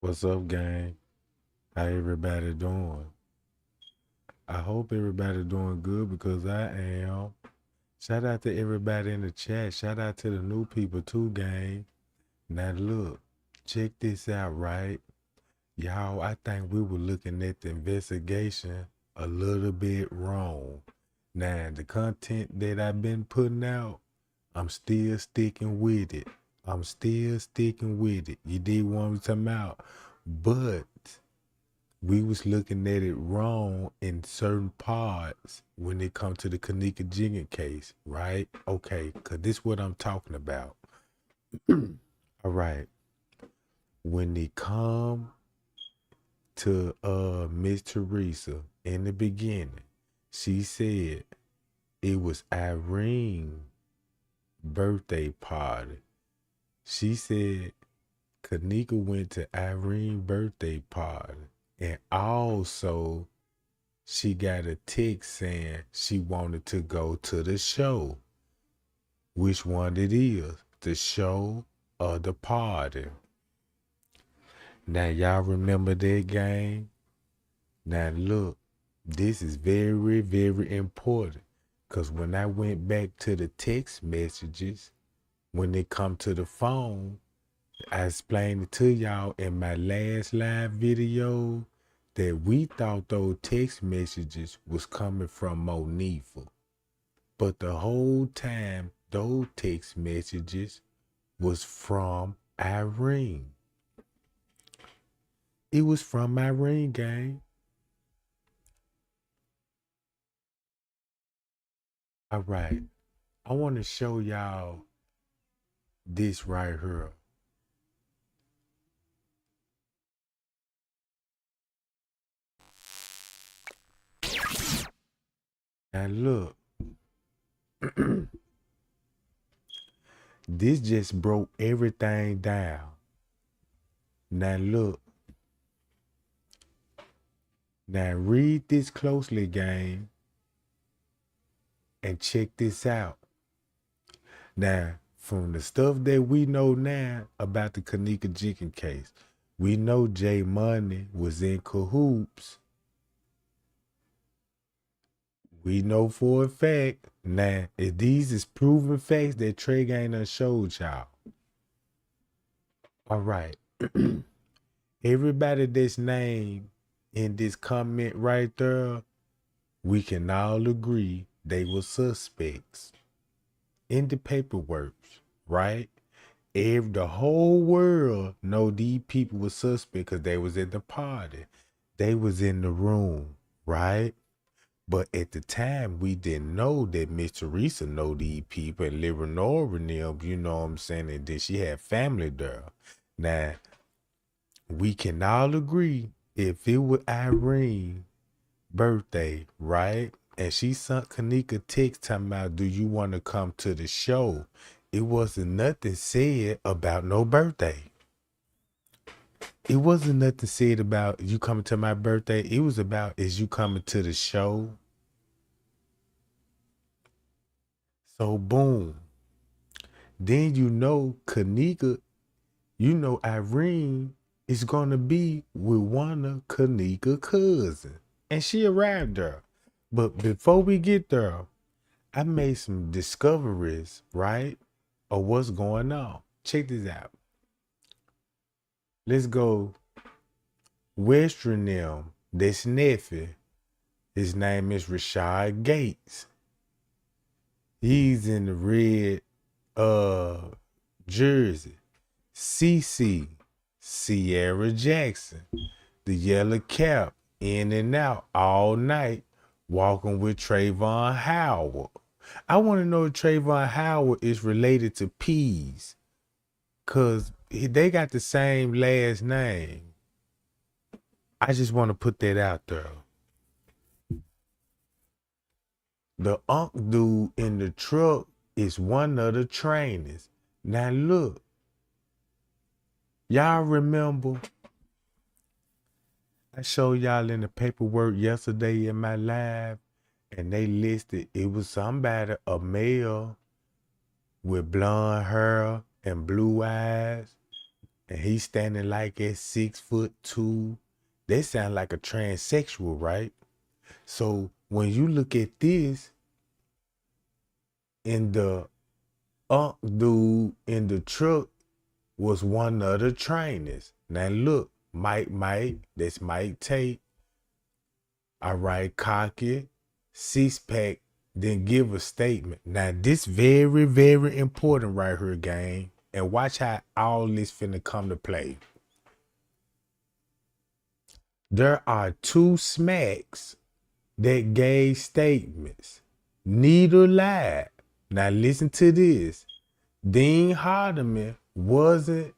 What's up, gang? How everybody doing? I hope everybody doing good because I am. Shout out to everybody in the chat. Shout out to the new people too, gang. Now look, check this out, right? Y'all, I think we were looking at the investigation a little bit wrong. Now, the content that I've been putting out, I'm still sticking with it. I'm still sticking with it. You did want me to come out. But we was looking at it wrong in certain parts when it come to the Kenneka Jenkins case, right? Okay, because this is what I'm talking about. All right. When it come to Miss Teresa in the beginning, she said it was Irene's birthday party. She said Kenneka went to Irene's birthday party. And also she got a text saying she wanted to go to the show. Which one it is? The show or the party? Now y'all remember that game? Now look, this is very, very important. Cause when I went back to the text messages, when they come to the phone, I explained it to y'all in my last live video that we thought those text messages was coming from Moniiah. But the whole time, those text messages was from Irene. It was from Irene, gang. All right. I want to show y'all this right here. Now look. This just broke everything down. Now look. Now read this closely, gang, and check this out. Now, from the stuff that we know now about the Kenneka Jenkins case, we know J Money was in cahoots. We know for a fact. Now, if these is proven facts that Trey ain't done showed y'all. All right. Everybody that's named in this comment right there, we can all agree they were suspects in the paperwork, right? The whole world know these people were suspect because they was at the party. They was in the room, right? But at the time, we didn't know that Miss Teresa know these people and Leonora and them, you know what I'm saying, and then she had family there. Now, we can all agree if it was Irene's birthday, right? And she sent Kenneka text talking about, do you want to come to the show? It wasn't nothing said about no birthday. It wasn't nothing said about you coming to my birthday. It was about, is you coming to the show? So boom. Then you know Kenneka, you know Irene is gonna be with one of Kenneka's cousins. And she arrived there. But before we get there, I made some discoveries, right? Of what's going on. Check this out. Let's go Western them. This nephew. His name is Rashad Gates. He's in the red jersey. CC, Sierra Jackson, the yellow cap, in and out all night, walking with Trayvon Howard. I want to know if Trayvon Howard is related to Pease, because they got the same last name. I just want to put that out there. The unk dude in the truck is one of the trainers. Now look, y'all remember I showed y'all in the paperwork yesterday in my live, and they listed it was somebody, a male with blonde hair and blue eyes, and he's standing like at 6'2". They sound like a transsexual, right? So when you look at this, in the dude in the truck was one of the trainers. Now look, Mike, that's Mike Tate. All right, cocky, six-pack, then give a statement. Now this very, very important right here, gang. And watch how all this finna come to play. There are two smacks that gave statements. Neither lied. Now listen to this. Dean Hardeman wasn't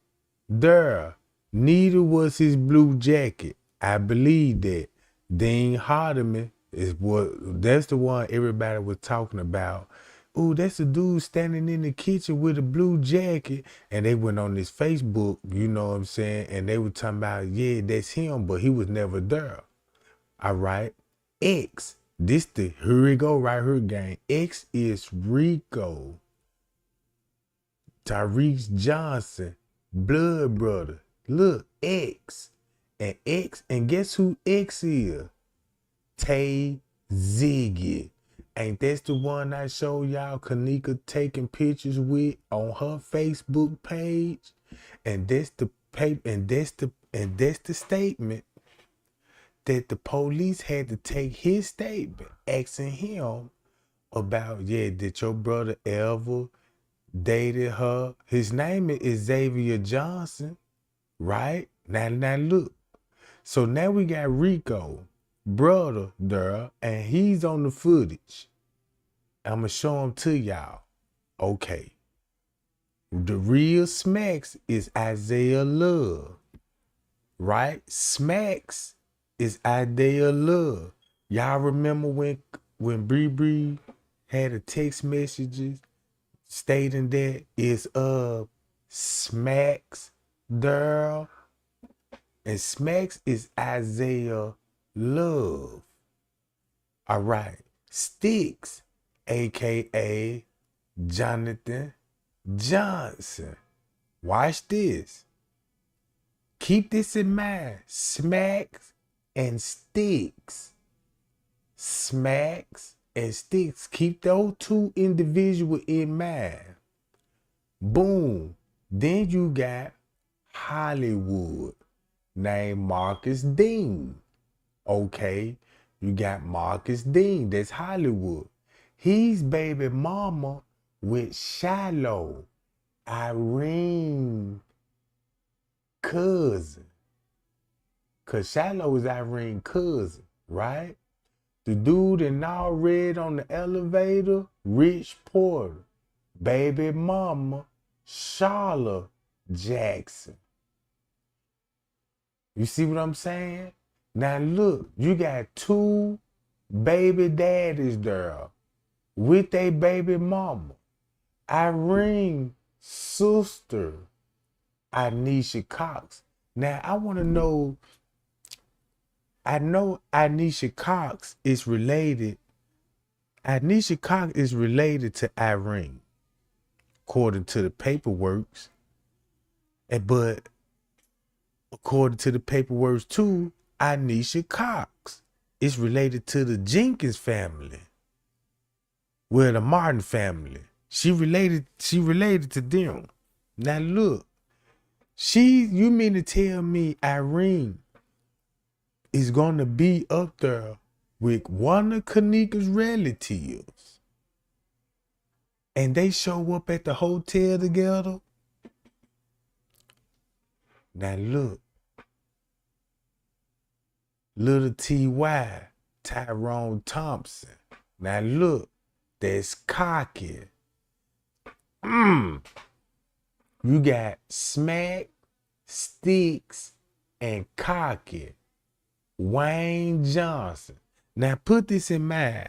there. Neither was his blue jacket. I believe that. Dean Hardeman that's the one everybody was talking about. Ooh, that's the dude standing in the kitchen with a blue jacket. And they went on his Facebook, you know what I'm saying? And they were talking about, yeah, that's him, but he was never there. All right. X. Here we go right here, gang. X is Rico. Tyrese Johnson, blood brother. Look, X. And guess who X is? Tay Ziggy. Ain't that's the one I showed y'all Kenneka taking pictures with on her Facebook page? And that's the paper, and that's the statement that the police had to take his statement, asking him about, yeah, did your brother ever dated her? His name is Xavier Johnson, right? Now look. So now we got Rico, brother there, and he's on the footage. I'm going to show him to y'all. Okay. The real Smacks is Isaiah Love, right? Smacks is Isaiah Love. Y'all remember when Bree had a text messages stating that it's Smacks there, and Smacks is Isaiah Love. All right. Sticks, aka Jonathan Johnson. Watch this. Keep this in mind. Smacks and Sticks. Smacks and Sticks. Keep those two individuals in mind. Boom. Then you got Hollywood named Marcus Dean. Okay. You got Marcus Dean. That's Hollywood. He's baby mama with Shiloh, Irene cousin. Cause Shiloh is Irene cousin, right? The dude in all red on the elevator, Rich Porter. Baby mama, Charlotte Jackson. You see what I'm saying? Now look, you got two baby daddies there with their baby mama. Irene sister, Anisha Cox. Now I want to know, I know Anisha Cox is related. Anisha Cox is related to Irene, according to the paperwork. But according to the paperwork too, Anisha Cox is related to the Jenkins family. Well, the Martin family. She related to them. Now look, you mean to tell me Irene is gonna be up there with one of Kenneka's relatives and they show up at the hotel together? Now look, little T.Y., Tyrone Thompson. Now look, that's cocky. You got Smack, Sticks, and Cocky. Wayne Johnson. Now put this in mind.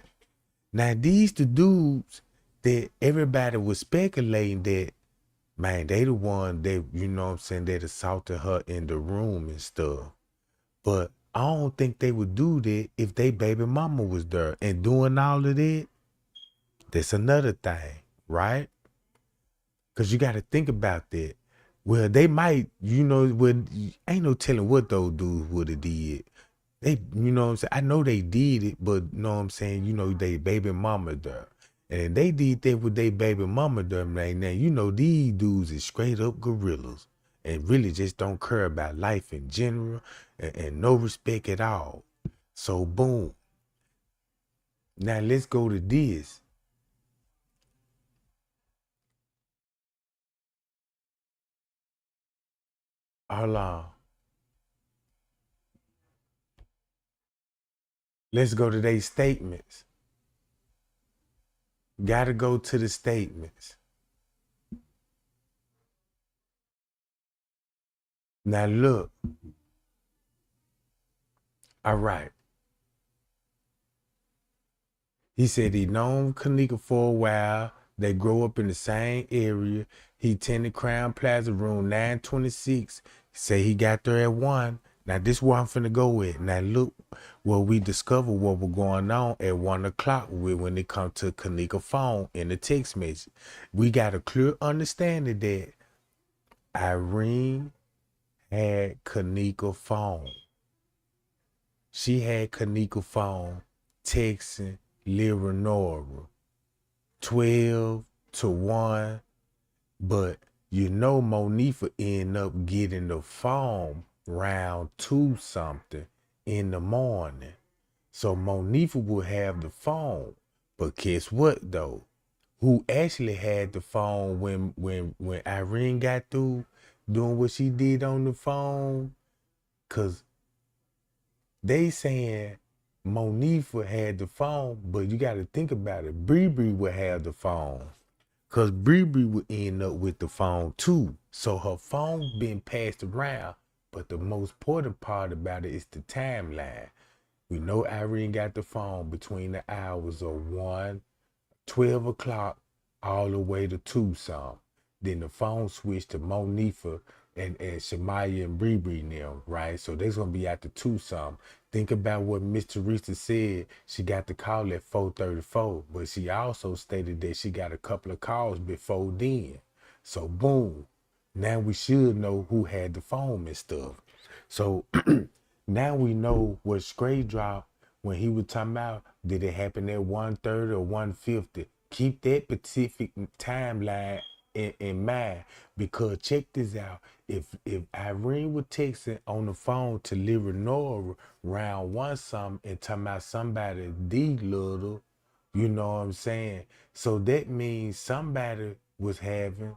Now these the dudes that everybody was speculating that, man, they the one that, you know what I'm saying, that assaulted her in the room and stuff. But I don't think they would do that if they baby mama was there. And doing all of that, that's another thing, right? Because you got to think about that. Well, they might, ain't no telling what those dudes would have did. They, you know what I'm saying? I know they did it, but you know what I'm saying? They baby mama there. And they did that with their baby mama there, man. Now, these dudes is straight up gorillas and really just don't care about life in general and no respect at all. So, boom. Now, let's go to this. Hold on. Let's go to their statements. Gotta go to the statements. Now, look. All right. He said he known Kenneka for a while. They grow up in the same area. He attended Crown Plaza room 926. Say he got there at 1. Now this is where I'm finna go with. Now look what we discovered what was going on at 1 o'clock when it come to Kenneka phone in the text message. We got a clear understanding that Irene had Kenneka phone. She had Kenneka phone texting Leonora 12 to 1, but Moniiah ended up getting the phone round 2 something in the morning. So Moniiah would have the phone. But guess what though? Who actually had the phone when Irene got through doing what she did on the phone? Cause they saying Moniiah had the phone, but you got to think about it. Bree would have the phone, cause Bree would end up with the phone too. So her phone been passed around. But the most important part about it is the timeline. We know Irene got the phone between the hours of 12 o'clock, all the way to 2 some. Then the phone switched to Moniiah and Shemaya and Bree now, right? So they're gonna be after 2 some. Think about what Miss Teresa said. She got the call at 4:34, but she also stated that she got a couple of calls before then. So boom, now we should know who had the phone and stuff. So now we know what Scray dropped when he was talking about, did it happen at 1:30 or 1:50? Keep that specific timeline in mind, because check this out. If Irene was texting on the phone to Leonora round 1 something and talking about somebody D little, you know what I'm saying? So that means somebody was having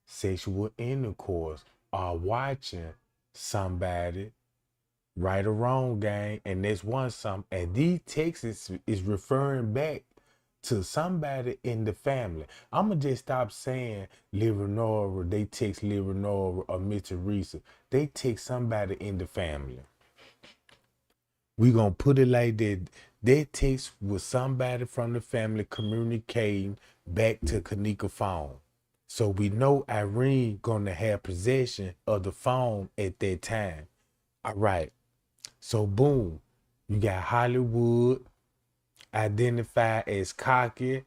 sexual intercourse or watching somebody, right or wrong, gang, and that's 1 something. And these texts is referring back to somebody in the family. I'ma just stop saying Leonora, they text Leonora or Miss Teresa. They text somebody in the family. We gonna put it like that. That text was somebody from the family communicating back to Kenneka phone. So we know Irene gonna have possession of the phone at that time. All right. So boom, you got Hollywood, identified as Cocky,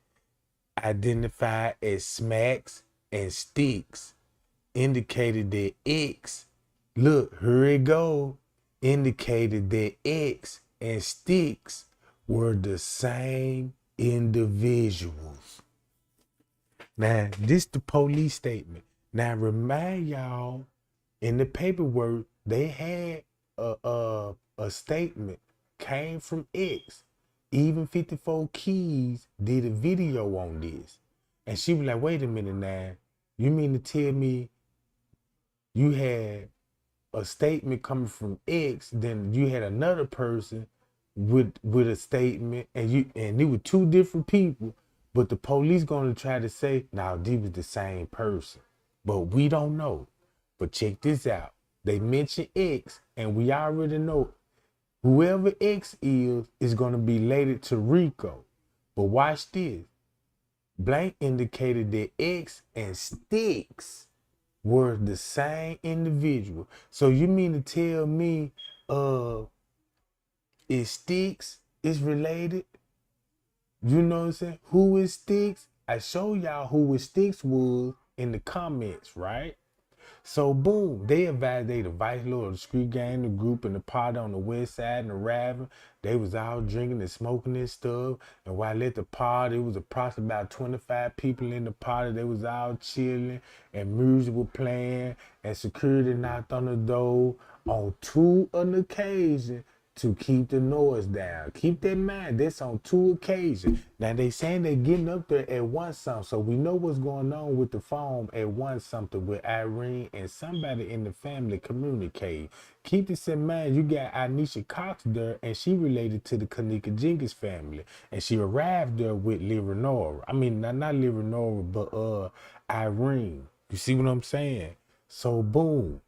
identified as Smacks, and Sticks. Indicated that X, look, here it go, indicated that X and Sticks were the same individuals. Now, this the police statement. Now, remind y'all, in the paperwork, they had a statement came from X. Even 54 Keys did a video on this. And she was like, wait a minute now. You mean to tell me you had a statement coming from X, then you had another person with a statement, and it were 2 different people, but the police gonna try to say, now these was the same person. But we don't know. But check this out. They mention X, and we already know whoever X is gonna be related to Rico. But watch this. Blank indicated that X and Sticks were the same individual. So you mean to tell me is Sticks is related? You know what I'm saying? Who is Sticks? I show y'all who Sticks was in the comments, right? So boom, they advised they the vice lord, the street gang, the group, and the party on the west side and the Raven. They was out drinking and smoking and stuff. And while at the party, it was approximately about 25 people in the party. They was out chilling and music was playing and security knocked on the door on two an occasion to keep the noise down. Keep that in mind, that's on two occasions. Now they saying they getting up there at one something, so we know what's going on with the phone at one something with Irene and somebody in the family communicate. Keep this in mind, you got Anisha Cox there, and she related to the Kenneka Jenkins family, and she arrived there with Leonora. I mean, not Leonora, but Irene. You see what I'm saying? So boom.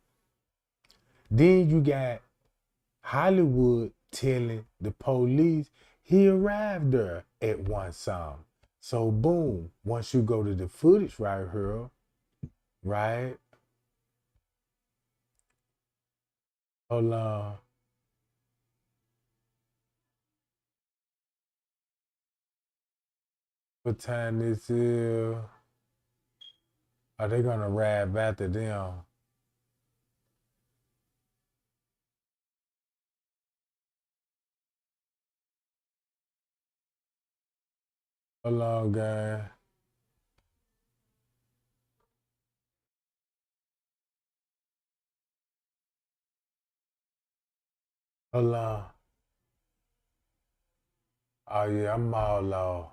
Then you got Hollywood telling the police he arrived there at one some. So boom, once you go to the footage right here, right? Hold on. What time this is? Are they gonna arrive after them? Hold on, guys. Hold on. Oh yeah, I'm all low.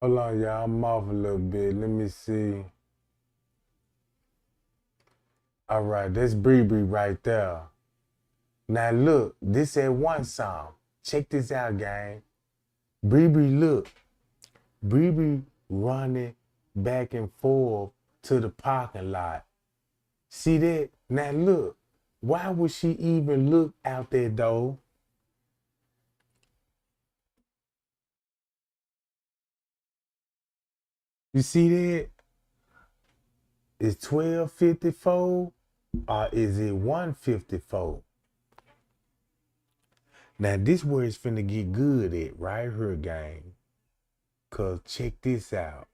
Hold on, y'all. I'm off a little bit. Let me see. All right, that's Bree right there. Now look, this at one song. Check this out, gang. Bree, look. Bree running back and forth to the parking lot. See that? Now look, why would she even look out there though? You see that? Is 1254 or is it 154? Now this where it's finna get good at right here, gang. Cause check this out.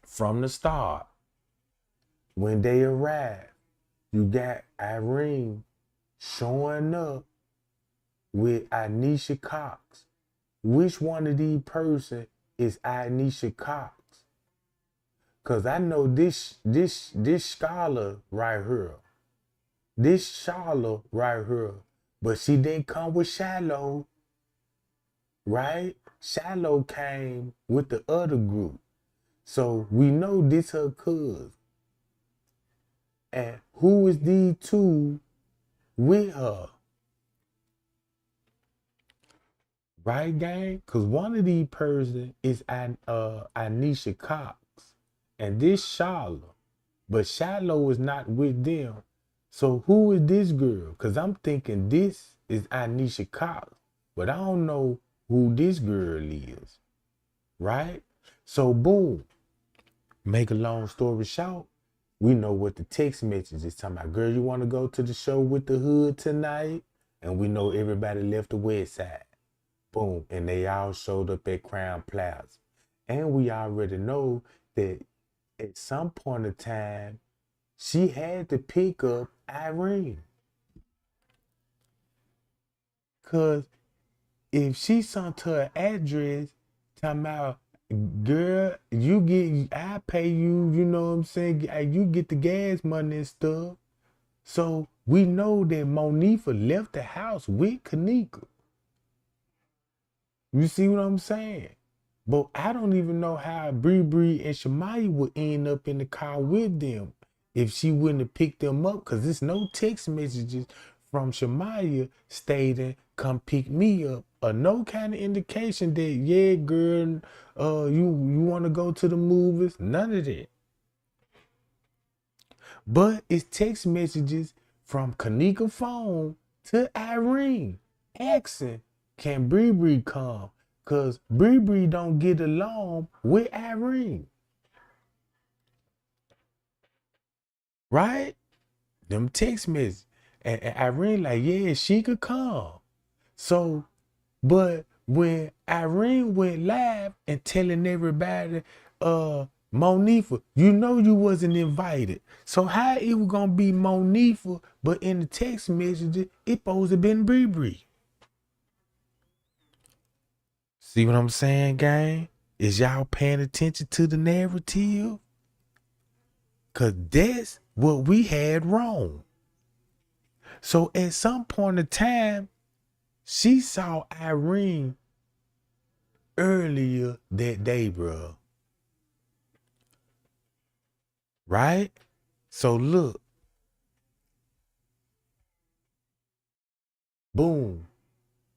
From the start, when they arrived, you got Irene showing up with Anisha Cox. Which one of these person is Anisha Cox? Cause I know this scholar right here. This Charlotte right here. But she didn't come with Shallow. Right? Shallow came with the other group. So we know this her cousin. And who is these two with her? Right, gang? Because one of these persons is Anisha Cox. And this Charlotte. But Shallow is not with them. So who is this girl? Because I'm thinking this is Anisha Cox. But I don't know who this girl is. Right? So boom. Make a long story short, we know what the text message is talking about. Girl, you want to go to the show with the hood tonight? And we know everybody left the west side. Boom. And they all showed up at Crown Plaza. And we already know that at some point in time, she had to pick up Irene. Because if she sent her address, talking about, girl, I pay you, you know what I'm saying? You get the gas money and stuff. So we know that Moniiah left the house with Kenneka. You see what I'm saying? But I don't even know how Bree and Shemaya would end up in the car with them if she wouldn't have picked them up, because there's no text messages from Shemaya stating, come pick me up, or no kind of indication that, yeah, girl, you want to go to the movies. None of that. But it's text messages from Kenneka phone to Irene, asking, can Bree Bree come? Cause Bree Bree don't get along with Irene. Right? Them text messages. And Irene like, yeah, she could come. So, but when Irene went live and telling everybody, Moniiah, you know you wasn't invited. So how it was gonna be Moniiah, but in the text messages, it supposed to been Bree Bree. See what I'm saying, gang? Is y'all paying attention to the narrative? Cause that's what we had wrong. So at some point in time, she saw Irene earlier that day, bro. Right? So look, boom,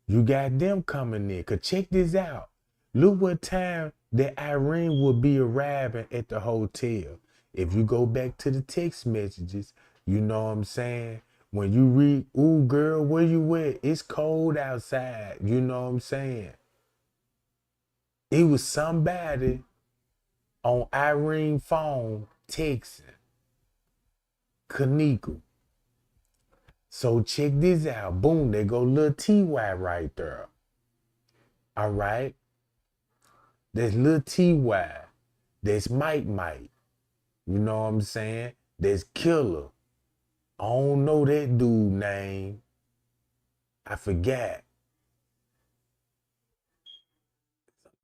you got them coming in. Cause check this out. Look what time that Irene will be arriving at the hotel. If you go back to the text messages, you know what I'm saying? When you read, ooh, girl, where you at? It's cold outside. You know what I'm saying? It was somebody on Irene's phone texting Kenneka. So check this out. Boom, there go little TY right there. All right? There's little TY. There's Mike Mike. You know what I'm saying? There's Killer. I don't know that dude name. I forgot.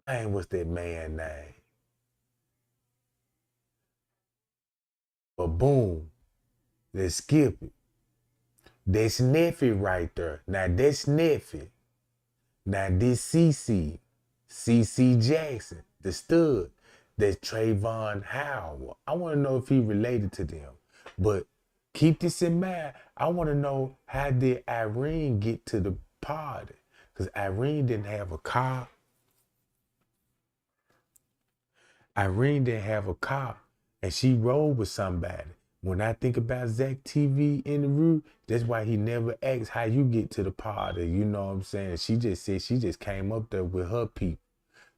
Man, what's that man name? But boom, let's skip it. That's Neffy right there. Now that's Neffy. Now this CC Jackson, the stud. That's Trayvon Howard. I want to know if he related to them. But keep this in mind. I want to know, how did Irene get to the party? Because Irene didn't have a car. Irene didn't have a car, and she rode with somebody. When I think about Zach TV in the room, that's why he never asked how you get to the party. You know what I'm saying? She just said she just came up there with her people.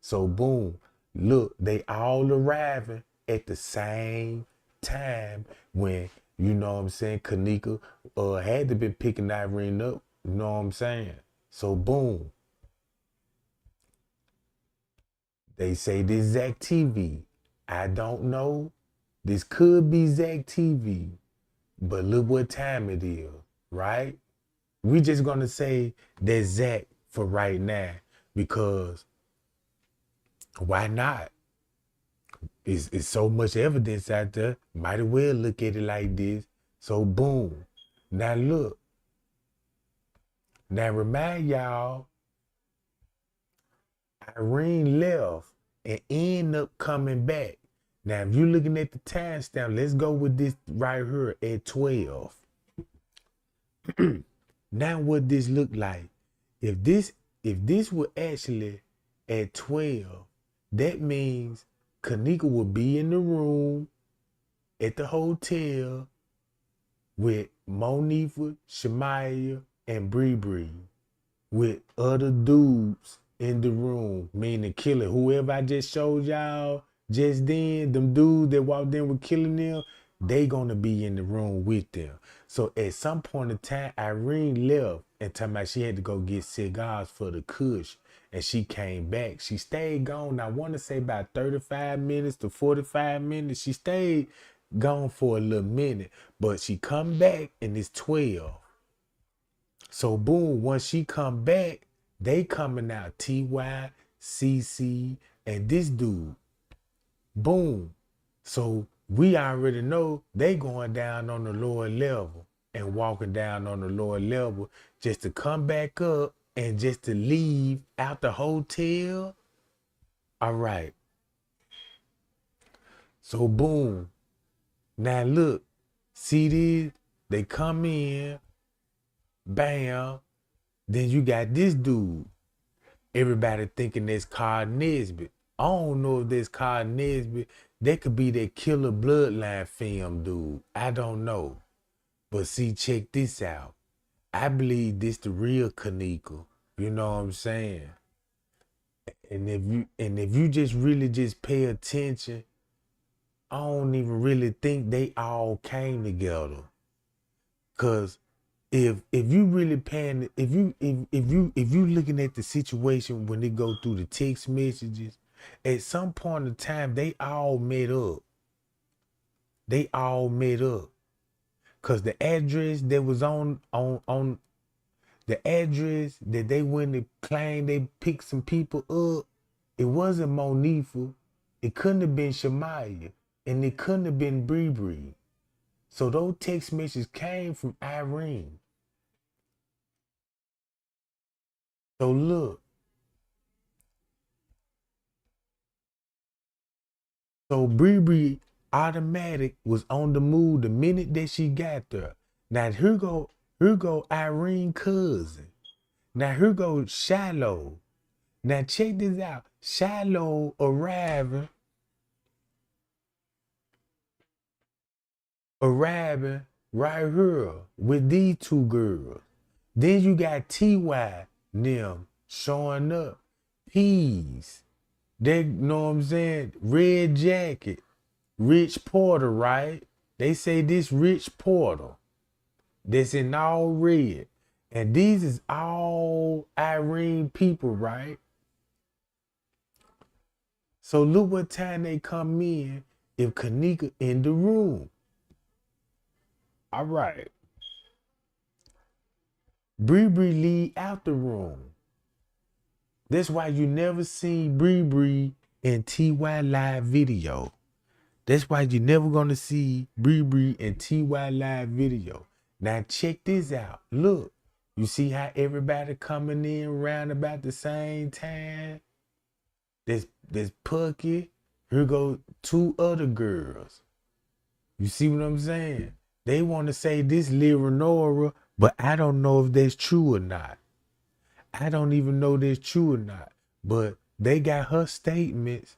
So boom, look, they all arriving at the same time when, you know what I'm saying, Kenneka had to be picking Irene up. You know what I'm saying? So boom. They say this Zach TV. I don't know. This could be Zach TV, but look what time it is, right? We just gonna say that's Zach for right now, because why not? It's so much evidence out there. Might as well look at it like this. So boom. Now look. Now remind y'all, Irene left and end up coming back. Now, if you're looking at the timestamp, let's go with this right here at 12. Now, what this look like? If this were actually at 12, that means Kenneka would be in the room at the hotel with Moniiah, Shemaiah, and Bree Bree, with other dudes in the room, meaning Killer. Whoever I just showed y'all just then, them dudes that walked in with Killing them, they gonna be in the room with them. So at some point in time, Irene left and talking about she had to go get cigars for the kush, and she came back. She stayed gone, I want to say about 35 minutes to 45 minutes. She stayed gone for a little minute, but she come back and it's 12. So boom, once she come back, they coming out, TY, CC, and this dude. Boom. So we already know they going down on the lower level and walking down on the lower level just to come back up and just to leave out the hotel. All right. So boom. Now look, see this? They come in, bam. Then you got this dude. Everybody thinking that's Carl Nesbitt. I don't know if that's Carl Nesbitt. That could be that Killer Bloodline film dude. I don't know. But see, check this out. I believe this the real Kenneka. You know what I'm saying? And if you just really just pay attention, I don't even really think they all came together. Cause if you really paying if you looking at the situation when they go through the text messages, at some point in time they all met up. They all met up. Cause the address that was on the address that they went to claim they picked some people up, it wasn't Moniiah. It couldn't have been Shemaiah. And it couldn't have been Bree. So those text messages came from Irene. So look, so Bree automatic was on the move the minute that she got there. Now here go Irene cousin. Now here go Shiloh. Now check this out. Shiloh arriving right here with these two girls. Then you got TY them showing up. Peas. They know what I'm saying? Red jacket. Rich Porter, right? They say this Rich Porter. That's in all red. And these is all Irene people, right? So look what time they come in if Kenneka in the room. All right. Bree leave out the room. That's why you never see Bree in TY live video. That's why you never gonna see Bree in TY live video. Now check this out. Look, you see how everybody coming in around about the same time? There's Pucky. Here go two other girls. You see what I'm saying? They want to say this Leonora, but I don't know if that's true or not. I don't even know if that's true or not. But they got her statements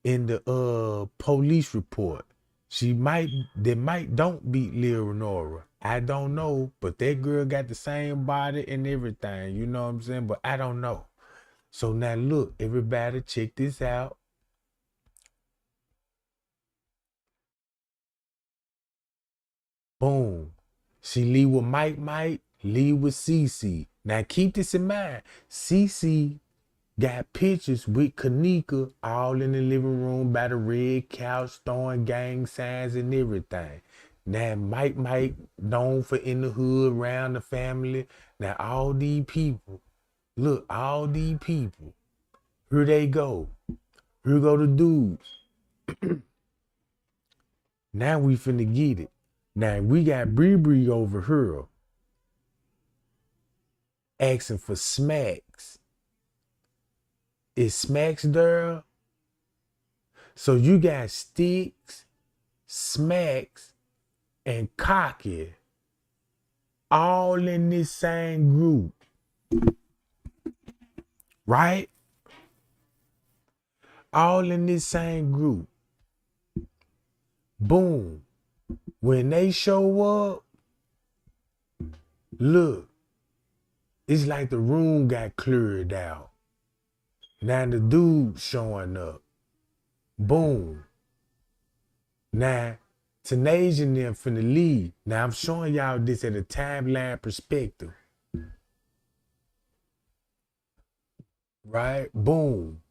in the police report. Don't beat Leonora. I don't know, but that girl got the same body and everything. You know what I'm saying? But I don't know. So now look, everybody, check this out. Boom. She leave with Mike, leave with Cece. Now keep this in mind. Cece got pictures with Kenneka all in the living room by the red couch, throwing gang signs and everything. Now Mike known for in the hood, around the family. Now all these people, look, all these people, here they go. Here go the dudes. Now we finna get it. Now we got Bree over here asking for Smacks. Is Smacks there? So you got Sticks, Smacks, and Cocky all in this same group. Right? All in this same group. Boom. When they show up, look, it's like the room got cleared out. Now the dude showing up. Boom. Now, Tanasia and them finna leave. Now I'm showing y'all this at a timeline perspective. Right? Boom.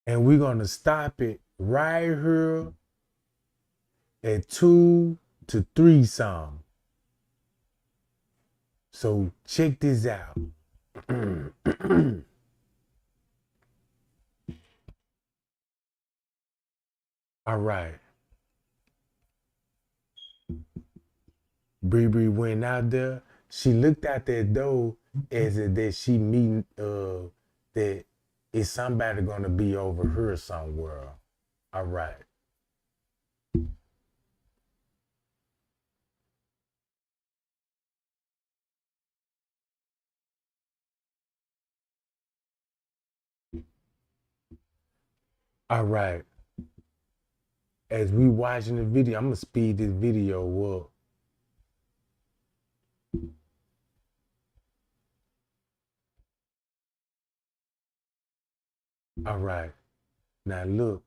And we're gonna stop it right here at 2 to 3 some. So check this out. All right. Bree went out there. She looked out that door as if that she meeting that is somebody gonna be over here somewhere. All right. All right. as we watching the video, I'm gonna speed this video up. All right, now look.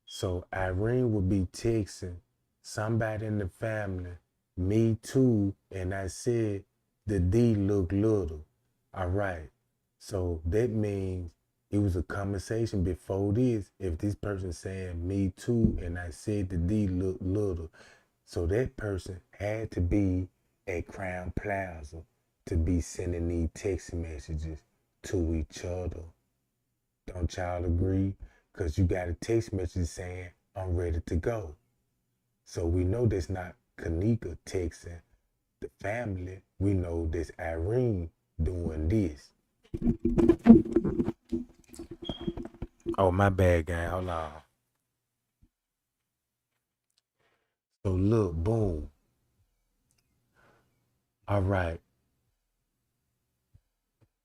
So Irene would be texting somebody in the family, me too, and I said the D look little. All right. So that means it was a conversation before this. If this person saying me too, and I said the D look little, so that person had to be at Crown Plaza to be sending these text messages to each other. Don't y'all agree? Because you got a text message saying, I'm ready to go. So we know that's not Kenneka texting the family. We know that's Irene doing this. Oh, my bad, gang. Hold on. So look, boom. All right.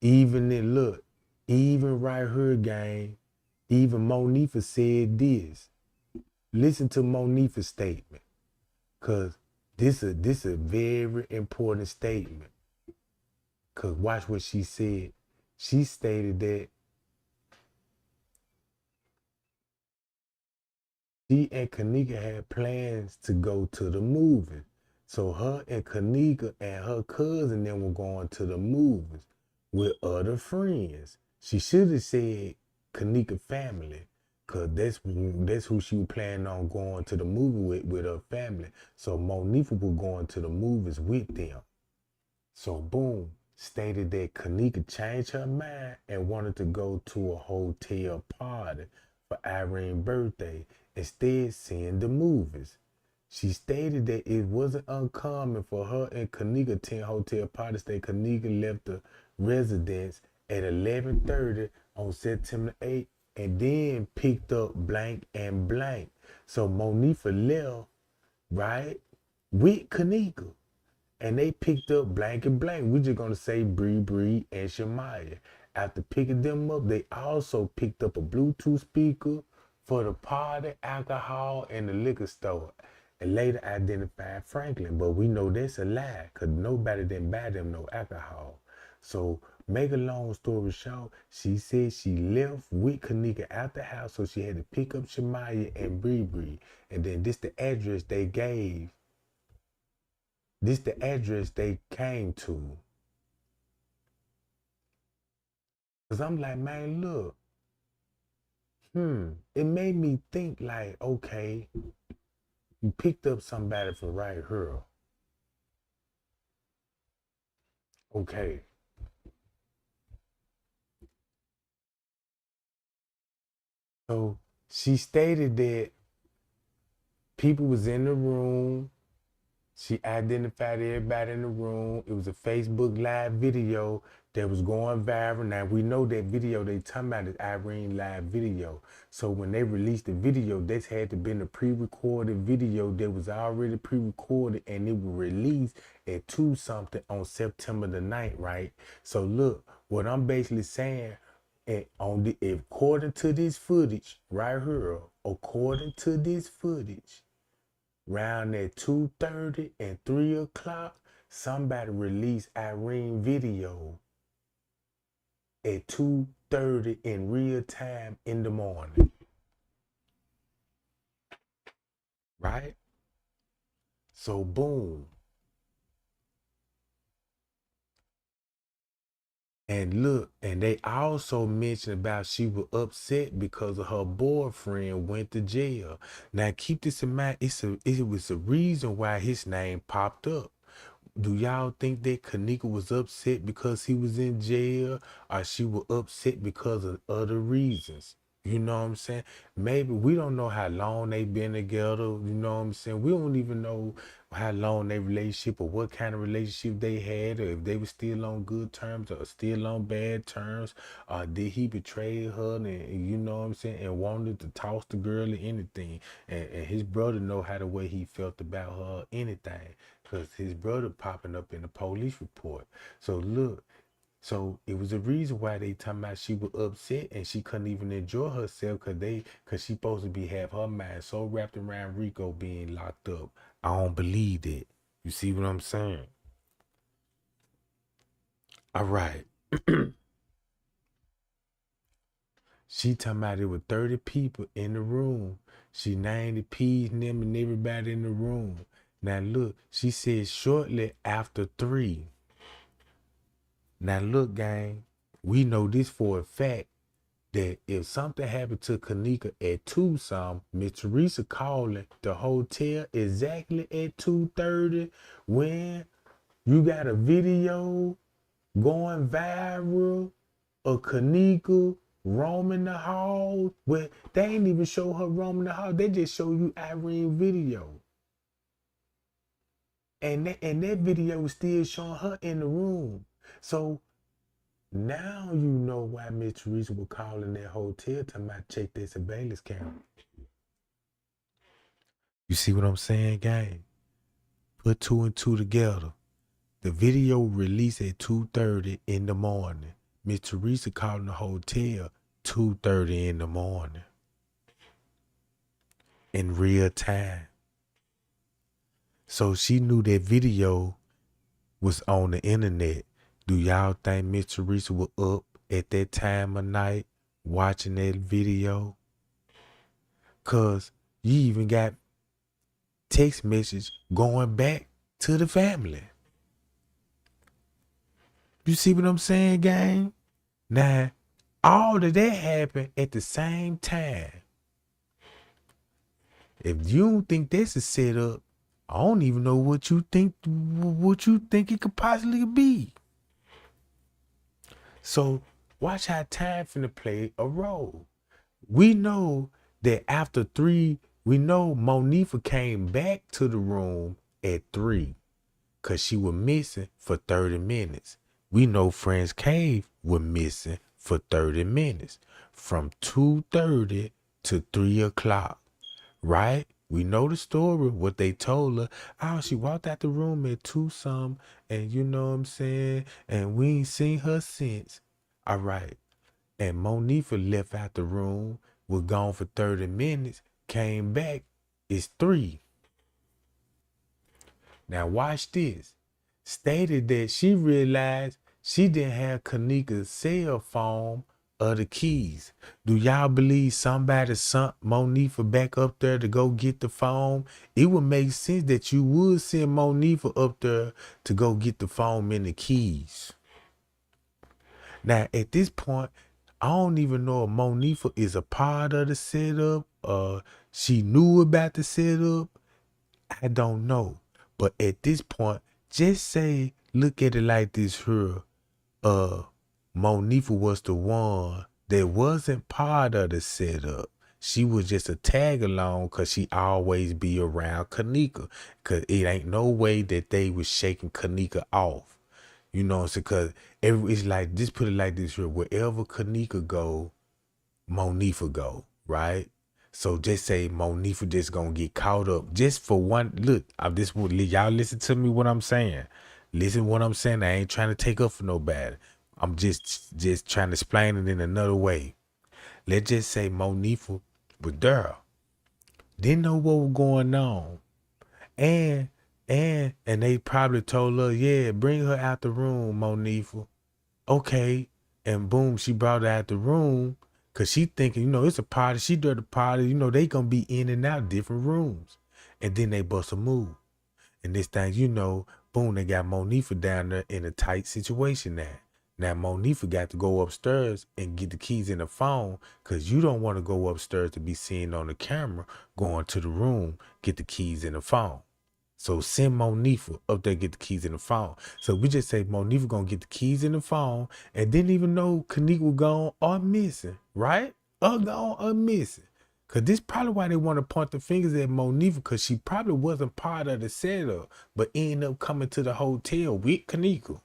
Even right here, gang, even Moniiah said this. Listen to Moniiah's statement. Cause this a very important statement. Cause watch what she said. She stated that she and Kenneka had plans to go to the movie. So her and Kenneka and her cousin then were going to the movies with other friends. She should have said Kenneka family, cause that's who she was planning on going to the movie with her family. So Moniiah was going to the movies with them. So boom, stated that Kenneka changed her mind and wanted to go to a hotel party for Irene's birthday, instead seeing the movies. She stated that it wasn't uncommon for her and Kenneka attend hotel parties. That Kenneka left the residence at 11:30 on September 8th and then picked up blank and blank. So Moniiah left, right, with Kenneka. And they picked up blank and blank. We're just gonna say Bree and Shemaiah. After picking them up, they also picked up a Bluetooth speaker for the party, alcohol, and the liquor store. And later identified Franklin, but we know that's a lie, cause nobody didn't buy them no alcohol. So make a long story short, she said she left with Kenneka out the house, so she had to pick up Shemaiah and Bree. And then this the address they gave. This the address they came to. Cause I'm like, man, look. It made me think like, okay, you picked up somebody from right here. Okay. So she stated that people was in the room. She identified everybody in the room. It was a Facebook Live video that was going viral. Now we know that video they talking about is Irene Live video. So when they released the video, this had to been a pre-recorded video that was already pre-recorded, and it was released at 2 something on September the 9th, right? So look, what I'm basically saying, according to this footage right here, according to this footage, round at 2:30 and 3 o'clock, somebody released Irene video at 2:30 in real time in the morning. Right? So boom. And look, and they also mentioned about she was upset because of her boyfriend went to jail. Now keep this in mind, it was a reason why his name popped up. Do y'all think that Kenneka was upset because he was in jail, or she was upset because of other reasons? You know what I'm saying? Maybe we don't know how long they been together. You know what I'm saying? We don't even know how long their relationship or what kind of relationship they had, or if they were still on good terms or still on bad terms, or did he betray her and you know what I'm saying, and wanted to toss the girl or anything. And his brother know how the way he felt about her or anything, because his brother popping up in the police report. So look, So it was the reason why they talking about she was upset and she couldn't even enjoy herself cause she supposed to be have her mind so wrapped around Rico being locked up. I don't believe that. You see what I'm saying? All right. She talking about it with 30 people in the room. She named the P's and them and everybody in the room. Now look, she said shortly after 3. Now look, gang, we know this for a fact that if something happened to Kenneka at 2 some, Miss Teresa calling the hotel exactly at 2:30 when you got a video going viral of Kenneka roaming the halls. Well, they ain't even show her roaming the hall. They just show you Irene video. And that video was still showing her in the room. So now you know why Miss Teresa was calling that hotel to check their surveillance camera. You see what I'm saying, gang? Put 2 and 2 together. The video released at 2:30 in the morning. Miss Teresa calling the hotel 2:30 in the morning. In real time. So she knew that video was on the internet. Do y'all think Miss Teresa was up at that time of night watching that video? Cause you even got text message going back to the family. You see what I'm saying, gang? Now, all of that happened at the same time. If you don't think this is set up, I don't even know what you think it could possibly be. So watch how time finna play a role. We know that after 3, we know Moniiah came back to the room at 3 because she was missing for 30 minutes. We know Friend's Cave was missing for 30 minutes from 2:30 to 3 o'clock, right? We know the story, what they told her. Oh, she walked out the room at 2 some, and you know what I'm saying? And we ain't seen her since. All right. And Moniiah left out the room, was gone for 30 minutes, came back, it's 3. Now watch this. Stated that she realized she didn't have Kenneka's cell phone or the keys. Do y'all believe somebody sent Moniiah back up there to go get the phone? It would make sense that you would send Moniiah up there to go get the phone and the keys. Now, at this point, I don't even know if Moniiah is a part of the setup or she knew about the setup. I don't know. But at this point, just say, look at it like this here. Moniiah was the one that wasn't part of the setup. She was just a tag along because she always be around Kenneka. Because it ain't no way that they was shaking Kenneka off. You know what I'm saying? Because it's like, just put it like this here. Wherever Kenneka go, Moniiah go, right? So just say Moniiah just gonna get caught up just for one. Look, y'all listen to me what I'm saying. Listen what I'm saying. I ain't trying to take up for nobody. I'm just trying to explain it in another way. Let's just say Moniiah was there. Didn't know what was going on. And they probably told her, yeah, bring her out the room, Moniiah. Okay. And boom, she brought her out the room. Cause she thinking, you know, it's a party. She did the party. You know, they gonna be in and out different rooms. And then they bust a move. And this thing, you know, boom, they got Moniiah down there in a tight situation now. Now Moniiah got to go upstairs and get the keys in the phone because you don't want to go upstairs to be seen on the camera going to the room, get the keys in the phone. So send Moniiah up there, get the keys in the phone. So we just say Moniiah gonna get the keys in the phone and didn't even know Kenneka was gone or missing, right? Or gone or missing. Cause this probably why they want to point the fingers at Moniiah, because she probably wasn't part of the setup, but ended up coming to the hotel with Kenneka.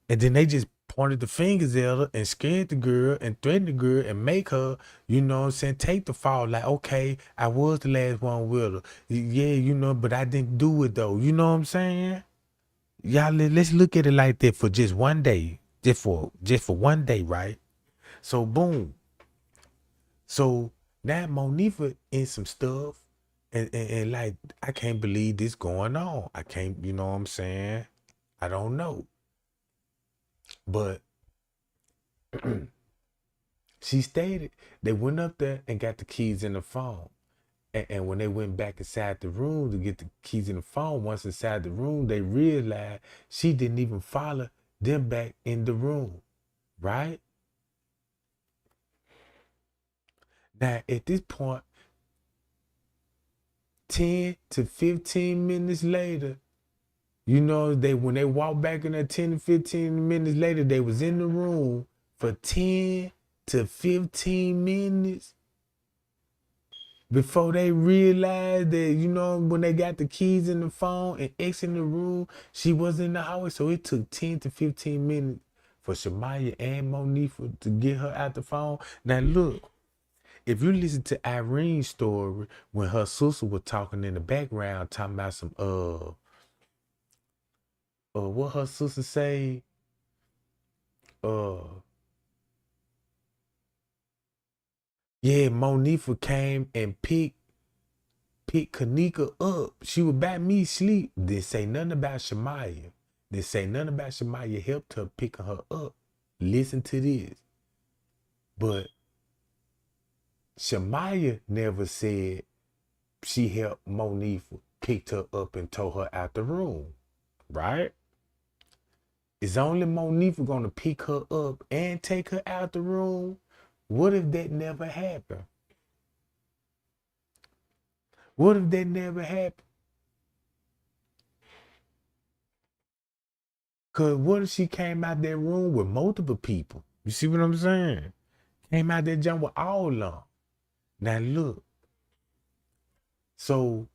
And then they just pointed the fingers at her and scared the girl and threatened the girl and make her, you know what I'm saying, take the fall. Like, okay, I was the last one with her. Yeah, you know, but I didn't do it though. You know what I'm saying? Y'all, let's look at it like that for just one day. Just for one day, right? So boom. So now Moniiah in some stuff. And like, I can't believe this going on. I can't, you know what I'm saying? I don't know. But she stated they went up there and got the keys in the phone. And when they went back inside the room to get the keys in the phone, once inside the room, they realized she didn't even follow them back in the room, right? Now, at this point, 10 to 15 minutes later, you know, when they walked back in there 10 to 15 minutes later, they was in the room for 10 to 15 minutes before they realized that, you know, when they got the keys in the phone and exiting the room, she was in the hallway. So it took 10 to 15 minutes for Shamaya and Moniiah to get her out the phone. Now look, if you listen to Irene's story when her sister was talking in the background, talking about some what her sister say, yeah, Moniiah came and picked Kenneka up. She was by me sleep. Didn't say nothing about Shamaya. Didn't say nothing about Shamaya helped her picking her up. Listen to this. But Shamaya never said she helped Moniiah, picked her up and told her out the room. Right? Is only Moniiah gonna pick her up and take her out the room? What if that never happened? What if that never happened? Cause what if she came out that room with multiple people? You see what I'm saying? Came out that jump with all of them. Now look, so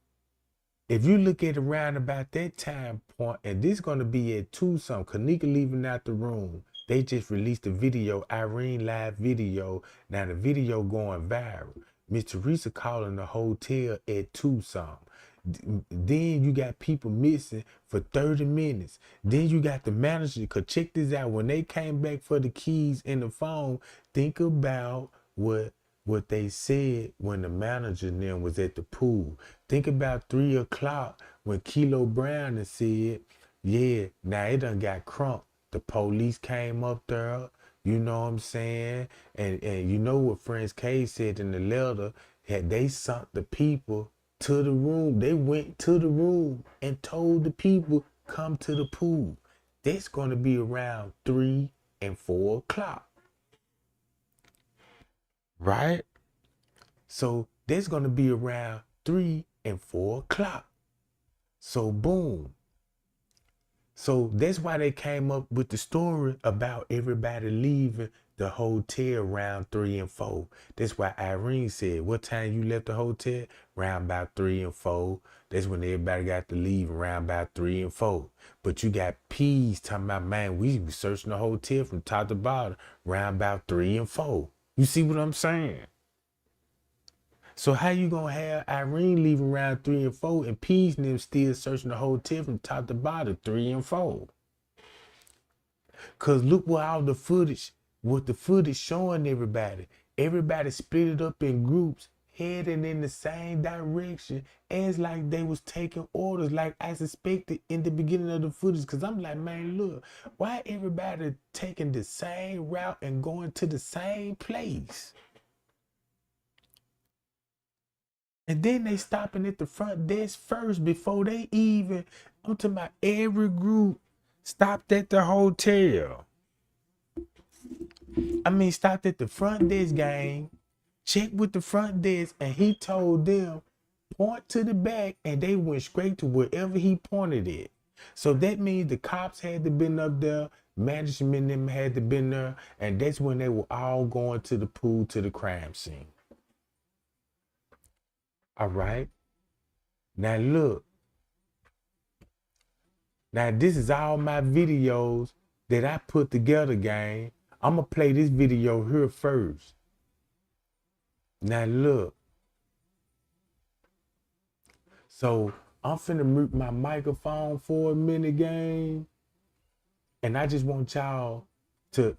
if you look at around about that time point, and this gonna be at 2 something, Kenneka leaving out the room. They just released a video, Irene live video. Now the video going viral. Miss Teresa calling the hotel at 2 something. Then you got people missing for 30 minutes. Then you got the manager, cause check this out. When they came back for the keys in the phone, think about what they said when the manager then was at the pool. Think about 3 o'clock when Kilo Brown had said, yeah, now it done got crunk. The police came up there, you know what I'm saying? And you know what Friends K said in the letter, had they sent the people to the room. They went to the room and told the people, come to the pool. That's going to be around 3 and 4 o'clock. Right? So that's going to be around 3 and 4 o'clock. So boom. So that's why they came up with the story about everybody leaving the hotel around 3 and 4. That's why Irene said, what time you left the hotel? Around about 3 and 4. That's when everybody got to leave around about 3 and 4. But you got P's talking about, man, we be searching the hotel from top to bottom around about 3 and 4. You see what I'm saying? So how you gonna have Irene leaving around 3 and 4 and P's and them still searching the hotel from top to bottom 3 and 4? Cause look what the footage showing everybody. Everybody split it up in groups, heading in the same direction as like they was taking orders, like I suspected in the beginning of the footage. Cause I'm like, man, look, why everybody taking the same route and going to the same place? And then they stopping at the front desk first before they even, I'm talking about every group stopped at the hotel. I mean, stopped at the front desk, gang, checked with the front desk, and he told them, point to the back, and they went straight to wherever he pointed at. So that means the cops had to been up there, management them had to been there, and that's when they were all going to the pool to the crime scene. All right. Now look. Now this is all my videos that I put together, gang. I'm gonna play this video here first. Now look. So I'm finna mute my microphone for a minute, gang. And I just want y'all to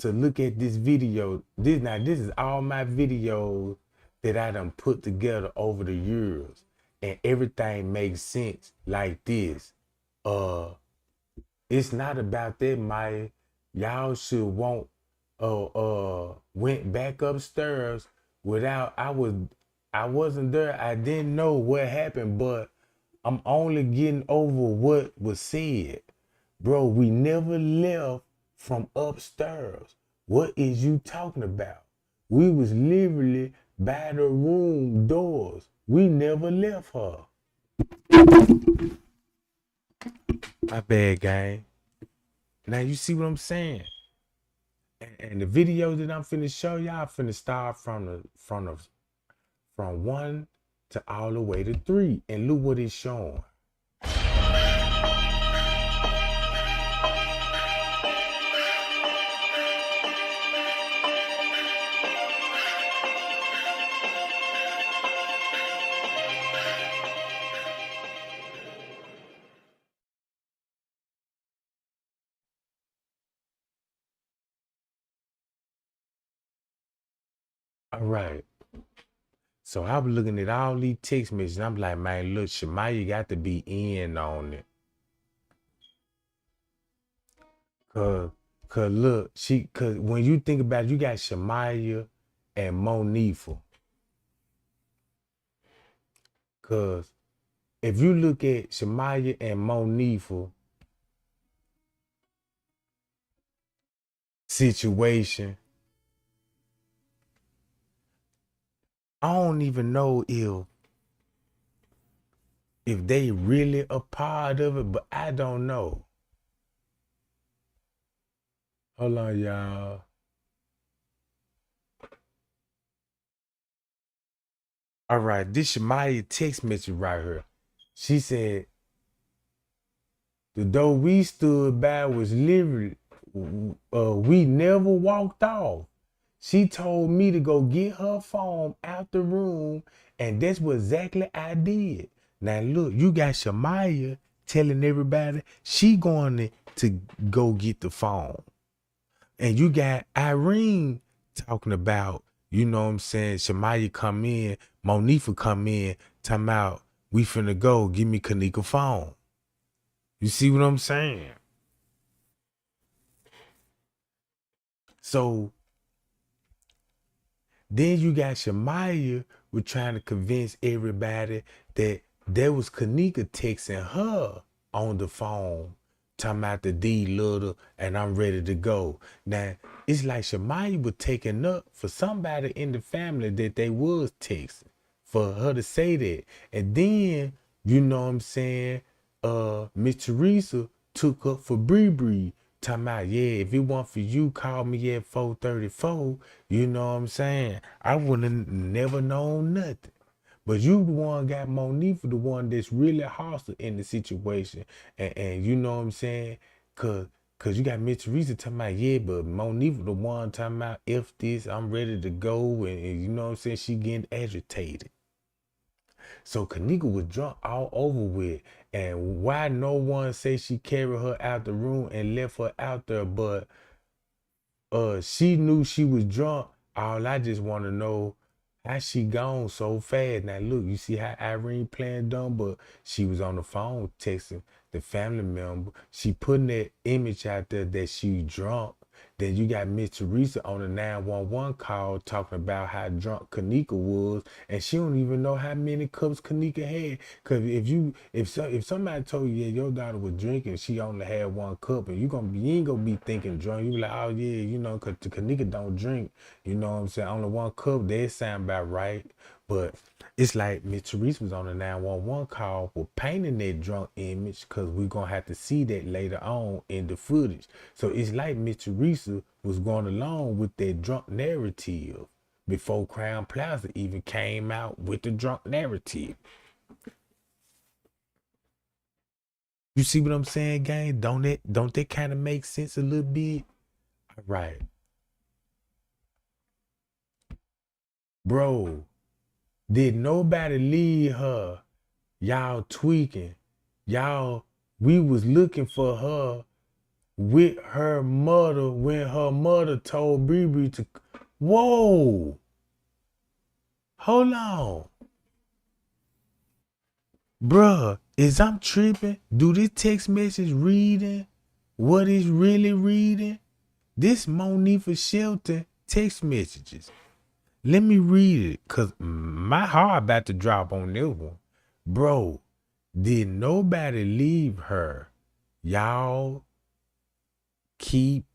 look at this video. This is all my videos that I done put together over the years. And everything makes sense like this. It's not about that, Maya. Y'all should want went back upstairs without I wasn't there. I didn't know what happened, but I'm only getting over what was said. Bro, we never left from upstairs. What is you talking about? We was literally by the room doors. We never left her. My bad, gang. Now you see what I'm saying? And the video that I'm finna show y'all, finna start from one to all the way to 3. And look what it's showing. All right. So I was looking at all these text messages. I'm like, man, look, Shemaya got to be in on it. Cause look, cause when you think about it, you got Shemaya and Moniiah. Cause if you look at Shemaya and Moniiah situation, I don't even know if they really a part of it, but I don't know. Hold on, y'all. All right, this Shemaya text message right here. She said, the door we stood by was literally, we never walked off. She told me to go get her phone out the room, and that's what exactly I did. Now look, you got Shemaya telling everybody she going to go get the phone. And you got Irene talking about, you know what I'm saying, Shemaya come in, Moniiah come in, talking about, we finna go, give me Kenneka phone. You see what I'm saying? So then you got Shemaya was trying to convince everybody that there was Kenneka texting her on the phone, talking about the D little and I'm ready to go. Now, it's like Shemaya was taking up for somebody in the family that they was texting, for her to say that. And then, you know what I'm saying, Miss Teresa took up for Bree, talking about, yeah, if it weren't for you, call me at 4:34, you know what I'm saying? I wouldn't have never known nothing. But you the one got Moniiah, the one that's really hostile in the situation. And you know what I'm saying? Cause you got Miss Teresa talking about, yeah, but Moniiah the one talking about, if this, I'm ready to go. And you know what I'm saying? She getting agitated. So Kenneka was drunk all over with. And why no one say she carried her out the room and left her out there, but she knew she was drunk. All I just want to know, how she gone so fast. Now look, you see how Irene playing dumb, but she was on the phone texting the family member. She putting that image out there that she drunk. Then you got Miss Teresa on the 911 call talking about how drunk Kenneka was, and she don't even know how many cups Kenneka had. Cause if somebody told you, yeah, your daughter was drinking, she only had 1 cup, and you ain't gonna be thinking drunk. You be like, oh yeah, you know, cause Kenneka don't drink. You know what I'm saying? Only 1 cup, that sound about right. But it's like Miss Teresa was on the 911 call with painting that drunk image, because we're going to have to see that later on in the footage. So it's like Miss Teresa was going along with that drunk narrative before Crown Plaza even came out with the drunk narrative. You see what I'm saying, gang? Don't that kind of make sense a little bit? All right. Bro, did nobody leave her Y'all tweaking. Y'all, we was looking for her with her mother when her mother told Bree to, whoa, hold on. Bruh, is I'm tripping? Do this text message reading what is really reading? This Moniiah Shelton text messages. Let me read it, cause my heart about to drop on this one. Bro, did nobody leave her? Y'all keep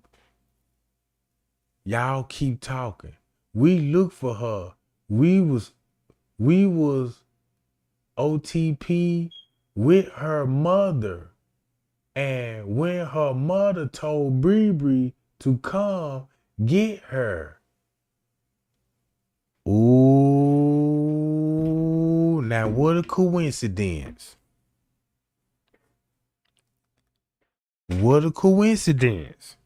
talking. We look for her. We was OTP with her mother. And when her mother told Bree to come get her. Ooh, now what a coincidence. What a coincidence.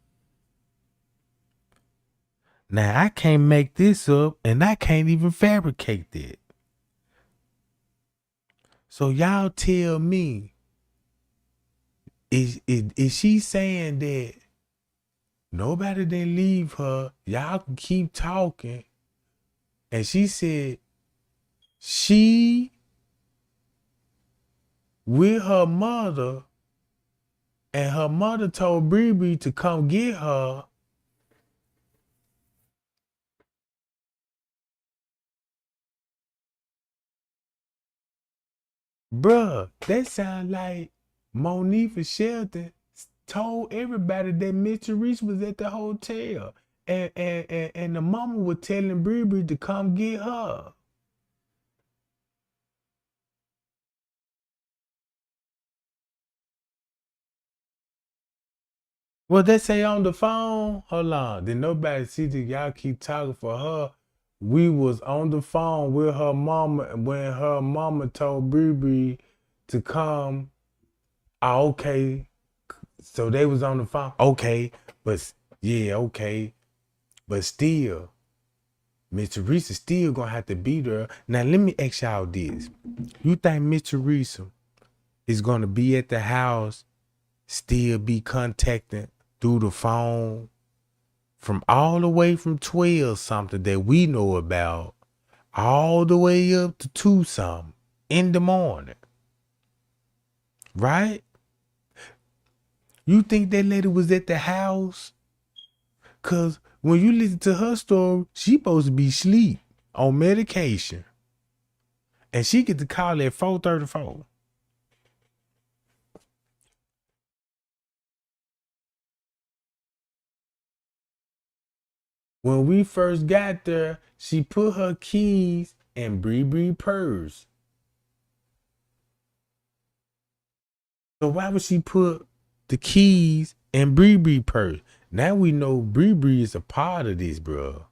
Now I can't make this up and I can't even fabricate that. So y'all tell me, is she saying that nobody didn't leave her? Y'all can keep talking. And she said she with her mother, and her mother told Bree to come get her. Bruh, that sound like Moniiah Shelton told everybody that Mr. Reese was at the hotel. And the mama was telling Bree to come get her. Well, they say on the phone. Hold on. Did nobody see that y'all keep talking for her? We was on the phone with her mama when her mama told Bree to come. Ah, okay. So they was on the phone. Okay. But yeah, okay. But still, Mr. Reese is still gonna have to be there. Now let me ask y'all this. You think Mr. Reese is gonna be at the house, still be contacting through the phone from all the way from 12 something that we know about, all the way up to 2 something in the morning? Right? You think that lady was at the house? Cause when you listen to her story, she supposed to be asleep on medication. And she get the call at 4:34. When we first got there, she put her keys in Bree purse. So why would she put the keys in Bree purse? Now we know Bree is a part of this, bro.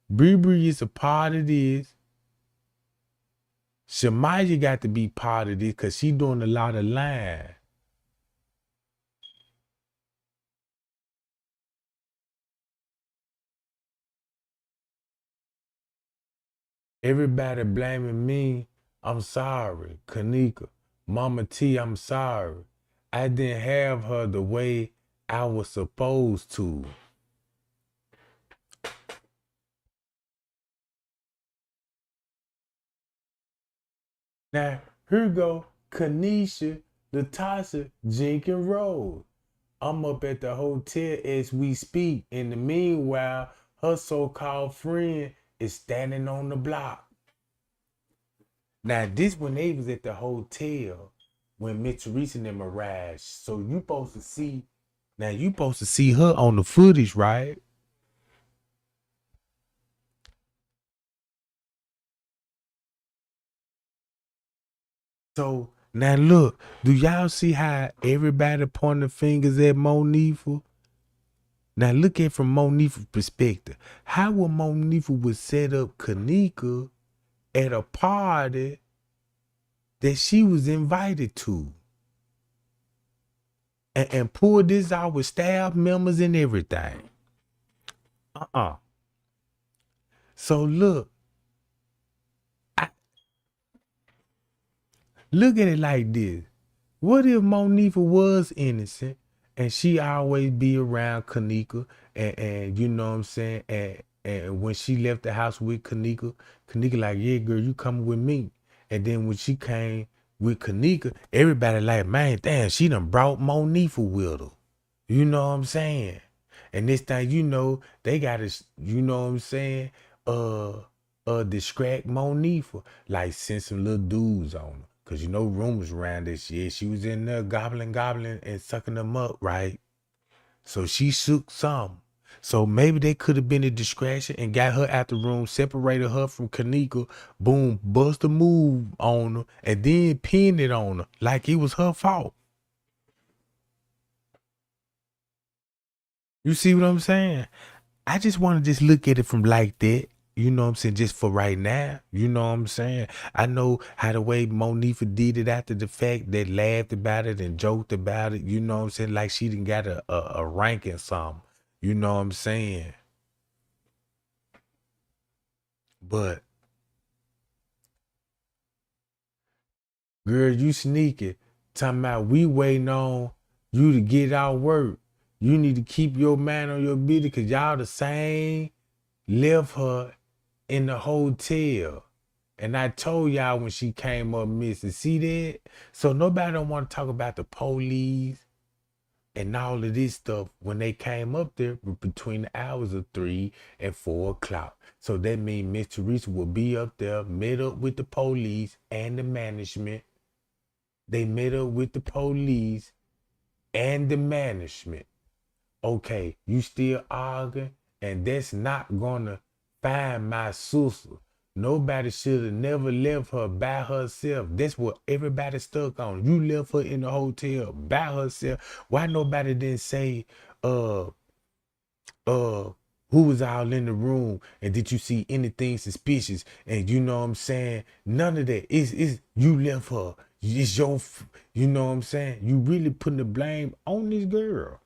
Bree is a part of this. Shamaya got to be part of this because she doing a lot of lying. Everybody blaming me. I'm sorry. Kenneka, Mama T, I'm sorry. I didn't have her the way I was supposed to. Now, here go Kanisha, Latasha, Jenkins Road. I'm up at the hotel as we speak. In the meanwhile, her so-called friend is standing on the block. Now, this when they was at the hotel when Mitch Reese and them arrived. So you supposed to see, now you supposed to see her on the footage, right? So now look, do y'all see how everybody pointing fingers at Moniiah? Now look at it from Moniiah's perspective. How would Moniiah would set up Kenneka at a party that she was invited to and pull this out with staff members and everything? So look, Look at it like this. What if Monifa was innocent and she always be around Kenneka and you know what I'm saying? And when she left the house with Kenneka like, yeah, girl, you coming with me. And then when she came with Kenneka, everybody like, man, damn, she done brought Monifa with her. You know what I'm saying? And this thing, you know, they got to, you know what I'm saying? Uh, distract Monifa, like send some little dudes on her. Cause you know rumors around this year. She was in there gobbling and sucking them up, right? So she shook some. So maybe they could have been a distraction and got her out the room, separated her from Kenneka, boom, bust a move on her, and then pinned it on her like it was her fault. You see what I'm saying? I just want to just look at it from like that. You know what I'm saying? Just for right now. You know what I'm saying? I know how the way Monifa did it after the fact. They laughed about it and joked about it. You know what I'm saying? Like she didn't got a rank in something. You know what I'm saying? But girl, you sneaky. Talking about we waiting on you to get out work. You need to keep your mind on your business because y'all the same. Left her in the hotel. And I told y'all when she came up missing. See that? So nobody don't want to talk about the police and all of this stuff when they came up there between the hours of 3 and 4 o'clock. So that means Miss Teresa will be up there, met up with the police and the management. They met up with the police and the management. Okay, you still arguing, and that's not gonna find my sister. Nobody should have never left her by herself. That's what everybody stuck on. You left her in the hotel by herself. Why nobody didn't say, uh, uh, who was all in the room and did you see anything suspicious? And you know what I'm saying? None of that. It's you left her. It's your, you know what I'm saying? You really putting the blame on this girl.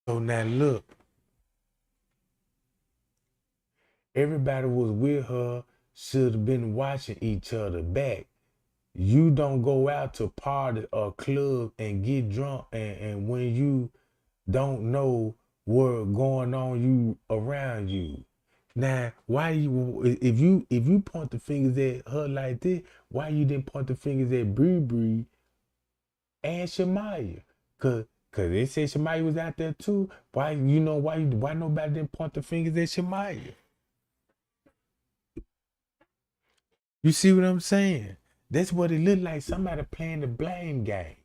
So now look. Everybody was with her, should have been watching each other back. You don't go out to party or club and get drunk and when you don't know what's going on you around you. Now, why you if you point the fingers at her like this, why you didn't point the fingers at Bree and Shemaya? Cause they said Shemaya was out there too. Why you know why nobody didn't point the fingers at Shemaya? You see what I'm saying? That's what it looked like. Somebody playing the blame game.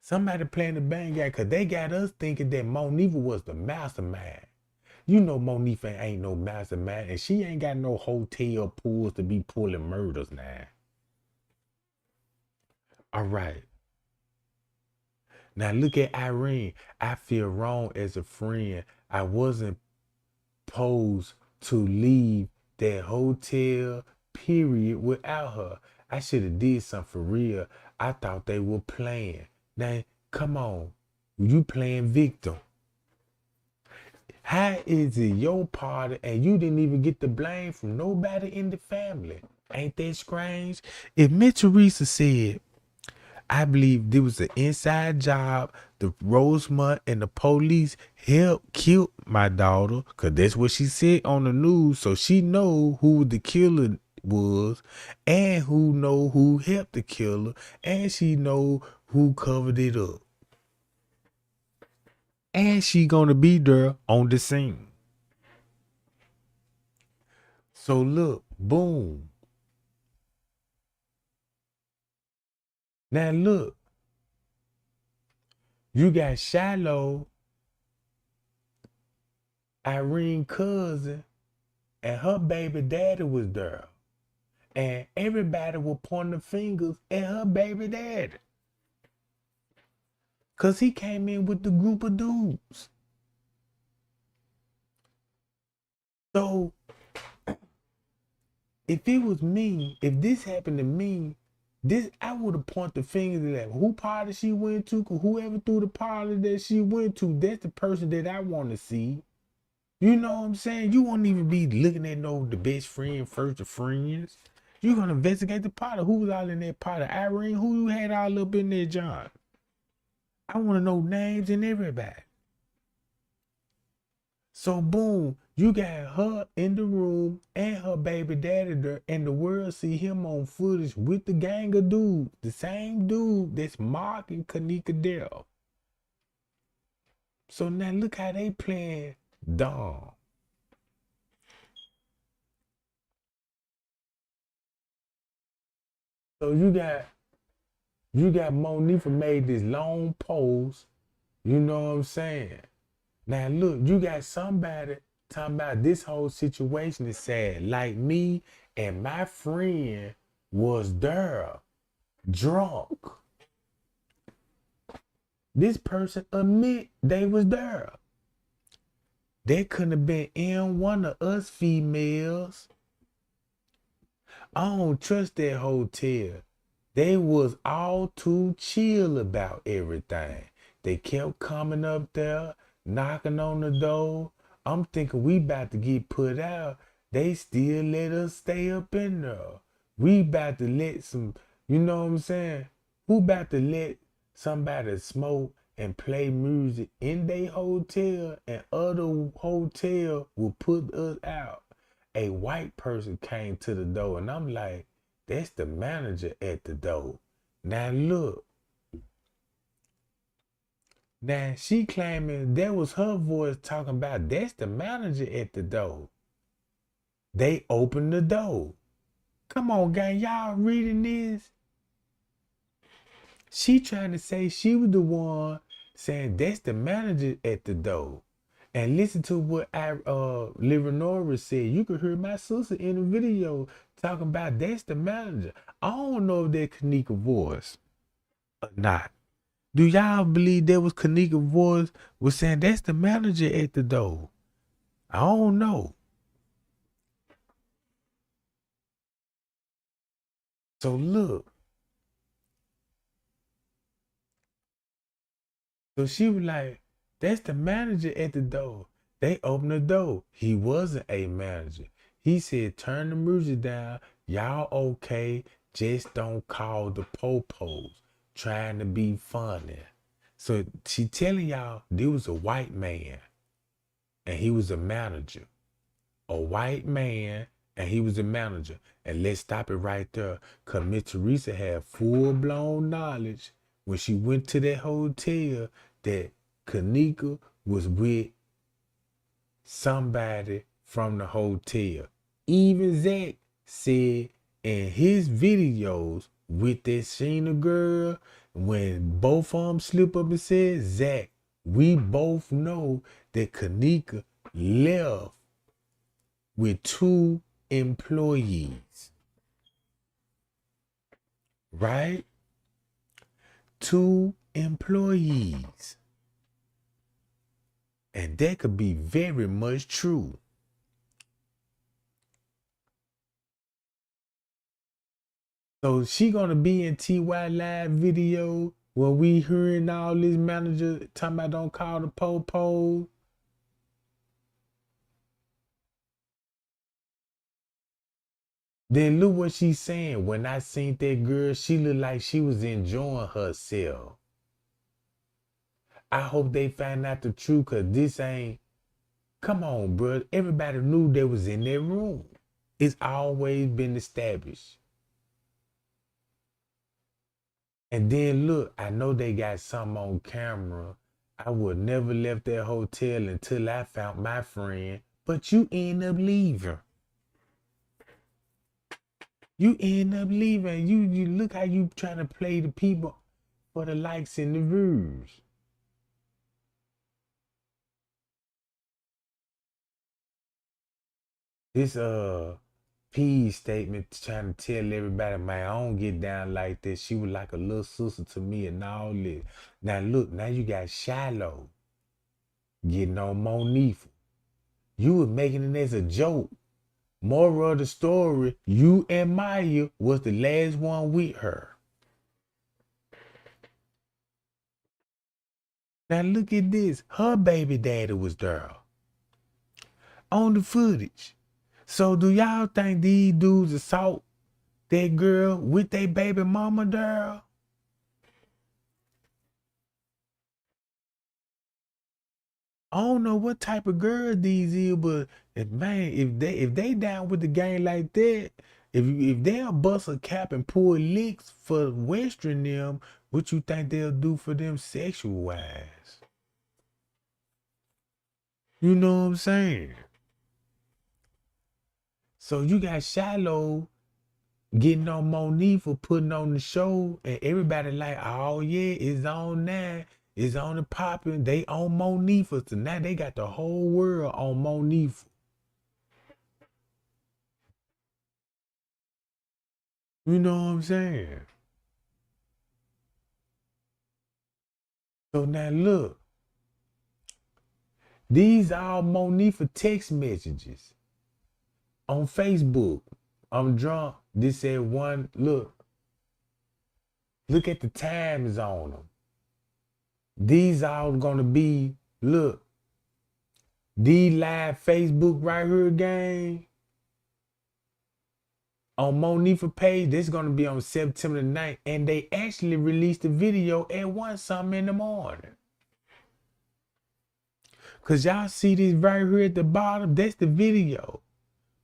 Somebody playing the blame game because they got us thinking that Monifa was the mastermind. You know Monifa ain't no mastermind and she ain't got no hotel pools to be pulling murders now. All right. Now look at Irene. I feel wrong as a friend. I wasn't supposed to leave that hotel period without her. I should have did something for real. I thought they were playing. Now, come on. You playing victim. How is it your party and you didn't even get the blame from nobody in the family? Ain't that strange? If Miss Teresa said, I believe there was an inside job. The Rosemont and the police helped kill my daughter, cause that's what she said on the news. So she know who the killer was, and who know who helped the killer, and she know who covered it up, and she gonna be there on the scene. So look, boom. Now look, you got Shiloh, Irene cousin, and her baby daddy was there. And everybody will point the fingers at her baby daddy. Cause he came in with the group of dudes. So if it was me, if this happened to me, This I would have pointed the finger to that. Who party she went to, whoever threw the party that she went to, that's the person that I want to see. You know what I'm saying? You won't even be looking at the best friend first of friends. You're gonna investigate the party. Who was all in that party? Irene, who you had all up in there, John? I want to know names and everybody. So boom, you got her in the room and her baby daddy there, and the world see him on footage with the gang of dudes, the same dude that's Mark and Kenneka Dell. So now look how they playing dumb. So you got Moniiah made this long post, you know what I'm saying? Now look, you got somebody talking about this whole situation is sad. Like me and my friend was there, drunk. This person admit they was there. They couldn't have been in one of us females. I don't trust that hotel. They was all too chill about everything. They kept coming up there, knocking on the door. I'm thinking we about to get put out. They still let us stay up in there. We about to let some, you know what I'm saying? Who about to let somebody smoke and play music in their hotel and other hotel will put us out? A white person came to the door and I'm like, that's the manager at the door. Now look. Now she claiming that was her voice talking about that's the manager at the door. They opened the door. Come on, gang, y'all reading this? She trying to say she was the one saying that's the manager at the door. And listen to what Leonora said. You could hear my sister in the video talking about that's the manager. I don't know if that Kenneka voice or not. Do y'all believe that was Kenneka voice was saying that's the manager at the door? I don't know. So look. So she was like, that's the manager at the door. They opened the door. He wasn't a manager. He said, turn the music down. Y'all okay. Just don't call the popos. Trying to be funny. So she telling y'all there was a white man and he was a manager. A white man and he was a manager. And let's stop it right there. Because Miss Teresa had full-blown knowledge when she went to that hotel that Kenneka was with somebody from the hotel. Even Zach said in his videos with that Sheena girl, when both of them slip up and said, Zach, we both know that Kenneka left with 2 employees. Right? 2 employees. And that could be very much true. So she gonna be in TY live video when we hearing all this manager talking about don't call the po-po. Then look what she's saying. When I seen that girl, she looked like she was enjoying herself. I hope they find out the truth, cause this ain't, come on, bro. Everybody knew they was in that room. It's always been established. And then look, I know they got something on camera. I would never left that hotel until I found my friend, but you end up leaving. You end up leaving. You look how you trying to play the people for the likes and the views. This P statement trying to tell everybody, man, I don't get down like this. She was like a little sister to me and all this. Now look, now you got Shiloh getting on Moniiah. You were making it as a joke. Moral of the story, you and Maya was the last one with her. Now look at this. Her baby daddy was there on the footage. So do y'all think these dudes assault that girl with their baby mama there? I don't know what type of girl these is, but man, if they down with the game like that, if they'll bust a cap and pull licks for Western them, what you think they'll do for them sexual wise? You know what I'm saying? So you got Shiloh getting on Moniiah for putting on the show, and everybody like, oh yeah, it's on now. It's on the popping. They on Moniiah. So now they got the whole world on Moniiah. You know what I'm saying? So now look, these are Moniiah text messages on Facebook. I'm drunk. This said one, look at the times on them. These are gonna be, look, these live Facebook right here, gang. On Moniiah page, this is gonna be on September the 9th, and they actually released the video at 1 something in the morning. Cause y'all see this right here at the bottom, that's the video.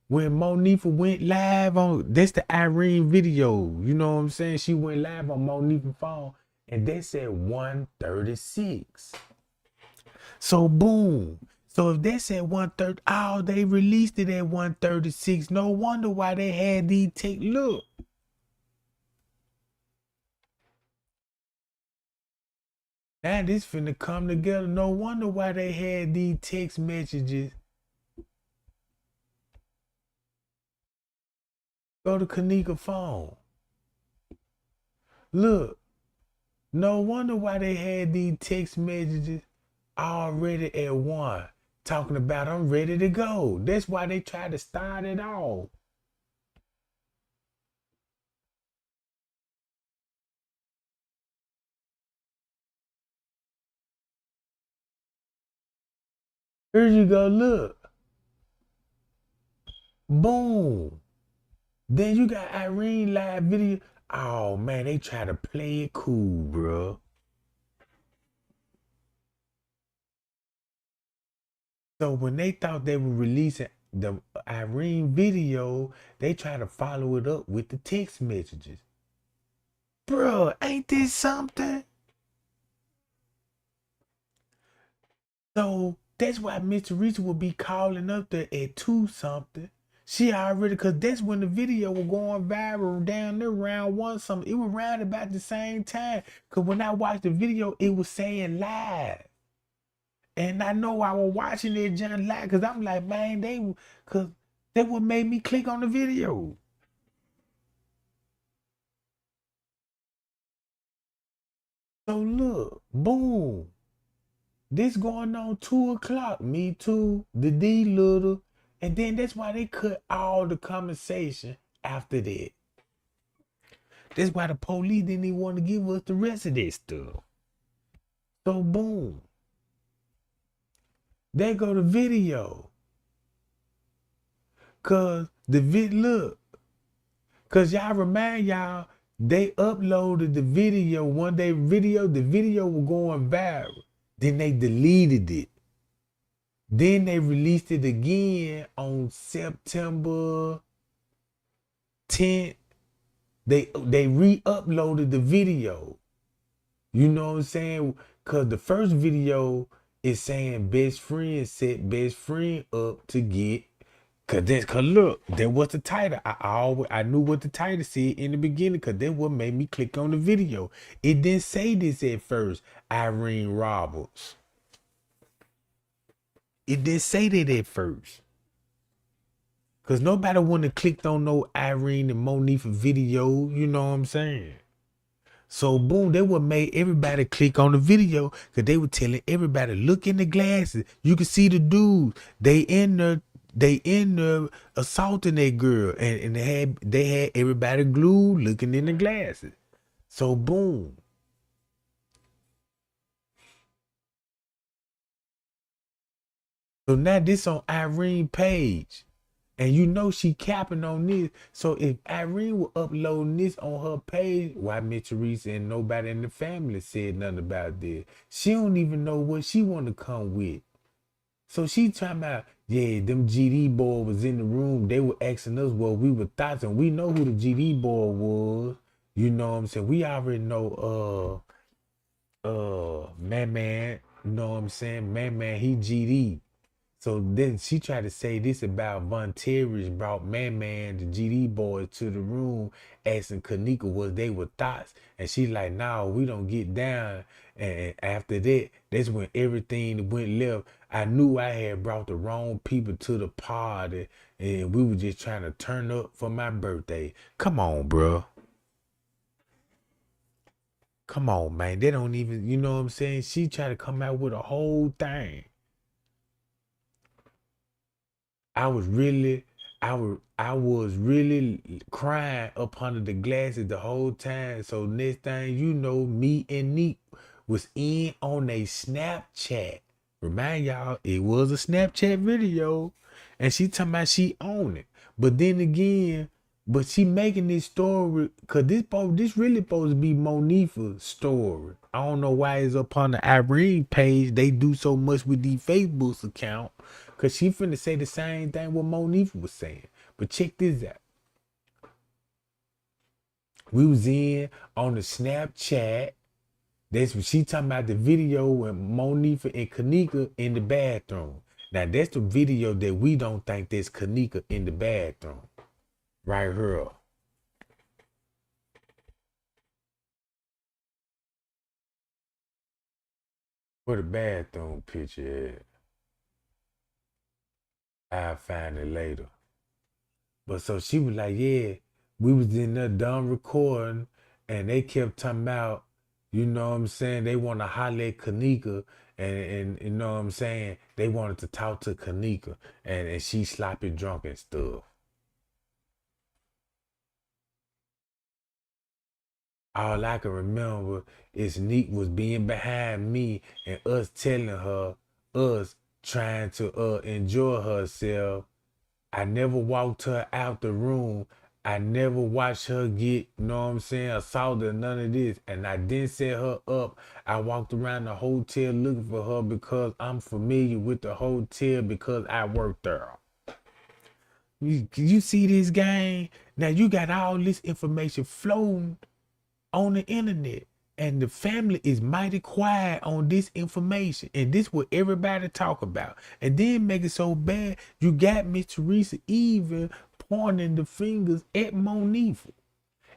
When Moniiah went live on, that's the Irene video. You know what I'm saying? She went live on Moniiah phone, and they said 1:36. So boom. So if they said 1:30, oh, they released it at 1:36. No wonder why they had these take. Look. Now this finna come together. No wonder why they had these text messages. Go to Kenneka phone. Look. No wonder why they had these text messages already at 1. Talking about I'm ready to go. That's why they tried to start it off. Here you go, look. Boom. Then you got Irene live video. Oh man, they try to play it cool, bro. So when they thought they were releasing the Irene video, they try to follow it up with the text messages. Bro, ain't this something? So that's why Mr. Risa will be calling up there at 2 something. She already, cause that's when the video was going viral down there around 1 something. It was around about the same time. Cause when I watched the video, it was saying live. And I know I was watching it just live, cause I'm like, man, cause that what made me click on the video. So look, boom. This going on 2 o'clock. Me too. The D little. And then that's why they cut all the conversation after that. That's why the police didn't even want to give us the rest of this stuff. So boom. They go to video. Cause look. Cause y'all remind y'all, they uploaded the video one day. The video was going viral. Then they deleted it. Then they released it again on September 10th. They re-uploaded the video. You know what I'm saying? Cause the first video is saying best friend set best friend up to get. Cause look, that was the title. I knew what the title said in the beginning, cause that what made me click on the video. It didn't say this at first, Irene Roberts. It didn't say that at first. Cause nobody wouldn't have clicked on no Irene and Moniiah video, you know what I'm saying? So boom, they would made everybody click on the video, cause they were telling everybody, look in the glasses. You can see the dudes. They in there They in there assaulting that girl, and they had everybody glued looking in the glasses. So boom. So now this on Irene page. And you know she capping on this. So if Irene were uploading this on her page, why Miss Teresa and nobody in the family said nothing about this? She don't even know what she want to come with. So she talking about, yeah, them GD boy was in the room. They were asking us what we were thoughts, and we know who the GD boy was. You know what I'm saying? We already know Man, you know what I'm saying? Man, he GD. So then she tried to say this about Von Terrence brought Man, the GD boys to the room, asking Kenneka what they were thoughts. And she like, nah, we don't get down. And after that, that's when everything went left. I knew I had brought the wrong people to the party, and we were just trying to turn up for my birthday. Come on, bro. Come on, man. They don't even, you know what I'm saying? She tried to come out with a whole thing. I was really, I was really crying up under the glasses the whole time. So next thing you know, me and Neek was in on a Snapchat. Remind y'all, it was a Snapchat video, and she talking about she own it. But then again, but she making this story because this really supposed to be Moniiah's story. I don't know why it's up on the Irene page. They do so much with the Facebook's account because she finna say the same thing what Moniiah was saying. But check this out. We was in on the Snapchat. That's what she talking about, the video with Moniiah and Kenneka in the bathroom. Now that's the video that we don't think there's Kenneka in the bathroom. Right here. Where the bathroom picture at? I'll find it later. But so she was like, yeah, we was in there done recording, and they kept talking about, you know what I'm saying, they want to holler at Kenneka, and you know what I'm saying, they wanted to talk to Kenneka, and she sloppy drunk and stuff. All I can remember is Neek was being behind me and us telling her, us trying to enjoy herself. I never walked her out the room. I never watched her get, you know what I'm saying, assaulted or none of this. And I didn't set her up. I walked around the hotel looking for her because I'm familiar with the hotel because I worked there. You see this game? Now you got all this information floating on the internet, and the family is mighty quiet on this information, and this what everybody talk about, and then make it so bad you got Miss Teresa even pointing the fingers at Moniiah.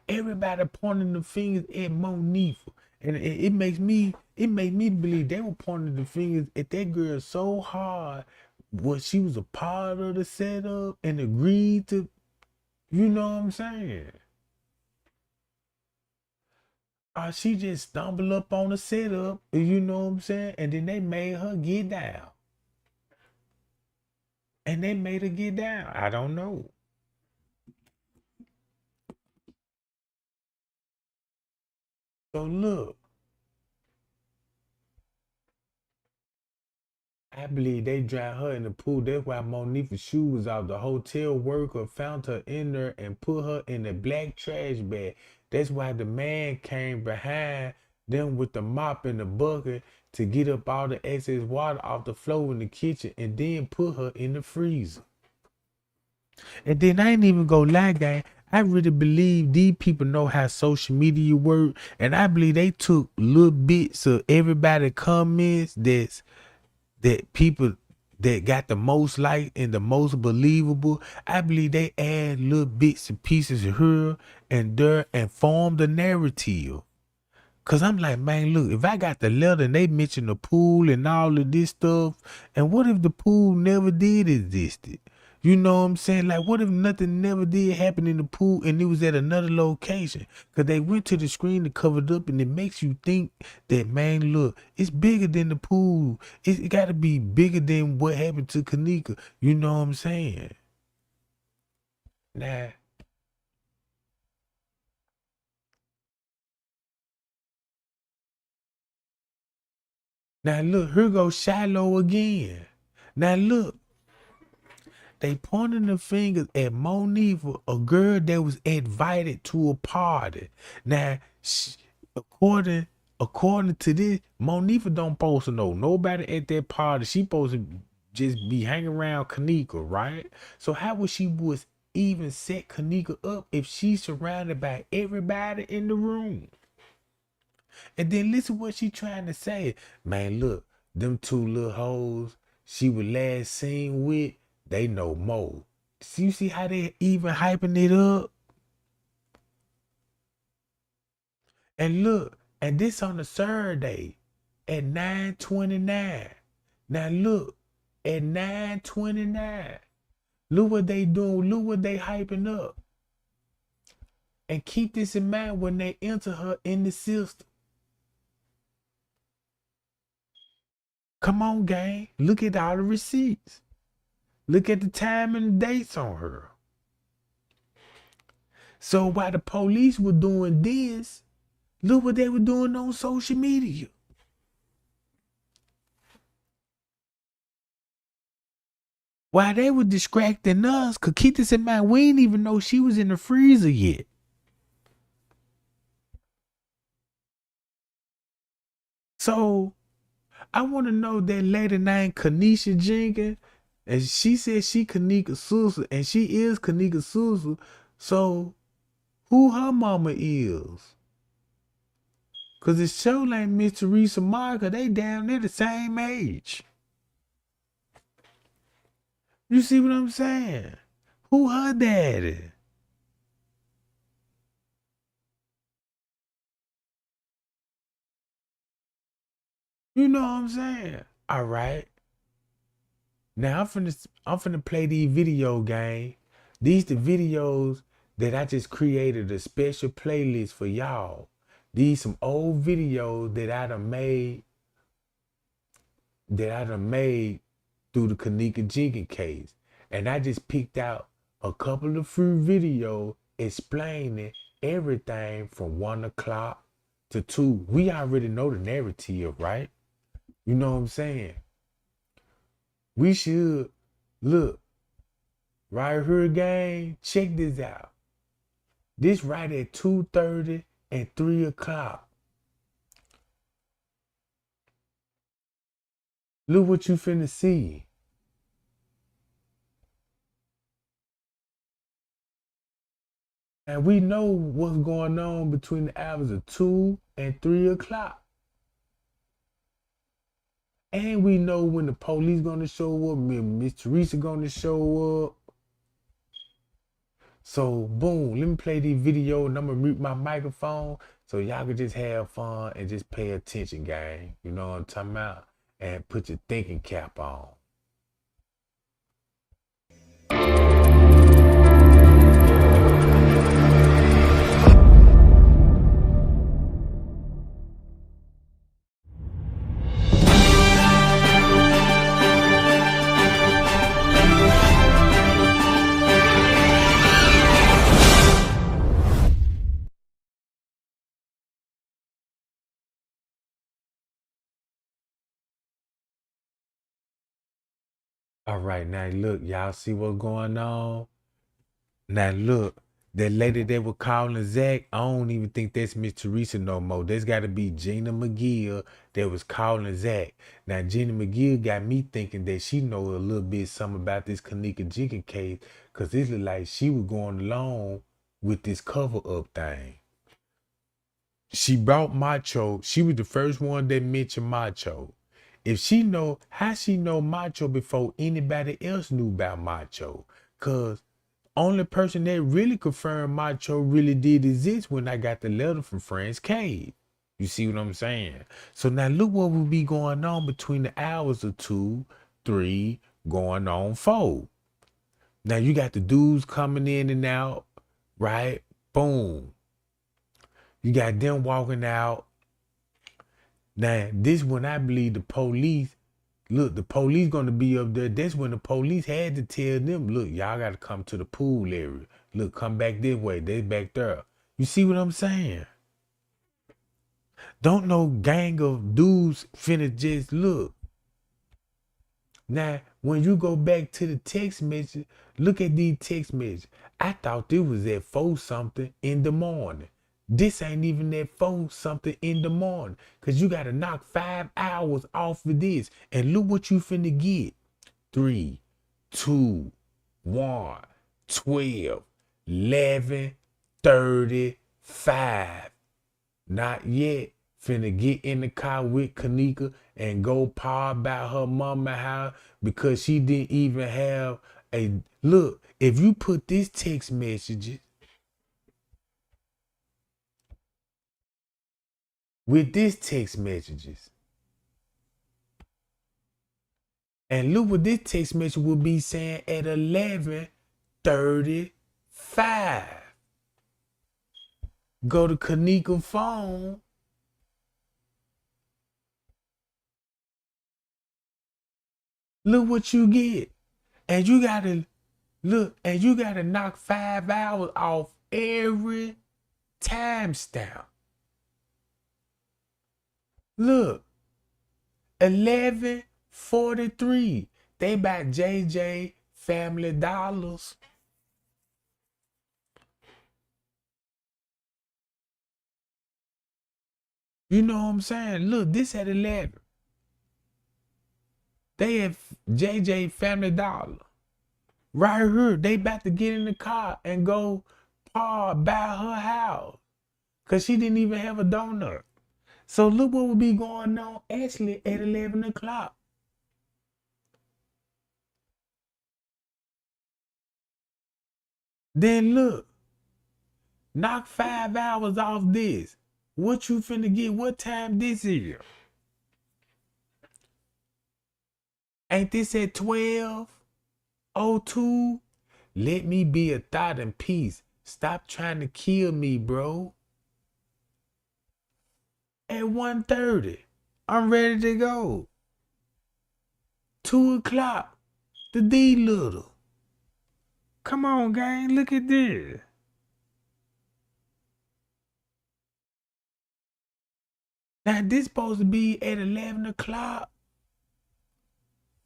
Everybody pointing the fingers at Moniiah, and it makes me believe they were pointing the fingers at that girl so hard. What, she was a part of the setup and agreed to, you know what I'm saying? She just stumbled up on the setup, you know what I'm saying? And then they made her get down. And they made her get down. I don't know. So look, I believe they drowned her in the pool. That's why Moniiah's shoe was out. The hotel worker found her in there and put her in a black trash bag. That's why the man came behind them with the mop and the bucket to get up all the excess water off the floor in the kitchen and then put her in the freezer. And then I ain't even go lie, gang. I really believe these people know how social media work, and I believe they took little bits of everybody comments that people that got the most like and the most believable. I believe they add little bits and pieces here and there and form the narrative. Cause I'm like, man, look, if I got the letter and they mention the pool and all of this stuff, and what if the pool never did existed? You know what I'm saying? Like, what if nothing never did happen in the pool and it was at another location? Because they went to the screen to cover it up, and it makes you think that, man, look, it's bigger than the pool. It got to be bigger than what happened to Kenneka. You know what I'm saying? Now, look, here goes Shiloh again. Now, look. They pointing the fingers at Moniiah, a girl that was invited to a party. Now, according to this, Moniiah don't supposed to know nobody at that party. She supposed to just be hanging around Kenneka, right? So how would she was even set Kenneka up if she's surrounded by everybody in the room? And then listen what she trying to say. Man, look, them two little hoes she was last seen with, they know more. So you see how they even hyping it up? And look, and this on the third day at 9:29. Now look, at 9:29. Look what they doing. Look what they hyping up. And keep this in mind when they enter her in the system. Come on, gang. Look at all the receipts. Look at the time and the dates on her. So while the police were doing this, look what they were doing on social media. While they were distracting us, cause keep this in mind, we didn't even know she was in the freezer yet. So I want to know that lady named Kanisha Jenkins, and she said she Kenneka's sister, and she is Kenneka's sister. So who her mama is? Cause it show like Miss Teresa Marker, they down there the same age. You see what I'm saying? Who her daddy? You know what I'm saying? All right. Now I'm finna play these video game. These the videos that I just created a special playlist for y'all. These some old videos that I done made through the Kenneka Jenkins case. And I just picked out a couple of free videos explaining everything from 1 o'clock to 2. We already know the narrative, right? You know what I'm saying? We should look right here, gang. Check this out. This right at 2:30 and 3 o'clock. Look what you finna see. And we know what's going on between the hours of 2 and 3 o'clock. And we know when the police gonna show up, Miss Teresa gonna show up. So boom, let me play this video and I'm gonna mute my microphone so y'all can just have fun and just pay attention, gang. You know what I'm talking about? And put your thinking cap on. All right, now look, y'all see what's going on? Now look, that lady that was calling Zach, I don't even think that's Miss Teresa no more. There's got to be Gina McGill that was calling Zach. Now Gina McGill got me thinking that she know a little bit something about this Kenneka Jenkins case, cause it looked like she was going along with this cover up thing. She brought Macho. She was the first one that mentioned Macho. If she know, how she know Macho before anybody else knew about Macho? Cause only person that really confirmed Macho really did exist when I got the letter from Friends Cave. You see what I'm saying? So now look what will be going on between the hours of 2, 3, going on 4. Now you got the dudes coming in and out, right? Boom. You got them walking out. Now, this when I believe the police, look, the police gonna be up there. That's when the police had to tell them, look, y'all gotta come to the pool area. Look, come back this way. They back there. You see what I'm saying? Don't no gang of dudes finna just look. Now, when you go back to the text message, look at these text messages. I thought it was at 4 something in the morning. This ain't even at 4 something in the morning. Cause you gotta knock 5 hours off of this. And look what you finna get. 3, 2, 1, 12, 11, 35. Not yet. Finna get in the car with Kenneka and go par about her mama house because she didn't even have a look. If you put this text messages with this text messages, and look what this text message would be saying at 11:35. Go to Kenneka phone. Look what you get. And you gotta look, and you gotta knock 5 hours off every timestamp. Look, 11:43. They buy JJ Family Dollars. You know what I'm saying? Look, this at 11. They have JJ Family Dollar. Right here, they about to get in the car and go by her house. Cause she didn't even have a donut. So look what would be going on actually at 11 o'clock. Then look, knock 5 hours off this. What you finna get? What time this is? Ain't this at 12:02? Let me be a thought in peace. Stop trying to kill me, bro. At 1:30, I'm ready to go. 2 o'clock, the D little. Come on, gang, look at this. Now this supposed to be at 11 o'clock.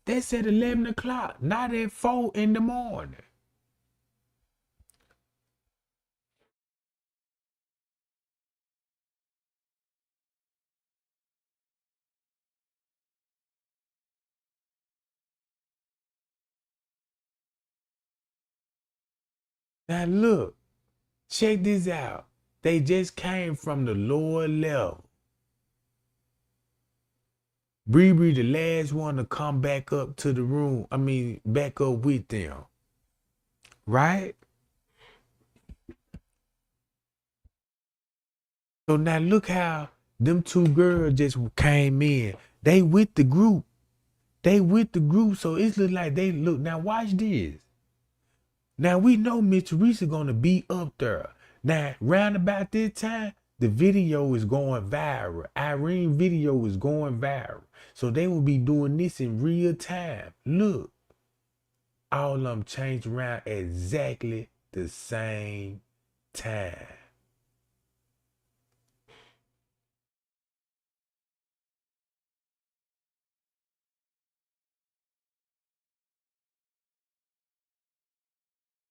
That's at 11 o'clock, not at 4 in the morning. Now look, check this out. They just came from the lower level. Bree the last one to come back up to the room. I mean, back up with them. Right? So now look how them 2 girls just came in. They with the group. They with the group. So it's look like they look. Now watch this. Now we know Miss Teresa gonna be up there. Now, round about this time, the video is going viral. Irene video is going viral. So they will be doing this in real time. Look, all of them changed around exactly the same time.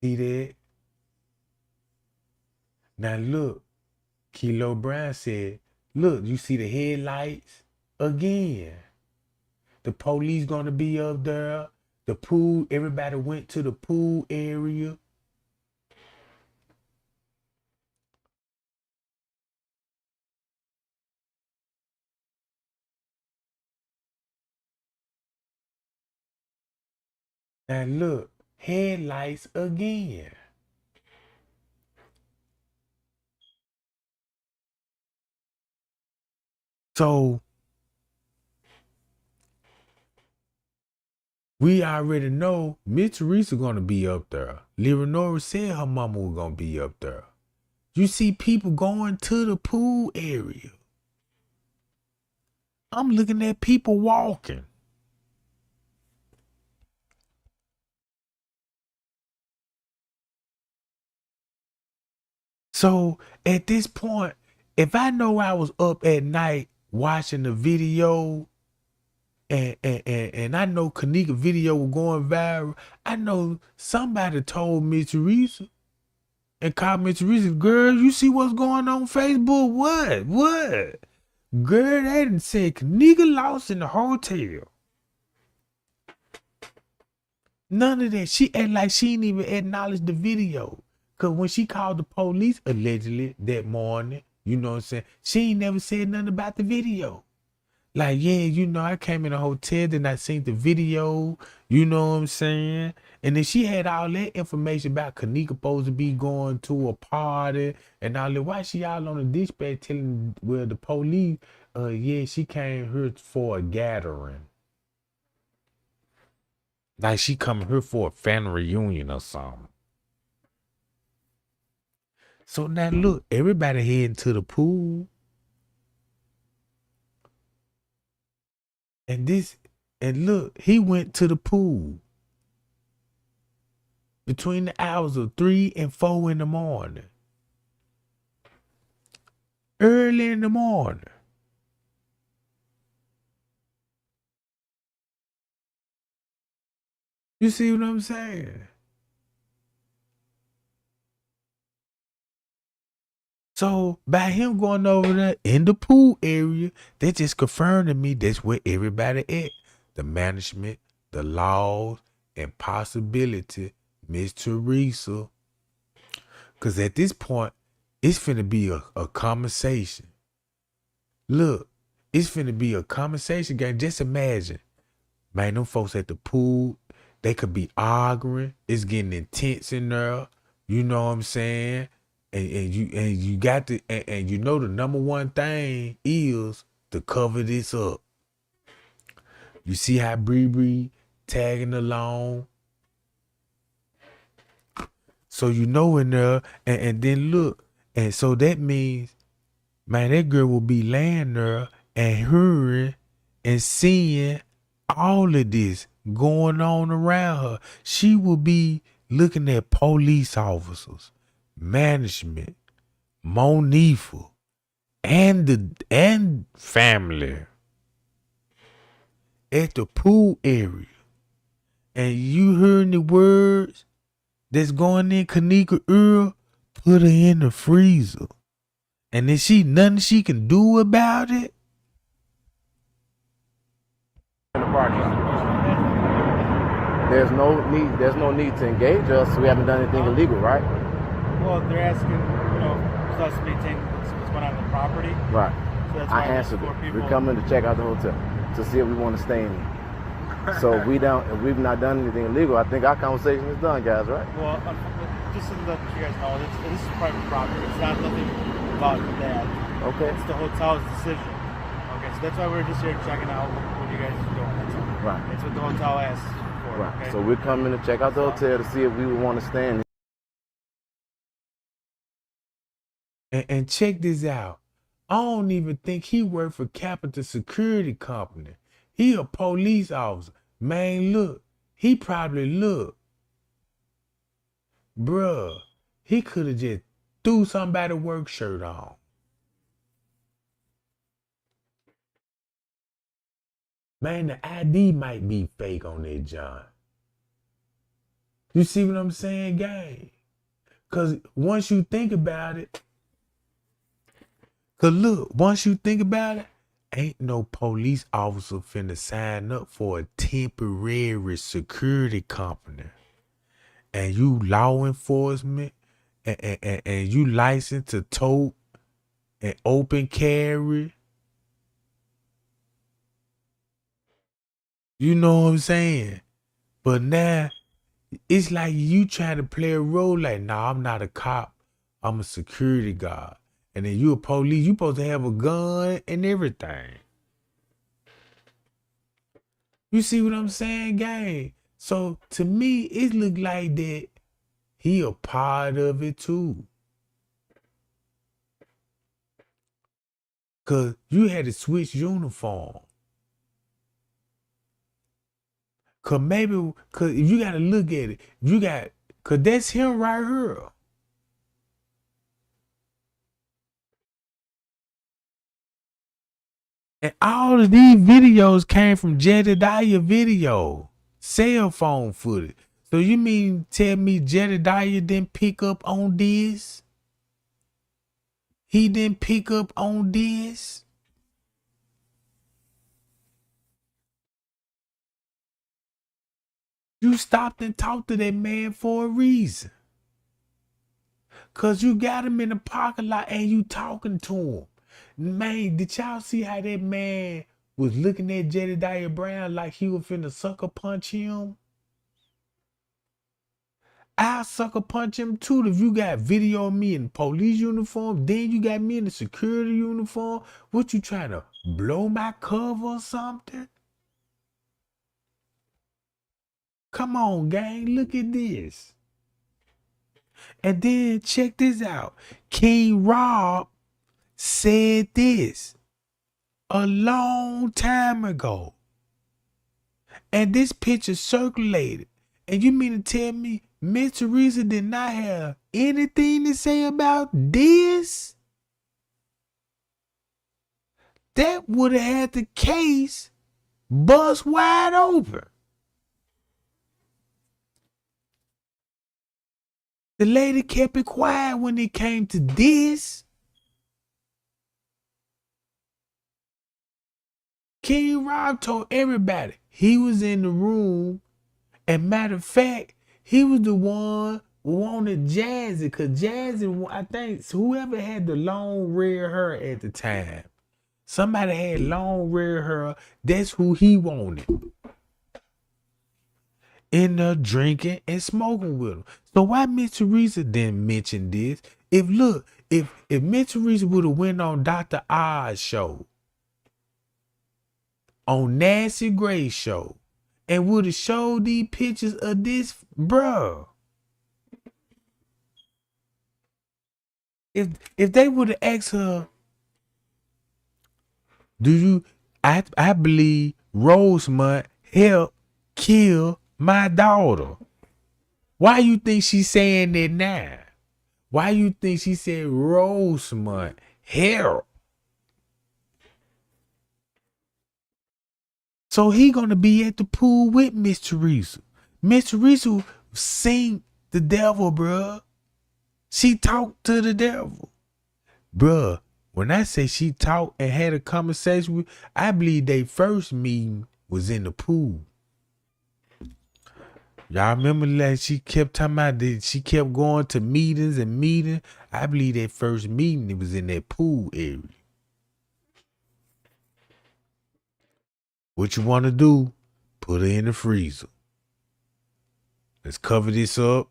See that? Now look, Kilo Brown said, look, you see the headlights? Again. The police gonna be up there. The pool, everybody went to the pool area. Now look, headlights again. So We already know Miss Teresa gonna be up there. Leonora said her mama was gonna be up there. You see people going to the pool area. I'm looking at people walking. So at this point, if I know I was up at night watching the video and I know Kenneka video was going viral, I know somebody told Miss Teresa and called Miss Teresa, girl, you see what's going on Facebook? What? Girl, they done said Kenneka lost in the hotel. None of that. She act like she didn't even acknowledge the video. Cause when she called the police allegedly that morning, you know what I'm saying, she ain't never said nothing about the video. Like, yeah, you know, I came in a hotel, then I seen the video, you know what I'm saying? And then she had all that information about Kenneka supposed to be going to a party and all that. Why she all on the dispatch telling the police, yeah, she came here for a gathering. Like she coming here for a family reunion or something. So now look, everybody heading to the pool. And look, he went to the pool between the hours of 3 and 4 in the morning. Early in the morning. You see what I'm saying? So by him going over there in the pool area, they just confirmed to me that's where everybody at. The management, the laws, and possibility, Miss Teresa. Cause at this point, it's finna be a conversation. Look, it's finna be a conversation game. Just imagine, man, them folks at the pool, they could be arguing. It's getting intense in there. You know what I'm saying? And you got to, and you know the number one thing is to cover this up. You see how Bree tagging along. So you know in there, and then look, and so that means, man, that girl will be laying there and hearing and seeing all of this going on around her. She will be looking at police officers, management, Moniiah, and family at the pool area. And you hearing the words that's going in Kenneka ear, put her in the freezer. And then nothing she can do about it. In the parking lot. There's no need to engage us. We haven't done anything illegal, right? Well, they're asking, us to maintain what's going on in the property. Right. So that's I answered it. We're coming to check out the hotel to see if we want to stay in here. So if we've not done anything illegal, I think our conversation is done, guys, right? Well, just to let you guys know, this is private property. It's not nothing about that. Okay. It's the hotel's decision. Okay, so that's why we're just here checking out what you guys are doing. That's all. Right. It's what the hotel asks for. Right. Okay? So we're coming to check out the hotel to see if we would want to stay in here. And check this out. I don't even think he worked for Capital Security Company. He a police officer. Man, look. He probably bruh, he could have just threw somebody's work shirt on. Man, the ID might be fake on that John. You see what I'm saying, gang? Cause once you think about it, ain't no police officer finna sign up for a temporary security company. And you law enforcement and you licensed to tote and open carry. You know what I'm saying? But now it's like you trying to play a role like, nah, I'm not a cop. I'm a security guard. And then you a police, you supposed to have a gun and everything. You see what I'm saying, gang? So to me, it look like that he a part of it too. Cause you had to switch uniform. Cause if you gotta look at it, cause that's him right here. And all of these videos came from Jedediah video, cell phone footage. So you mean tell me Jedediah didn't pick up on this? He didn't pick up on this? You stopped and talked to that man for a reason. Cause you got him in the parking lot and you talking to him. Man, did y'all see how that man was looking at Jedediah Brown like he was finna sucker punch him? I'll sucker punch him too if you got video of me in police uniform, then you got me in the security uniform. What, you trying to blow my cover or something? Come on, gang, look at this. And then check this out. King Rob said this a long time ago. And this picture circulated. And you mean to tell me Miss Teresa did not have anything to say about this? That would have had the case bust wide open. The lady kept it quiet when it came to this. King Rob told everybody he was in the room. And matter of fact, he was the one who wanted Jazzy, because Jazzy, I think whoever had the long red hair at the time, somebody had long red hair, that's who he wanted. In there drinking and smoking with him. So why Miss Teresa didn't mention this? If Miss Teresa would have went on Dr. Oz show, on Nancy Grace show, and would have showed these pictures of this, bruh. If they would have asked her, I believe Rosemont helped kill my daughter. Why you think she's saying that now? Why you think she said Rosemont helped? So he gonna be at the pool with Miss Teresa. Miss Teresa seen the devil, bruh. She talked to the devil. Bruh, when I say she talked and had a conversation with, I believe they first meeting was in the pool. Y'all remember that she kept talking about that she kept going to meetings and meetings? I believe that first meeting, it was in that pool area. What you want to do? Put her in the freezer. Let's cover this up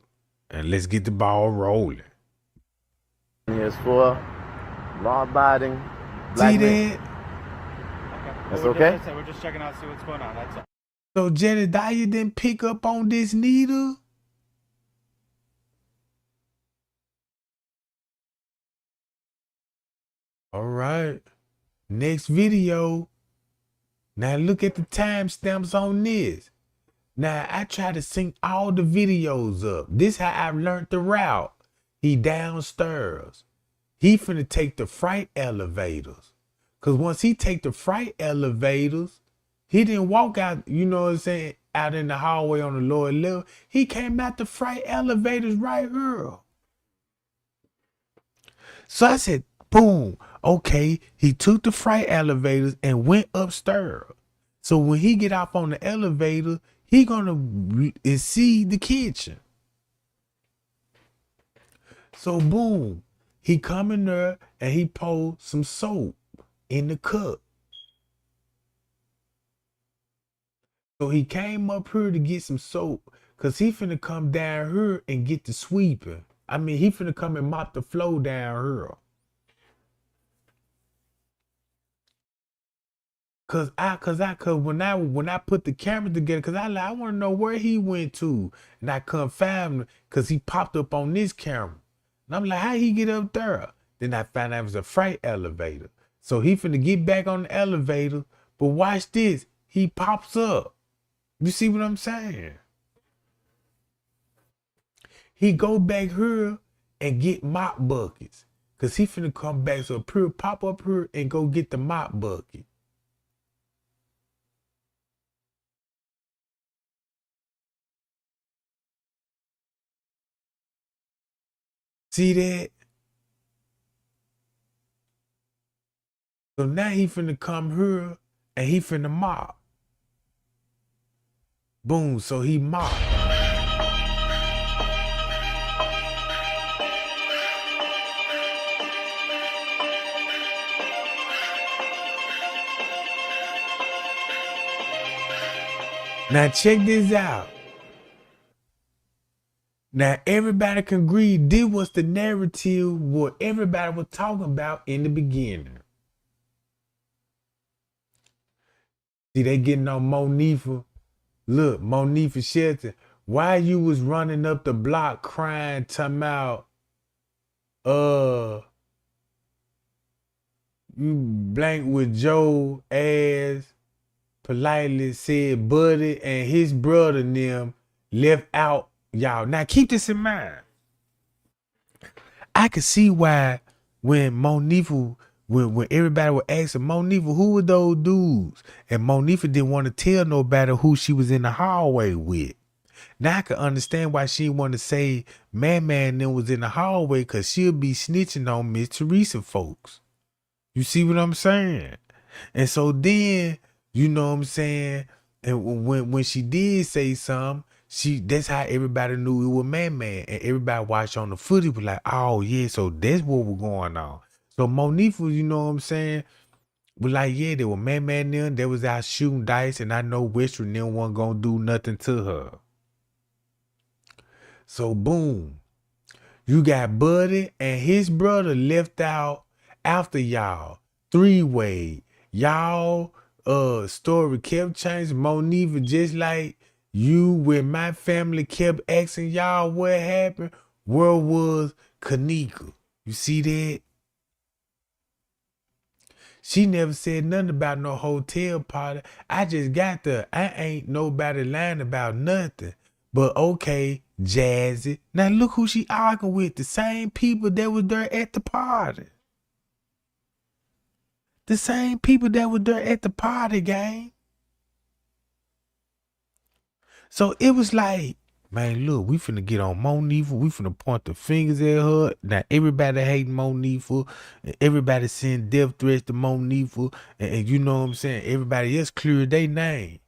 and let's get the ball rolling. Years for law-abiding black men. See that? That's okay? We're just checking out, see what's going on. That's all. So Jedediah didn't pick up on this neither? All right. Next video. Now look at the timestamps on this. Now I try to sync all the videos up. This how I learned the route. He downstairs. He finna take the freight elevators. Cause once he take the freight elevators, he didn't walk out, you know what I'm saying, out in the hallway on the lower level. He came out the freight elevators right here. So I said, boom, okay, he took the freight elevators and went upstairs. So when he get off on the elevator, he gonna see the kitchen. So boom, he come in there and he poured some soap in the cup. So he came up here to get some soap because he finna come down here and get the sweeping. I mean, he finna come and mop the floor down here. cause when I put the camera together, cause I want to know where he went to, and I couldn't find him, cause he popped up on this camera, and I'm like, how he get up there? Then I found out it was a freight elevator, so he finna get back on the elevator, but watch this, he pops up. You see what I'm saying? He go back here and get mop buckets, cause he finna come back, so pop up here and go get the mop bucket. See that? So now he finna come here and he finna mop. Boom, so he mop. Now check this out. Now everybody can agree this was the narrative what everybody was talking about in the beginning. See, they getting on Moniiah. Look, Moniiah Shelton, why you was running up the block crying, talking about, you blank with Joe ass, politely said Buddy and his brother and them left out y'all. Now keep this in mind. I could see why when Moniiah, when everybody was asking Moniiah, who were those dudes? And Moniiah didn't want to tell nobody who she was in the hallway with. Now I can understand why she didn't want to say Man them was in the hallway, because she'll be snitching on Miss Teresa folks. You see what I'm saying? And so then, you know what I'm saying? And when she did say something, that's how everybody knew it was Man. And everybody watched on the footage was like, oh yeah, so that's what was going on. So Moniiah, you know what I'm saying, was like, yeah, they were Man them, they was out shooting dice, and I know Western them wasn't gonna do nothing to her. So boom, you got Buddy and his brother left out after y'all. Three-way. Y'all story kept changing. Moniiah, just like you, when my family kept asking y'all what happened, where was Kenneka? You see that? She never said nothing about no hotel party. I just got there. I ain't nobody lying about nothing. But okay, Jazzy. Now look who she arguing with. The same people that was there at the party. The same people that were there at the party, gang. So it was like, man, look, we finna get on Moniiah. We finna point the fingers at her. Now everybody hating Moniiah. And everybody sending death threats to Moniiah. And you know what I'm saying? Everybody else cleared their name.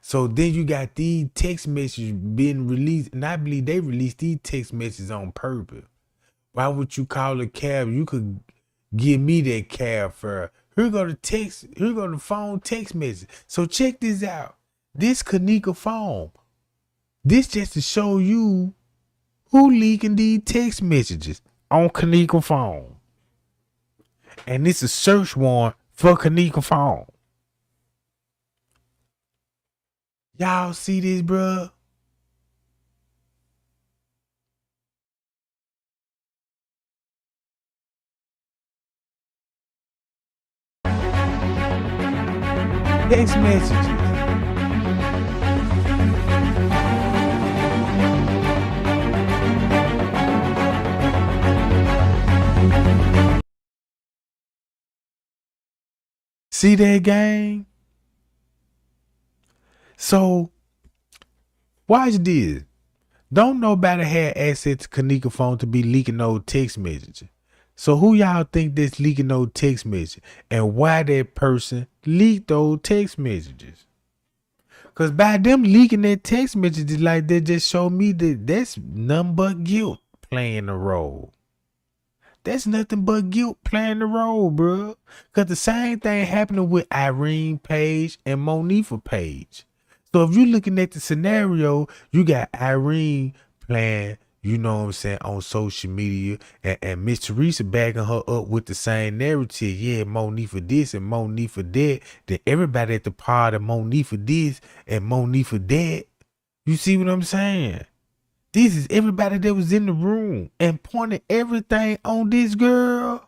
So then you got these text messages being released. And I believe they released these text messages on purpose. Why would you call a cab? You could give me that cab for here go the phone text message. So check this out. This Kenneka phone. This just to show you who leaking these text messages on Kenneka phone. And this is a search warrant for Kenneka phone. Y'all see this, bruh? Text messages. See that, gang? So, watch this. Don't nobody have access to Kenneka phone to be leaking those text messages. So who y'all think that's leaking those text messages? And why that person leaked those text messages? Because by them leaking their text messages like that just showed me that that's nothing but guilt playing a role. That's nothing but guilt playing the role, bro. Because the same thing happening with Irene Page and Moniiah Page. So if you're looking at the scenario, you got Irene playing you know what I'm saying, on social media, and Miss Teresa backing her up with the same narrative. Yeah, Moniiah for this and Moniiah for that. Then everybody at the party, Moniiah for this and Moniiah for that. You see what I'm saying? This is everybody that was in the room and pointed everything on this girl.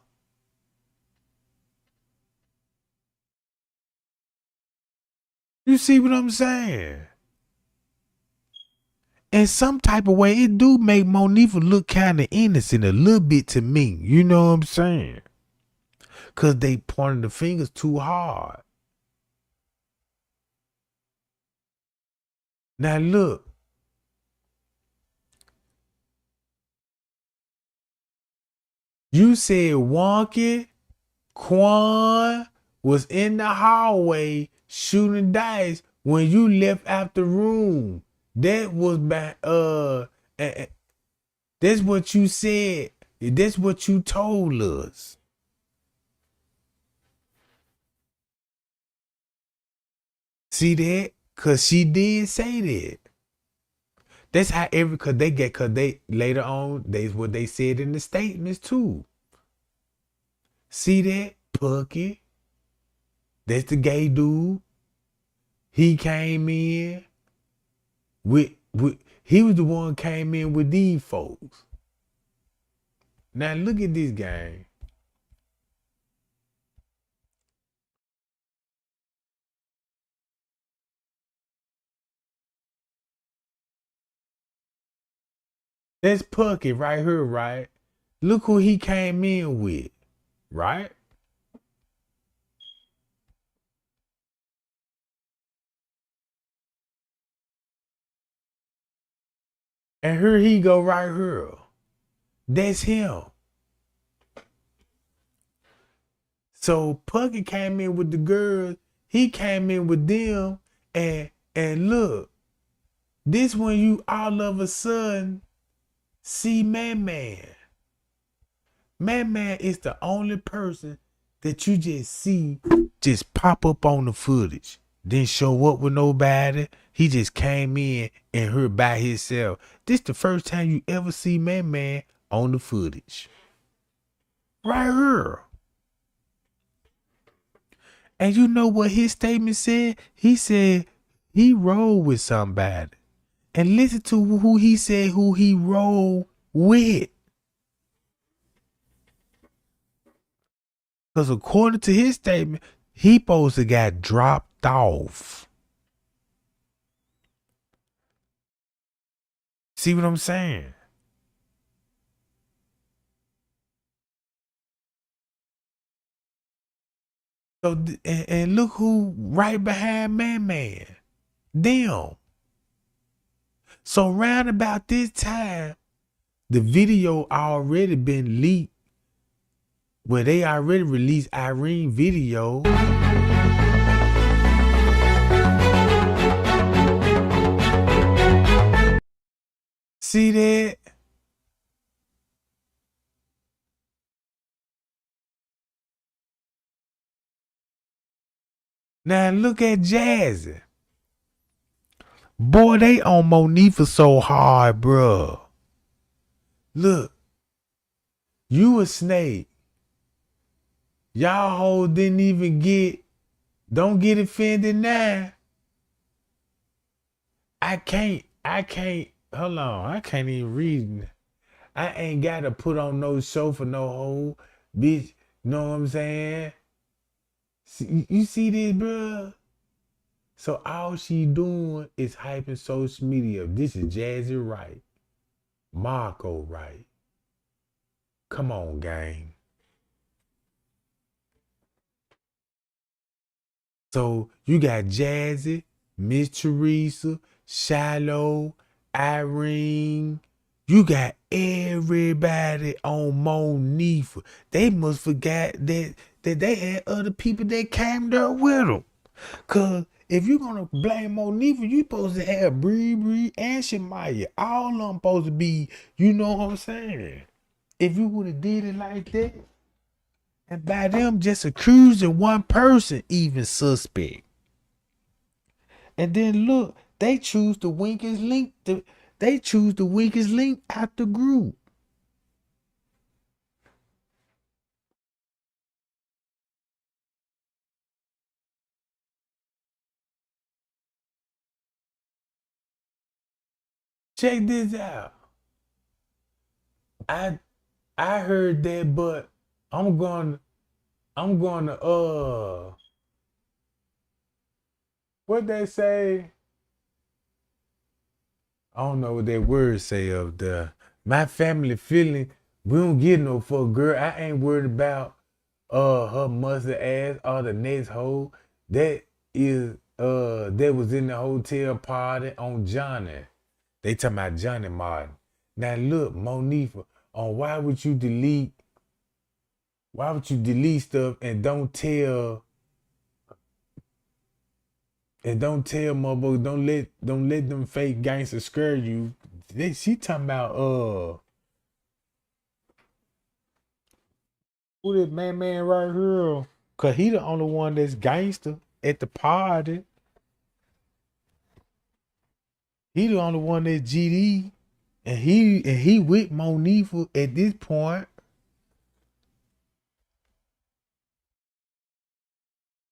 You see what I'm saying? In some type of way, it do make Moniiah look kind of innocent a little bit to me. You know what I'm saying? Because they pointed the fingers too hard. Now look. You said Wonky Quan was in the hallway shooting dice when you left out the room. That was by that's what you said. That's what you told us. See that? Cause she did say that. That's how cause they later on, that's what they said in the statements too. See that? Pucky. That's the gay dude. He came in with he was the one came in with these folks. Now look at this game. That's Pucky right here, right? Look who he came in with, right? And here he go right here. That's him. So Pucky came in with the girls. He came in with them. And look, this when you all of a sudden see Man. Man is the only person that you just see just pop up on the footage. Didn't show up with nobody. He just came in and her by himself. This the first time you ever see Man on the footage. Right here. And you know what his statement said? He said he rolled with somebody. And listen to who he said who he rolled with. Because according to his statement, he supposed to got dropped off. See what I'm saying? So and look who right behind Man. Them. So round about this time, the video already been leaked. Where they already released Irene video. See that? Now look at Jazzy. Boy, they on Moniiah so hard, bruh. Look. You a snake. Y'all hoes didn't even don't get offended now. I can't, hold on, I can't even read. I ain't got to put on no show for no hoe, bitch, know what I'm saying? You see this, bruh? So all she doing is hyping social media. This is Jazzy right. Marco right. Come on, gang. So you got Jazzy, Miss Teresa, Shiloh, Irene. You got everybody on Moniiah. They must forget that they had other people that came there with them. Cause if you're gonna blame Moniiah, you supposed to have Bree and Shemaya. All of them supposed to be, you know what I'm saying? If you would have did it like that. And by them just accusing one person, even suspect. And then look, they choose the weakest link. They choose the weakest link out the group. Check this out. I heard that, but I'm going to what they say? I don't know what that word say up there. My family feeling we don't get no fuck, girl. I ain't worried about her mustard ass or the next hoe that that was in the hotel party on Johnny. They talking about Johnny Martin. Now look, Moniiah, on why would you delete stuff and don't tell motherfuckers, don't let them fake gangsters scare you. She talking about who that man right here? Cause he the only one that's gangster at the party. He the only one that's GD. And he with Moniiah at this point.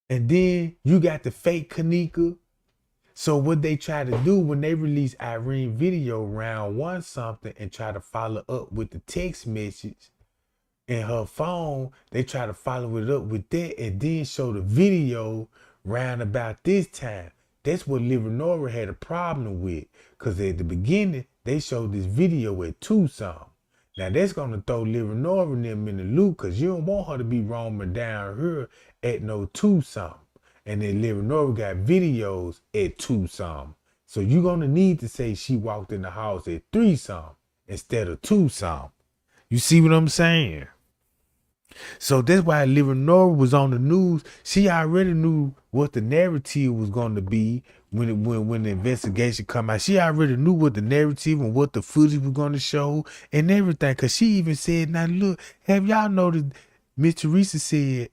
And then you got the fake Kenneka. So what they try to do when they release Irene video round one something and try to follow up with the text message in her phone, they try to follow it up with that and then show the video round about this time. That's what Leonora had a problem with. Cause at the beginning, they showed this video at 2 something. Now that's gonna throw Leonora and them in the loop cause you don't want her to be roaming down here at no 2 something. And then Leonora got videos at 2 something. So you're gonna need to say she walked in the house at 3 something instead of 2 something. You see what I'm saying? So that's why Leonora was on the news. She already knew what the narrative was going to be when the investigation come out. She already knew what the narrative and what the footage was going to show and everything. Cause she even said, "Now look, have y'all noticed?" Miss Teresa said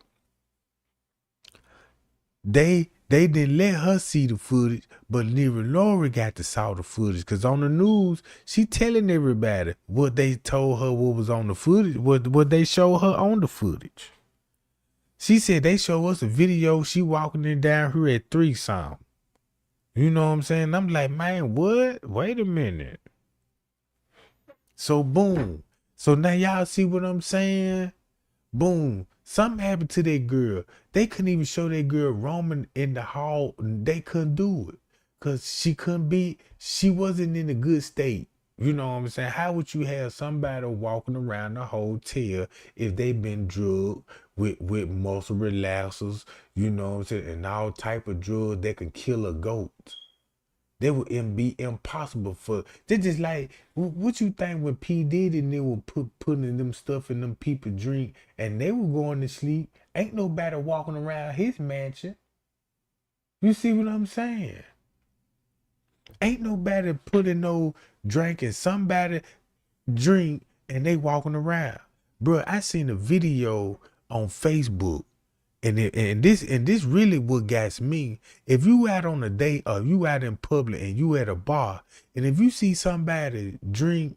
they didn't let her see the footage, but Leonora got to saw the footage. Cause on the news, she telling everybody what they told her what was on the footage, what they showed her on the footage. She said they show us a video she walking in down here at 3 something. You know what I'm saying? I'm like, man, what? Wait a minute. So boom. So now y'all see what I'm saying? Boom. Something happened to that girl. They couldn't even show that girl roaming in the hall. They couldn't do it. Cause she wasn't in a good state. You know what I'm saying? How would you have somebody walking around the hotel if they been drugged with muscle relaxers, you know what I'm saying, and all type of drugs that can kill a goat? That would be impossible for. They just like, what you think when P Diddy and they were putting them stuff in them people drink and they were going to sleep? Ain't nobody walking around his mansion. You see what I'm saying? Ain't nobody putting no drink in somebody drink and they walking around. Bro, I seen a video on Facebook. And this really what gets me. If you out on a date or you out in public and you at a bar, and if you see somebody drink,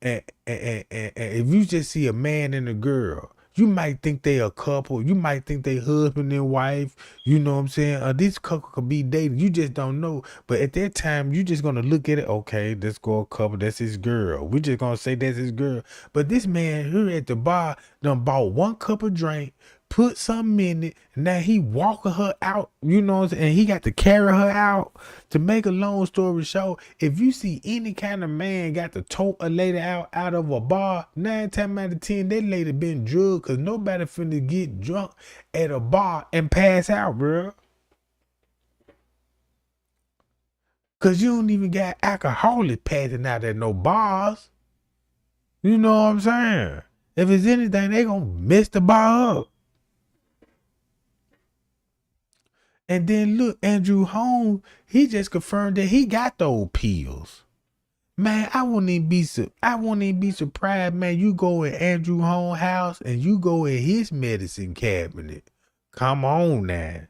and if you just see a man and a girl, you might think they a couple. You might think they husband and wife. You know what I'm saying? This couple could be dating. You just don't know. But at that time, you just gonna look at it. Okay, let's go a couple. That's his girl. We just gonna say that's his girl. But this man here at the bar done bought 1 cup of drink, put something in it. Now he walking her out, you know what I'm saying? And he got to carry her out. To make a long story short, if you see any kind of man got to tote a lady out of a bar, 9 times out of 10, that lady been drugged, because nobody finna get drunk at a bar and pass out, bro. Because you don't even got alcoholics passing out at no bars. You know what I'm saying? If it's anything, they gonna mess the bar up. And then look, Andrew Holmes, he just confirmed that he got those pills. Man, I wouldn't even be surprised, man. You go in Andrew Holmes' house and you go in his medicine cabinet. Come on now.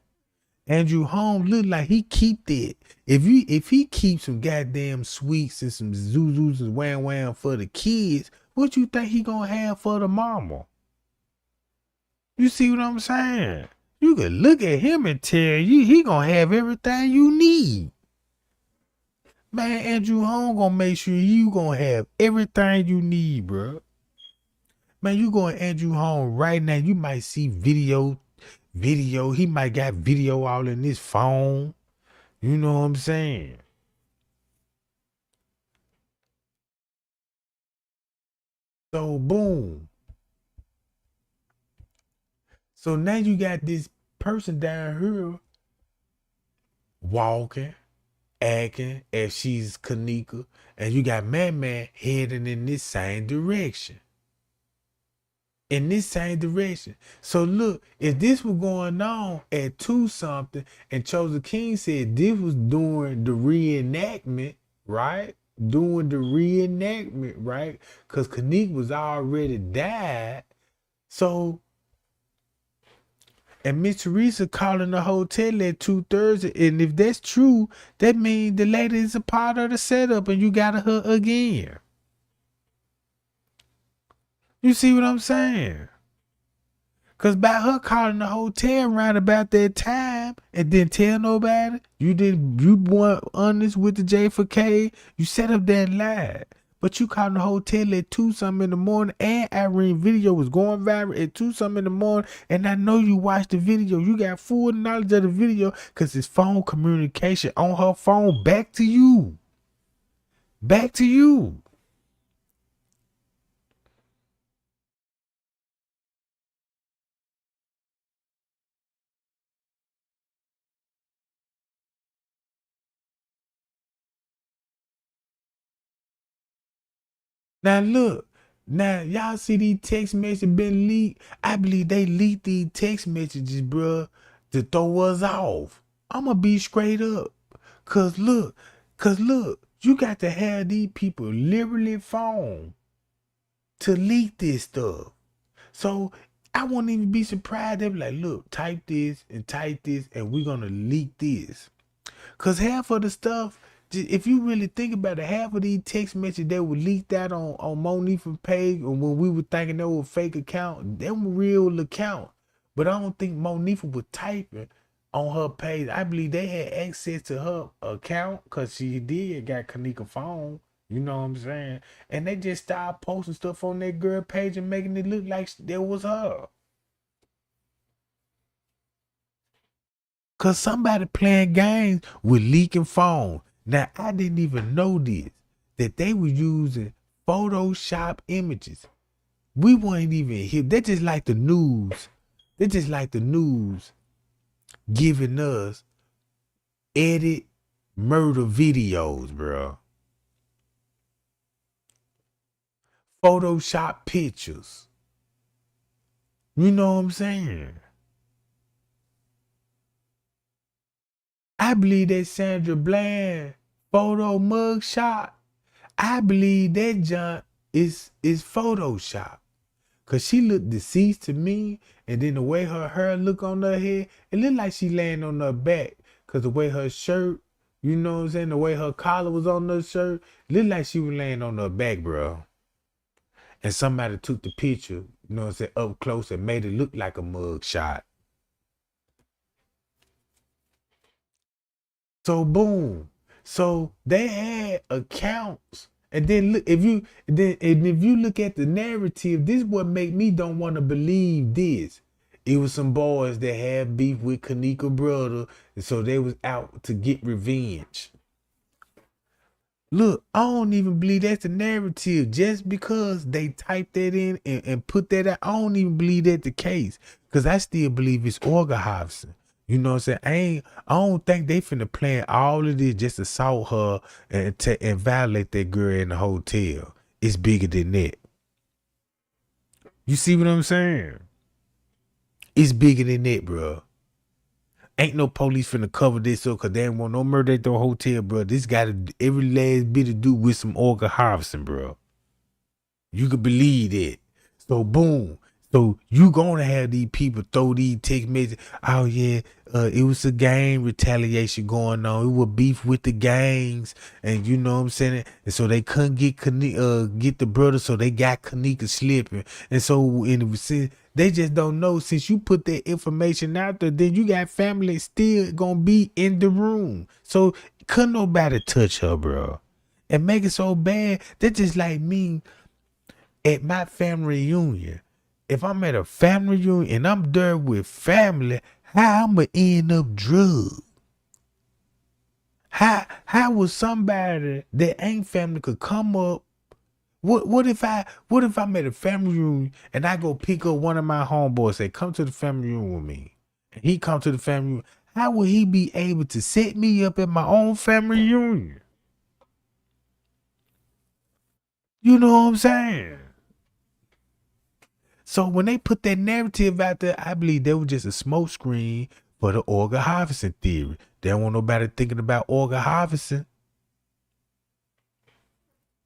Andrew Holmes look like he keep that. If he keeps some goddamn sweets and some zuzus and wham wham for the kids, what you think he gonna have for the mama? You see what I'm saying? You could look at him and tell you he gonna have everything you need. Man, Andrew Holmes gonna make sure you gonna have everything you need, bro. Man, you going Andrew Holmes right now, you might see video. He might got video all in his phone. You know what I'm saying? So boom. So now you got this person down here walking, acting as she's Kenneka, and you got Man heading in this same direction. So look, if this was going on at 2 something and Chosen King said this was during the reenactment, right? Because Kenneka was already died. So, and Miss Teresa calling the hotel at 2:30, and if that's true, that means the lady is a part of the setup and you got her again. You see what I'm saying? Cause by her calling the hotel around about that time and didn't tell nobody, you weren't honest with the J4K, you set up that lie. But you called the hotel at 2 something in the morning, and Irene video was going viral at 2 something in the morning, and I know you watched the video. You got full knowledge of the video because it's phone communication on her phone back to you. Now look, now y'all see these text messages been leaked. I believe they leaked these text messages, bruh, to throw us off. I'ma be straight up. Cause look, you got to have these people literally phone to leak this stuff. So I won't even be surprised. They be like, look, type this, and we're gonna leak this. Cause half of the stuff, if you really think about it, half of these text messages that were leaked out on Moniiah's page, or when we were thinking they were fake account, they were real account. But I don't think Moniiah was typing on her page. I believe they had access to her account because she got Kenneka phone. You know what I'm saying? And they just started posting stuff on that girl page and making it look like that was her. Cause somebody playing games with leaking phone. Now I didn't even know this, that they were using Photoshop images. We weren't even here. They're just like the news. Giving us edit murder videos, bro. Photoshop pictures. You know what I'm saying? I believe that Sandra Bland photo mugshot, I believe that junk is Photoshop. Cause she looked deceased to me, and then the way her hair look on her head, it looked like she laying on her back. Cause the way her shirt, you know what I'm saying, the way her collar was on her shirt, looked like she was laying on her back, bro. And somebody took the picture, you know what I'm saying, up close and made it look like a mug shot. So boom. So they had accounts. And then look, if you look at the narrative, this what make me don't want to believe this. It was some boys that had beef with Kenneka brother, and so they was out to get revenge. Look, I don't even believe that's the narrative. Just because they typed that in and put that out, I don't even believe that's the case. Because I still believe it's organizing. You know what I'm saying? I don't think they finna plan all of this just to assault her and violate that girl in the hotel. It's bigger than that. You see what I'm saying? It's bigger than that, bro. Ain't no police finna cover this up because they ain't want no murder at the hotel, bro. This got every last bit to do with some organizing, bro. You could believe that. So boom. So you gonna have these people throw these text messages. Oh yeah, it was a gang retaliation going on. It was beef with the gangs, and you know what I'm saying. And so they couldn't get the brother, so they got Kenneka slipping. And so they just don't know. Since you put that information out there, then you got family still gonna be in the room. So couldn't nobody touch her, bro, and make it so bad. That's just like me at my family reunion. If I'm at a family reunion and I'm there with family, how I'ma end up drugged? How would somebody that ain't family could come up? What if I'm at a family reunion and I go pick up one of my homeboys, say, come to the family reunion with me. And he come to the family reunion. How would he be able to set me up at my own family reunion? You know what I'm saying? So when they put that narrative out there, I believe that was just a smoke screen for the organ harvesting theory. They don't want nobody thinking about organ harvesting.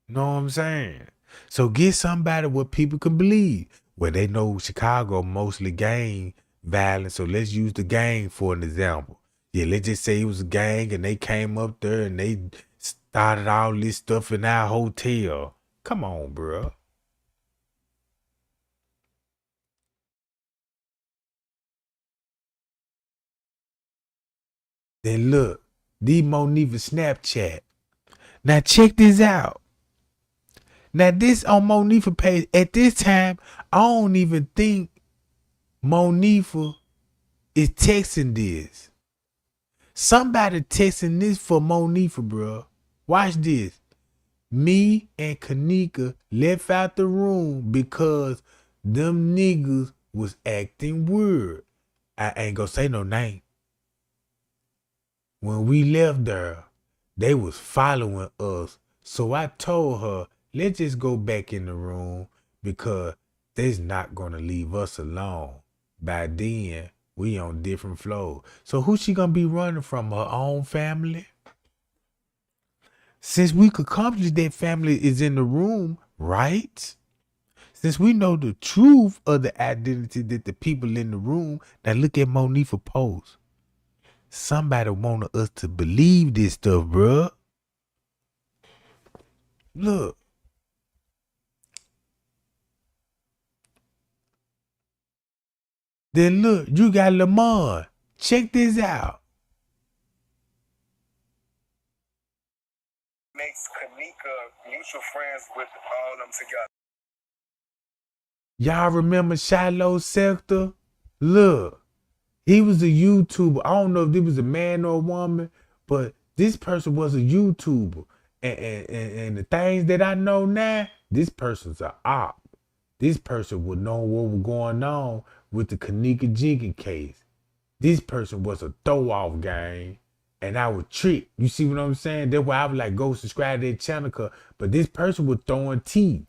Know what I'm saying? So get somebody what people can believe. Well, they know Chicago mostly gang violence, so let's use the gang for an example. Yeah, let's just say it was a gang and they came up there and they started all this stuff in our hotel. Come on, bro. Then look, these Moniiah Snapchat. Now check this out. Now this on Moniiah page, at this time, I don't even think Moniiah is texting this. Somebody texting this for Moniiah, bro. Watch this. Me and Kenneka left out the room because them niggas was acting weird. I ain't gonna say no name. When we left there, they was following us. So I told her, let's just go back in the room because they's not gonna leave us alone. By then, we on different floors. So who she gonna be running from? Her own family? Since we could accomplish that family is in the room, right? Since we know the truth of the identity that the people in the room, now look at Moniiah post. Somebody wanted us to believe this stuff, bruh. Look. Then look, you got Lamar. Check this out. Makes Kenneka mutual friends with all of them together. Y'all remember Shiloh Sector? Look, he was a YouTuber. I don't know if this was a man or a woman, but this person was a YouTuber. And the things that I know now, this person's an op. This person would know what was going on with the Kenneka Jenkins case. This person was a throw-off gang. And I would trick. You see what I'm saying? That's why I would like go subscribe to their channel. But this person was throwing tea.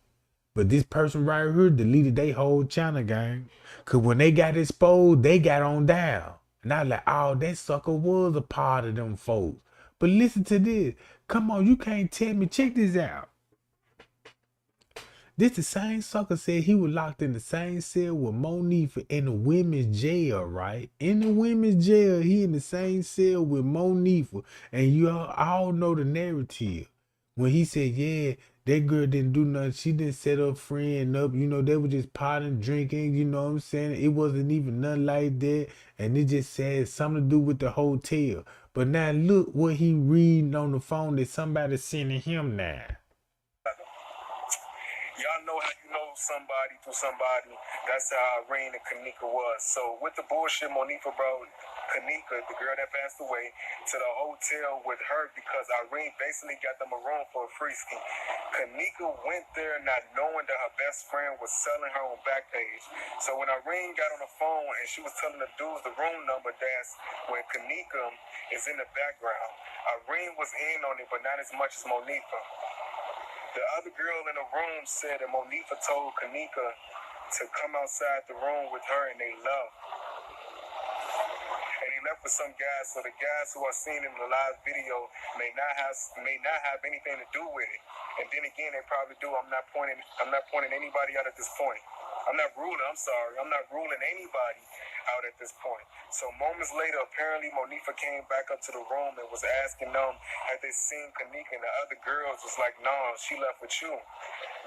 But this person right here deleted their whole channel, gang. Cause when they got exposed, they got on down. And I was like, oh, that sucker was a part of them folks. But listen to this. Come on, you can't tell me. Check this out. This the same sucker said he was locked in the same cell with Moniiah in the women's jail, right? In the women's jail, he in the same cell with Moniiah. And you all know the narrative. When he said, yeah, that girl didn't do nothing. She didn't set her friend up. You know, they were just potting, drinking. You know what I'm saying? It wasn't even nothing like that. And it just said something to do with the hotel. But now look what he reading on the phone that somebody sending him now. Y'all know how you know somebody through somebody. That's how Irene and Kenneka was. So with the bullshit, Moniiah brought Kenneka, the girl that passed away, to the hotel with her because Irene basically got them a room for a free ski. Kenneka went there not knowing that her best friend was selling her on Backpage. So when Irene got on the phone and she was telling the dudes the room number, that's when Kenneka is in the background. Irene was in on it, but not as much as Moniiah. The other girl in the room said that Moniiah told Kenneka to come outside the room with her, and they left. And he left with some guys, so the guys who are seen in the live video may not have anything to do with it. And then again, they probably do. I'm not pointing anybody out at this point. I'm sorry. I'm not ruling anybody out at this point. So moments later, apparently Moniiah came back up to the room and was asking them had they seen Kenneka, and the other girls was like, "No, she left with you."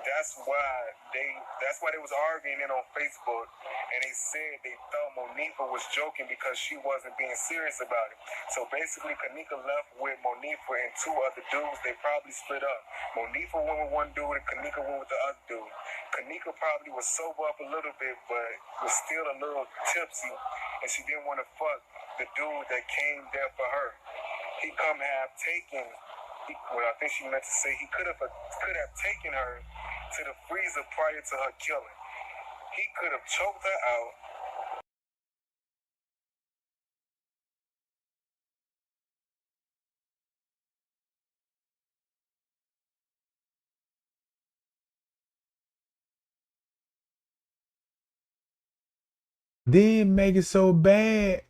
That's why they was arguing it on Facebook, and they said they thought Moniiah was joking because she wasn't being serious about it. So basically, Kenneka left with Moniiah and two other dudes. They probably split up. Moniiah went with one dude, and Kenneka went with the other dude. Kenneka probably was sober up a little bit, but was still a little tipsy, and she didn't want to fuck the dude that came there for her. He come have taken. I think she meant to say he could have taken her to the freezer prior to her killing. He could have choked her out. Then make it so bad,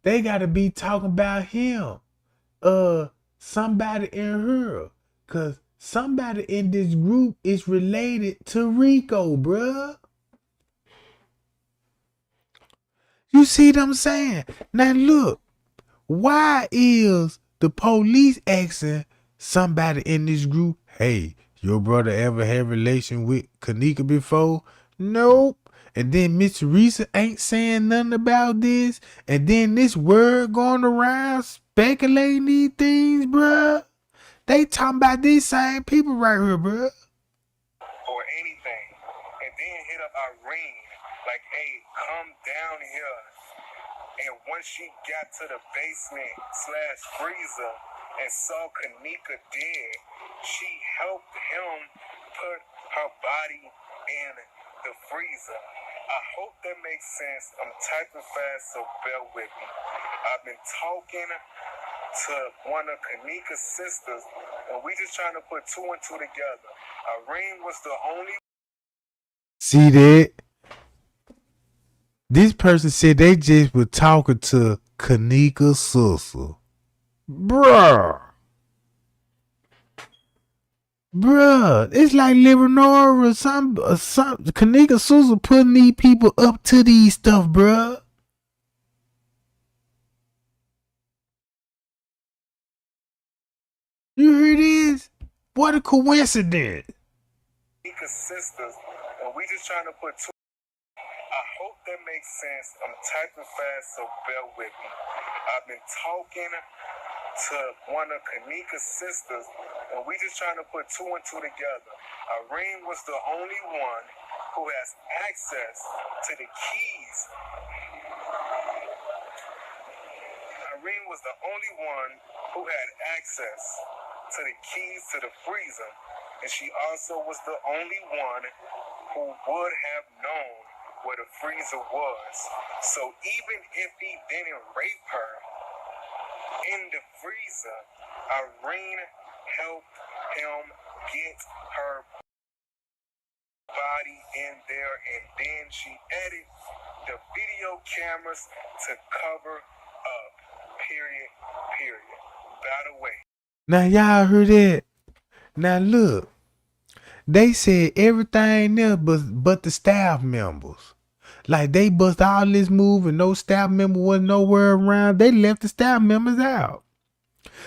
they gotta be talking about him. Somebody in her. Cause somebody in this group is related to Rico, bruh. You see what I'm saying? Now look, why is the police asking somebody in this group, hey, your brother ever had relation with Kenneka before? Nope. And then Miss Teresa ain't saying nothing about this. And then this word going around speculating these things, bruh. They talking about these same people right here, bruh. Or anything. And then hit up Irene. Like, hey, come down here. And once she got to the basement / freezer and saw Kenneka dead, she helped him put her body in the freezer. I hope that makes sense. I'm typing fast, so bear with me. I've been talking to one of Kenneka's sisters, and we just trying to put two and two together. Irene was the only. See that? This person said they just were talking to Kenneka's sister. Bruh. Bruh, it's like Leonora or some Kenneka sister putting these people up to these stuff, bruh. You hear this? What a coincidence. Kenneka's sisters, and we just trying to put two. I hope that makes sense. I'm typing fast, so bear with me. I've been talking to one of Kenneka's sisters, and we just trying to put two and two together. Irene was the only one who has access to the keys. Irene was the only one who had access to the keys to the freezer, and she also was the only one who would have known where the freezer was. So even if he didn't rape her in the freezer, Irene helped him get her body in there, and then she added the video cameras to cover up. Period. By the way. Now y'all heard that? Now look, they said everything else but the staff members. Like they bust all this move and no staff member wasn't nowhere around. They left the staff members out.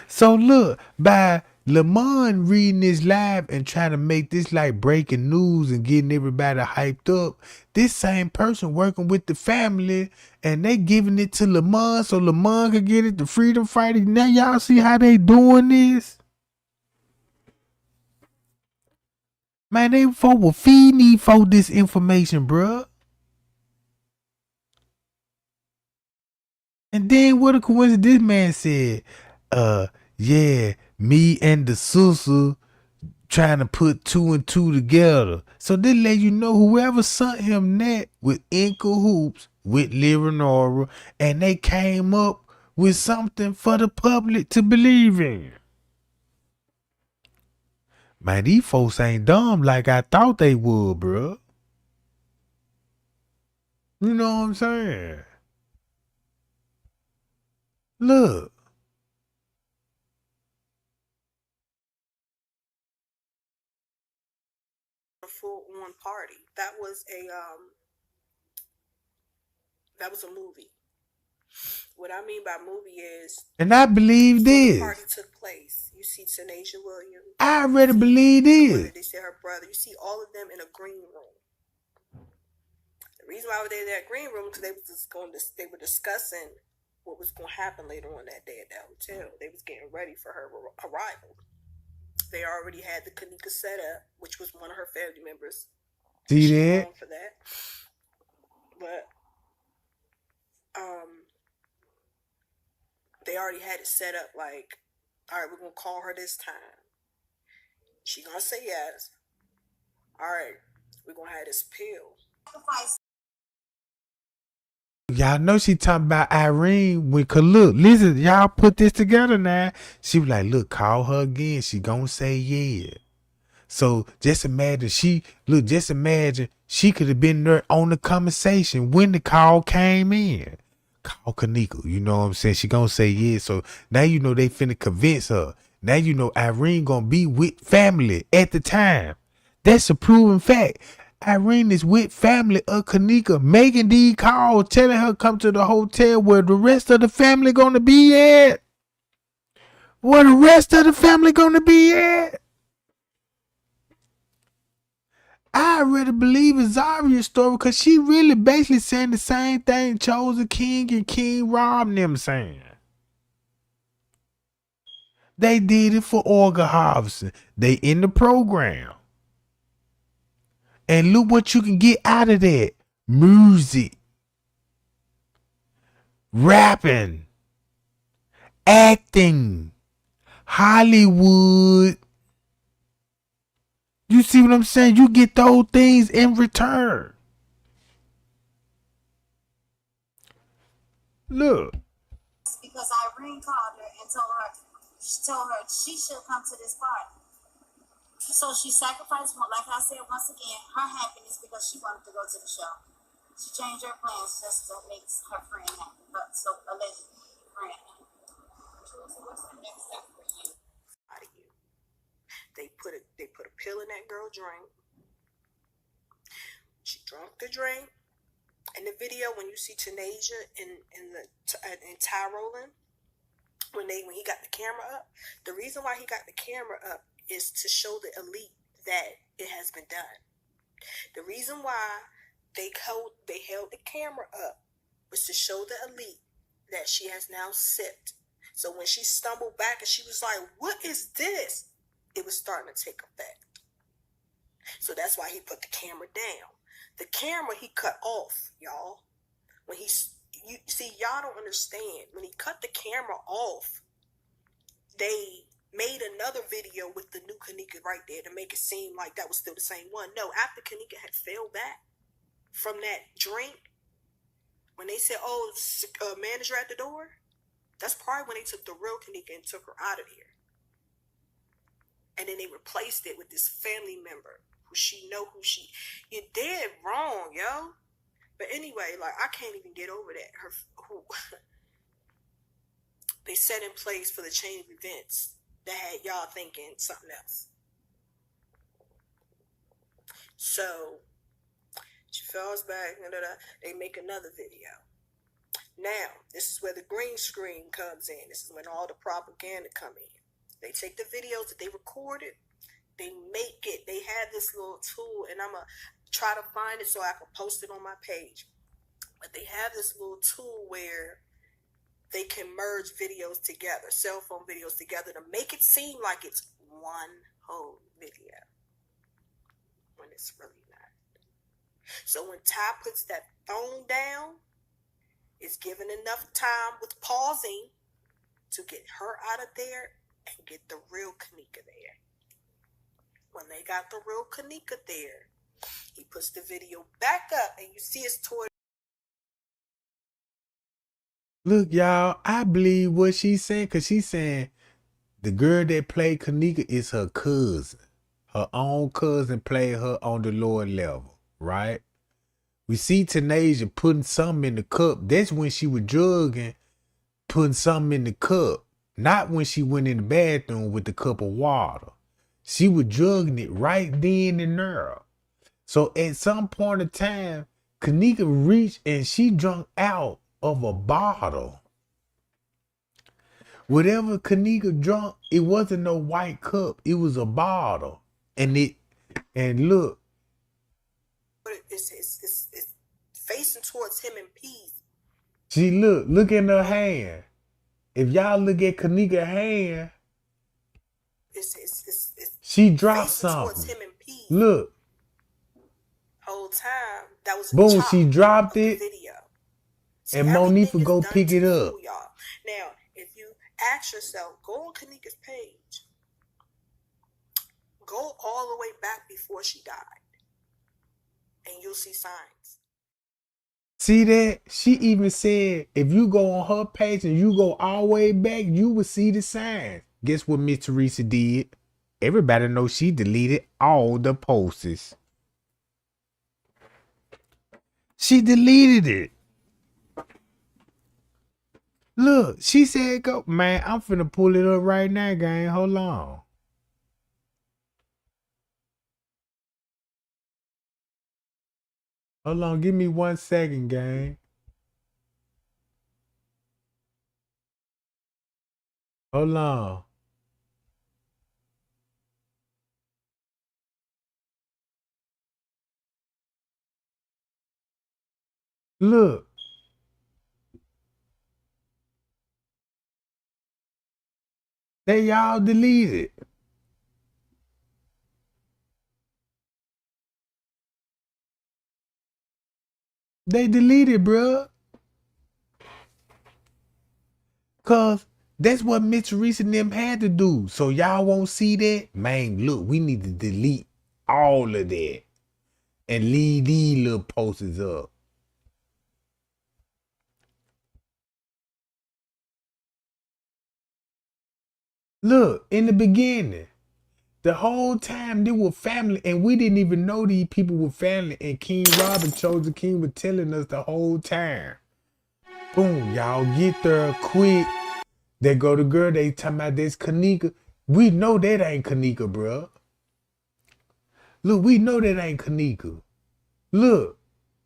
So look, by Lamont reading this live and trying to make this like breaking news and getting everybody hyped up, this same person working with the family and they giving it to Lamont so Lamont could get it to freedom fighters. Now y'all see how they doing this? Man, they folk will feed these folk this information, bruh. And then what a coincidence, this man said, yeah, me and the sister trying to put two and two together. So they let you know whoever sent him that with in cahoots with Leonora, and they came up with something for the public to believe in. Man, these folks ain't dumb like I thought they would, bro. You know what I'm saying? Look. full on party. That was a movie. What I mean by movie is, And I believe before the this. party took place, you see Tanasia Williams. I already believe this. They say her brother. You see all of them in a green room. The reason why they were in that green room because they were discussing what was going to happen later on that day at that hotel. They was getting ready for her arrival. They already had the Kenneka set up, which was one of her family members. See that? For that. But they already had it set up like, all right, we're going to call her this time. She going to say yes. All right, we're going to have this pill. Y'all know she talking about Irene with look, listen, y'all put this together now. She was like, look, call her again. She gonna say yeah. So just imagine she could have been there on the conversation when the call came in. Call Kenneka, you know what I'm saying? She gonna say yeah. So now you know they finna convince her. Now you know Irene gonna be with family at the time. That's a proven fact. Irene is with family of Kenneka, making these calls, telling her come to the hotel where the rest of the family gonna be at. Where the rest of the family gonna be at? I really believe in Zaria's story because she really basically saying the same thing Chosen King and King Rob and them saying. They did it for Olga Harvison. They in the program. And look what you can get out of that. Music. Rapping. Acting. Hollywood. You see what I'm saying? You get those things in return. Look. Because Irene called her and told her she should come to this party. So she sacrificed, like I said once again, her happiness because she wanted to go to the show. She changed her plans just to make her friend happy. But so allegedly, friend happy. So what's the next step for you? They put a pill in that girl's drink. She drank the drink. In the video, when you see Tanasia and Ty Rowland, when he got the camera up, the reason why he got the camera up is to show the elite that it has been done. The reason why they held the camera up was to show the elite that she has now sipped. So when she stumbled back and she was like, "What is this?" It was starting to take effect. So that's why he put the camera down. The camera he cut off, y'all. When y'all don't understand. When he cut the camera off, they made another video with the new Kenneka right there to make it seem like that was still the same one. No, after Kenneka had fell back from that drink, when they said, "Oh, manager at the door," that's probably when they took the real Kenneka and took her out of here. And then they replaced it with this family member you're dead wrong, yo. But anyway, like, I can't even get over that. They set in place for the chain of events that had y'all thinking something else. So she falls back, they make another video. Now, this is where the green screen comes in. This is when all the propaganda come in. They take the videos that they recorded, they make it. They have this little tool, and I'm going to try to find it so I can post it on my page. But they have this little tool where they can merge videos together, cell phone videos together, to make it seem like it's one whole video, when it's really not. So when Ty puts that phone down, it's given enough time with pausing to get her out of there and get the real Kenneka there. When they got the real Kenneka there, he puts the video back up, and you see it's toward. Look, y'all, I believe what she's saying, because she's saying the girl that played Kenneka is her cousin. Her own cousin played her on the lower level, right? We see Tanasia putting something in the cup. That's when she was drugging, putting something in the cup. Not when she went in the bathroom with the cup of water. She was drugging it right then and there. So at some point in time, Kenneka reached and she drunk out of a bottle. Whatever Kenneka drunk, it wasn't no white cup. It was a bottle. And look. But it's facing towards him in peace. She look in her hand. If y'all look at Kenneka's hand, it's she dropped facing towards something. him in peace. Look. Whole time that was Boom, she dropped it. Video. See, and Moniiah go pick it up. Fool, y'all. Now, if you ask yourself, go on Kenneka's page. Go all the way back before she died. And you'll see signs. See that? She even said if you go on her page and you go all the way back, you will see the signs. Guess what Miss Teresa did? Everybody knows she deleted all the posts. She deleted it. Look, she said go. Man, I'm finna pull it up right now, gang. Hold on. Hold on, give me 1 second, gang. Hold on. Look. They y'all deleted. They deleted, bruh. Cause that's what Miss Teresa and them had to do. So y'all won't see that? Man, look, we need to delete all of that. And leave these little posters up. Look, in the beginning, the whole time they were family, and we didn't even know these people were family. And King Robin, Chosen King, was telling us the whole time. Boom, y'all get there quick. They go to girl, they talking about this Kenneka. We know that ain't Kenneka, bro. Look, we know that ain't Kenneka. Look,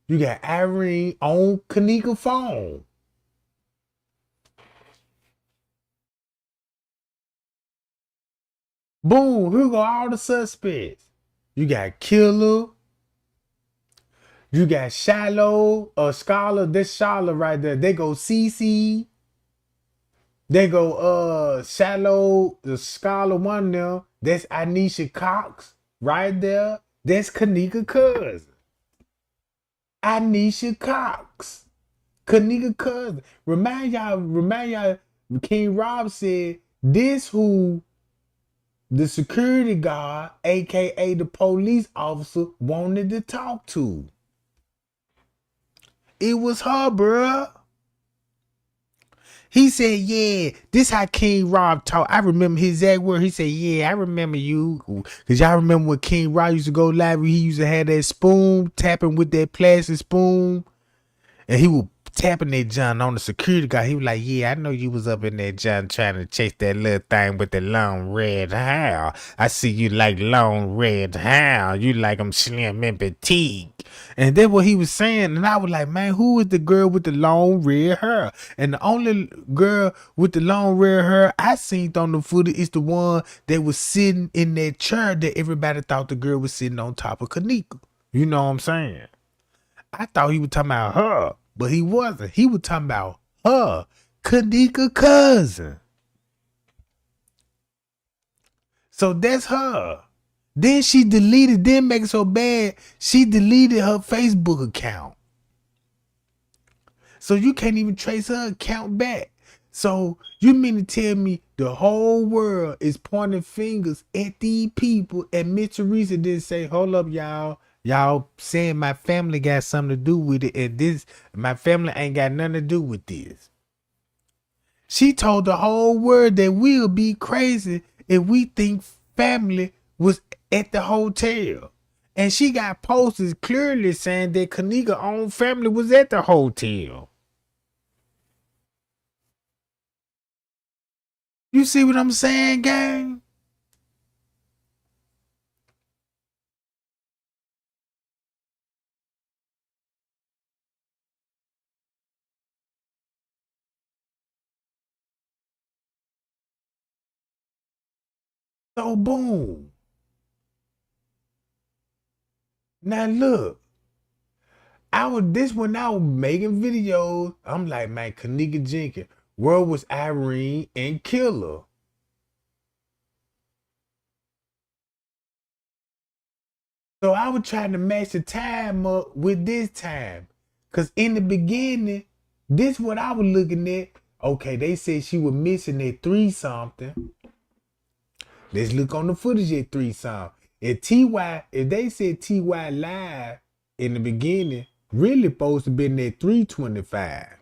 you got Irene on Kenneka phone. Boom, here go all the suspects. You got Killer. You got Shallow, Scholar. This Scholar right there. They go CC. They go Shallow, the Scholar one there. That's Anisha Cox right there. That's Kenneka cousin. Anisha Cox. Kenneka cousin. Remind y'all, King Rob said, this who the security guard, aka the police officer, wanted to talk to. It was her, bruh. He said, yeah, this how King Rob talk. I remember his exact word. He said, yeah, I remember you. Because y'all remember when King Rob used to go live, he used to have that spoon, tapping with that plastic spoon. And he would tapping that John on the security guard. He was like, yeah, I know you was up in there, John, trying to chase that little thing with the long red hair. I see you like long red hair. You like them slim and petite. And that's what he was saying. And I was like, man, who is the girl with the long red hair? And the only girl with the long red hair I seen on the footage is the one that was sitting in that chair that everybody thought the girl was sitting on top of Kenneka. You know what I'm saying? I thought he was talking about her, but he wasn't. He was talking about her, Kenneka cousin. So that's her. Then she deleted, didn't make it so bad, she deleted her Facebook account. So you can't even trace her account back. So you mean to tell me the whole world is pointing fingers at these people, and Miss Teresa didn't say, hold up, y'all. Y'all saying my family got something to do with it, and this, my family ain't got nothing to do with this. She told the whole world that we'll be crazy if we think family was at the hotel. And she got posters clearly saying that Keneka's own family was at the hotel. You see what I'm saying, gang? So boom. Now look, this when I was making videos, I'm like, man, Kenneka Jenkins, where was Irene and Killer? So I was trying to match the time up with this time. Cause in the beginning, this what I was looking at. Okay, they said she was missing at 3 something. Let's look on the footage at 3 something. If they said TY live in the beginning, really supposed to be at 3:25.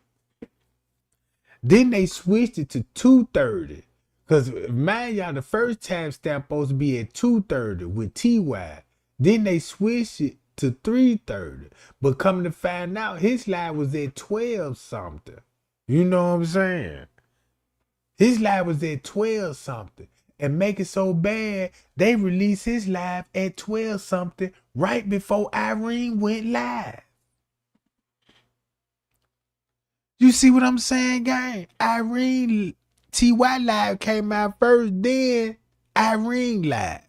Then they switched it to 2:30. Cause mind y'all, the first time stamp supposed to be at 2:30 with TY. Then they switched it to 3:30. But coming to find out, his live was at 12 something. You know what I'm saying? His live was at 12 something. And make it so bad, they released his live at 12 something right before Irene went live. You see what I'm saying, gang? Irene TY live came out first, then Irene live.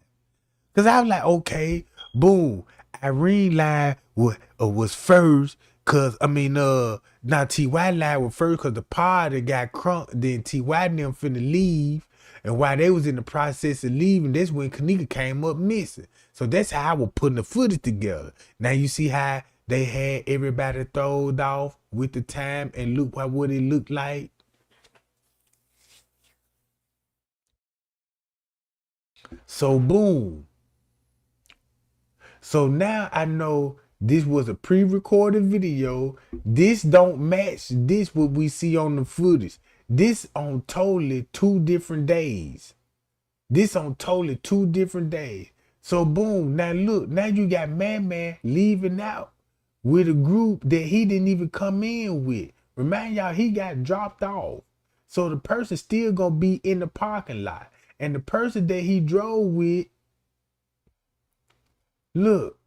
Cause I was like, okay, boom, Irene live was first. Cause now TY live was first cause the party got crunk. Then TY and them finna leave. And while they was in the process of leaving, that's when Kenneka came up missing. So that's how I was putting the footage together. Now you see how they had everybody throwed off with the time and look what it looked like. So boom. So now I know this was a pre-recorded video. This don't match this what we see on the footage. This on totally 2 different days. This on totally 2 different days. So boom, now look, now you got Man leaving out with a group that he didn't even come in with. Remind y'all, he got dropped off. So the person still gonna be in the parking lot. And the person that he drove with, look,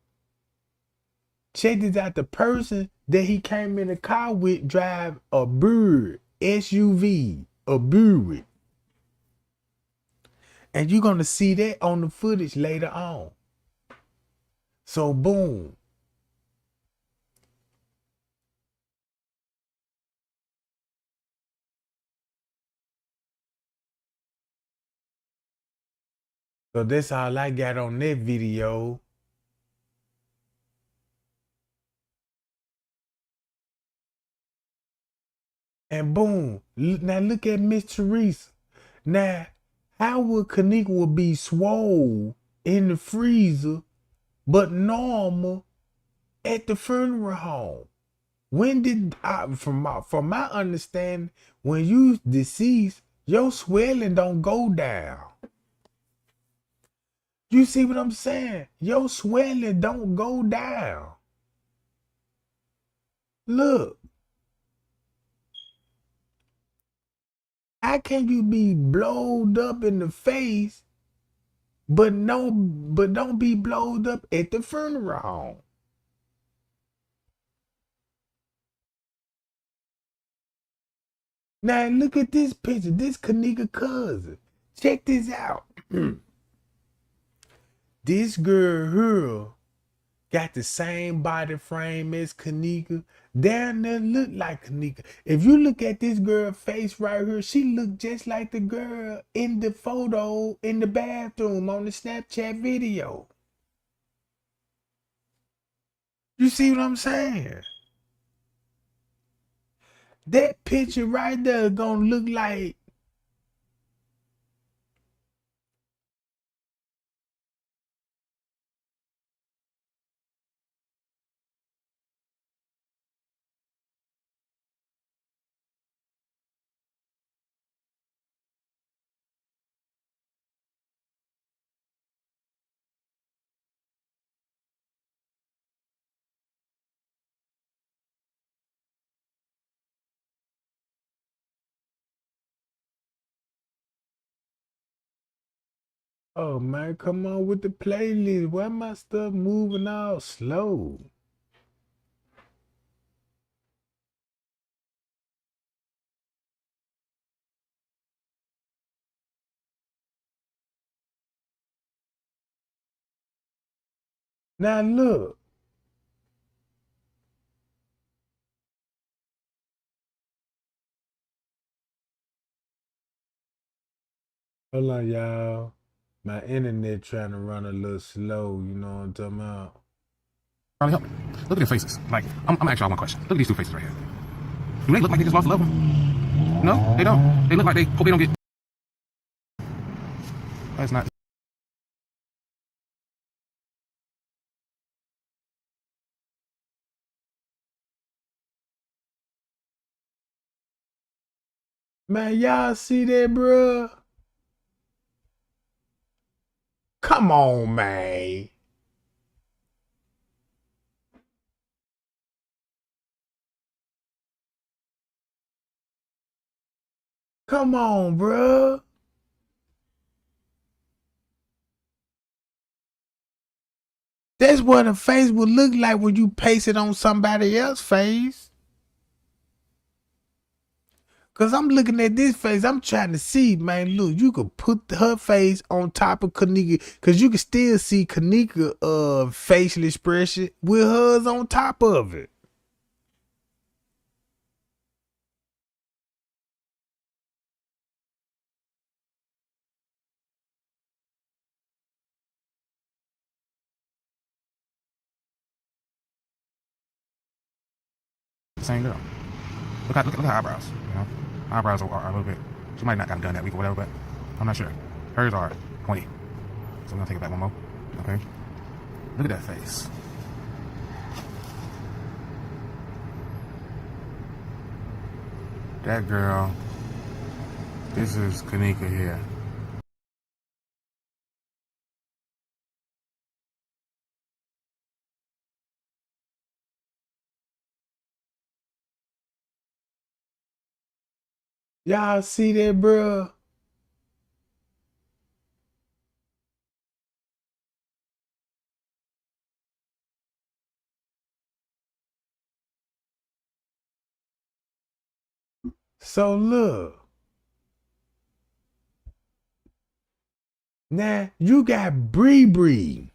check this out. The person that he came in the car with drive a bird, SUV, a bird. And you're gonna see that on the footage later on. So boom. So that's all I got on that video. And boom. Now look at Miss Teresa. Now, how would Kenneka be swole in the freezer, but normal at the funeral home? When did from my understanding, when you deceased, your swelling don't go down. You see what I'm saying? Your swelling don't go down. Look. How can you be blowed up in the face, but don't be blowed up at the funeral home? Now look at this picture. This Kenneka cousin. Check this out. This girl here got the same body frame as Kenneka. Damn near look like Kenneka. If you look at this girl face right here, she look just like the girl in the photo in the bathroom on the Snapchat video. You see what I'm saying? That picture right there gonna look like oh man, come on with the playlist. Why my stuff moving all slow? Now look. Hold on, y'all. My internet trying to run a little slow, you know what I'm talking about? Charlie, help me. Look at their faces. Like, I'm gonna ask y'all one question. Look at these two faces right here. Do they look like they just lost a loved one? No, they don't. They look like they hope they don't get. That's not. Man, y'all see that, bruh? Come on, man. Come on, bruh. That's what a face would look like when you paste it on somebody else's face. Cause I'm looking at this face, I'm trying to see, man. Look, you could put her face on top of Kenneka, cause you can still see Kenneka facial expression with hers on top of it. The same girl. Look at her eyebrows. You know, eyebrows are a little bit. She might not got them done that week or whatever, but I'm not sure. Hers are pointy, so I'm gonna take it back one more. Okay. Look at that face. That girl. This is Kenneka here. Y'all see that, bruh? So look. Now you got Bree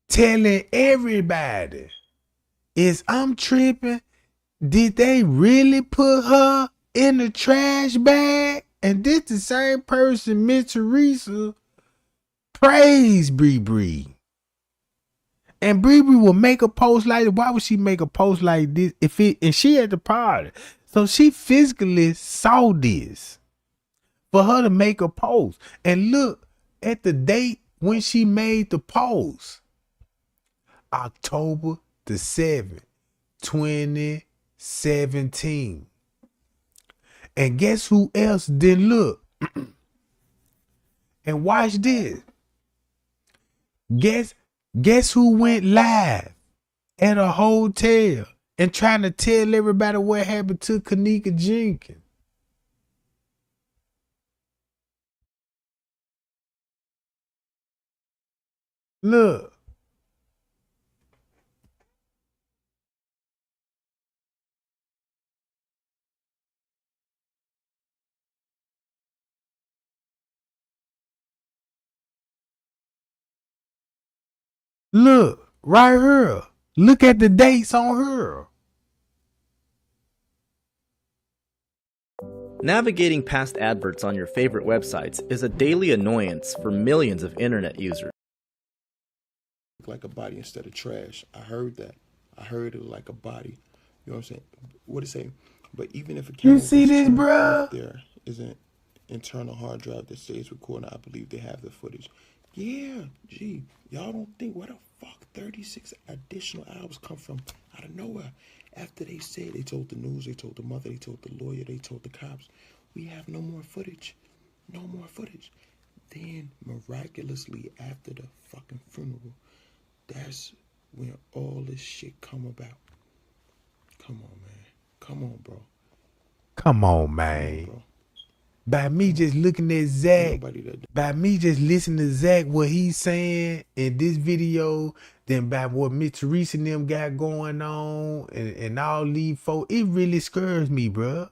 telling everybody, is I'm tripping? Did they really put her in the trash bag? And this the same person, Miss Teresa, praised Bree. And Bree will make a post like, why would she make a post like this if it, and she at the party? So she physically saw this for her to make a post. And look at the date when she made the post. October the 7th, 2017. And guess who else didn't look? And watch this. Guess who went live at a hotel and trying to tell everybody what happened to Kenneka Jenkins? Look. Look, right here. Look at the dates on her. Navigating past adverts on your favorite websites is a daily annoyance for millions of internet users. Like a body instead of trash. I heard that. I heard it like a body. You know what I'm saying? What it say? But even if a camera You see this, bruh? there is an internal hard drive that stays recording, I believe they have the footage. Yeah, gee, y'all don't think where the fuck 36 additional hours come from out of nowhere? After they said, they told the news, they told the mother, they told the lawyer, they told the cops, we have no more footage. No more footage. Then miraculously after the fucking funeral, that's when all this shit come about. Come on, man. Come on, bro. Come on, man. Bro. By me just looking at Zach, by me just listening to Zach, what he's saying in this video, then by what Miss Teresa and them got going on and all these folks, it really scares me, bro.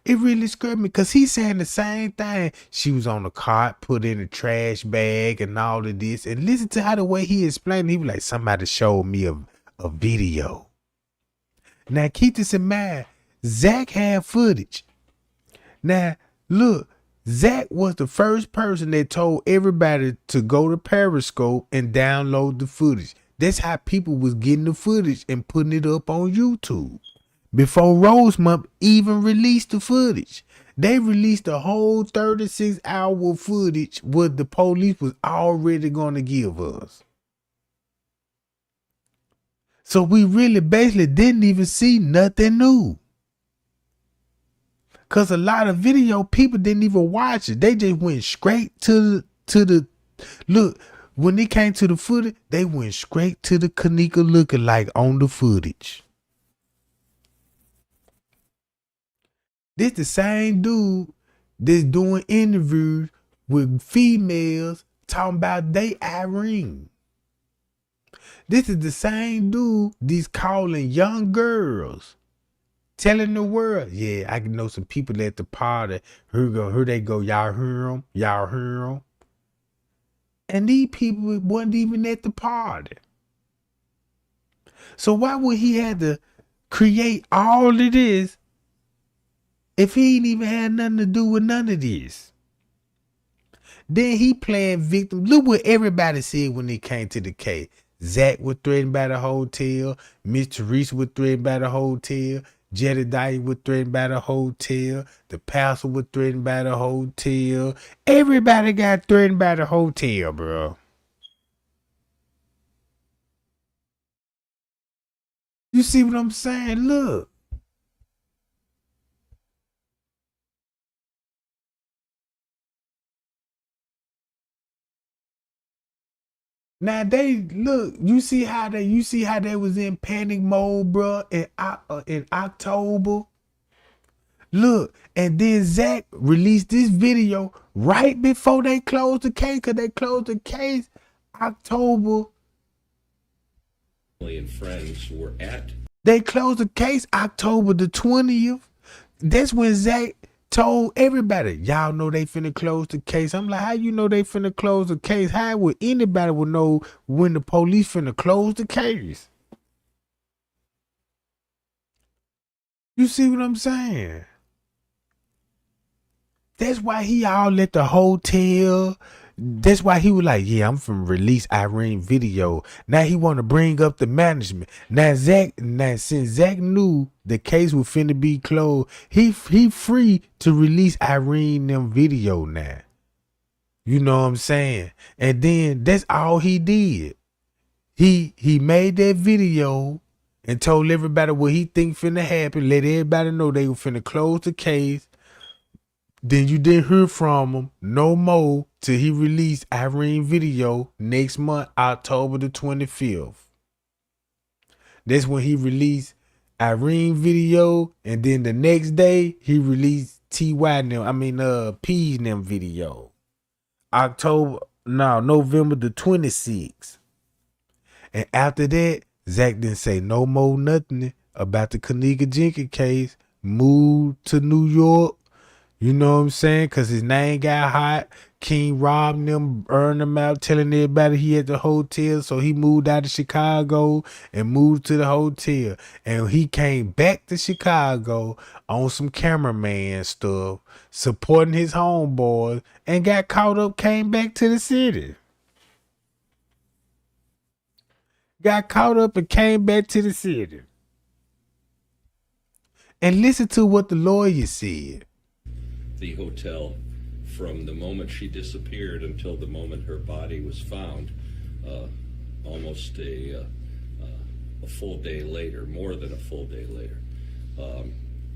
It really scared me because he's saying the same thing. She was on the cart, put in a trash bag and all of this. And listen to how the way he explained it. He was like, somebody showed me a video. Now, keep this in mind. Zach had footage. Now, look, Zach was the first person that told everybody to go to Periscope and download the footage. That's how people was getting the footage and putting it up on YouTube. Before Rosemont even released the footage, they released a whole 36-hour footage what the police was already going to give us. So we really basically didn't even see nothing new. Because a lot of video people didn't even watch it. They just went straight to the look. When it came to the footage, they went straight to the Kenneka lookalike on the footage. This the same dude that's doing interviews with females talking about they Irene. This is the same dude that's calling young girls, telling the world, yeah, I can know some people at the party. Here they go, y'all hear them. And these people wasn't even at the party. So why would he have to create all of this if he ain't even had nothing to do with none of this? Then he playing victim. Look what everybody said when it came to the case. Zach was threatened by the hotel. Miss Teresa was threatened by the hotel. Jedediah was threatened by the hotel. The pastor was threatened by the hotel. Everybody got threatened by the hotel, bro. You see what I'm saying? Look. Now you see how they was in panic mode, bro, in October. Look, and then Zach released this video right before they closed the case, because they closed the case October. And friends were at. They closed the case October the 20th. That's when Zach told everybody, y'all know they finna close the case. I'm like, how you know they finna close the case? How would anybody would know when the police finna close the case? You see what I'm saying? That's why he all at the hotel. That's why he was like, yeah, I'm finna release Irene video. Now he want to bring up the management. Now since Zach knew the case was finna be closed, he free to release Irene them video now. You know what I'm saying? And then that's all he did. He made that video and told everybody what he think finna happen. Let everybody know they were finna close the case. Then you didn't hear from him no more till he released Irene video next month, October the 25th. That's when he released Irene video, and then the next day he released P's them video. November the 26th. And after that, Zach didn't say no more nothing about the Kenneka Jenkins case. Moved to New York. You know what I'm saying? Because his name got hot. King robbed them, earned them out, telling everybody he at the hotel. So he moved out of Chicago and moved to the hotel. And he came back to Chicago on some cameraman stuff, supporting his homeboys, and got caught up, came back to the city. Got caught up and came back to the city. And listen to what the lawyer said. The hotel from the moment she disappeared until the moment her body was found, almost a full day later, more than a full day later.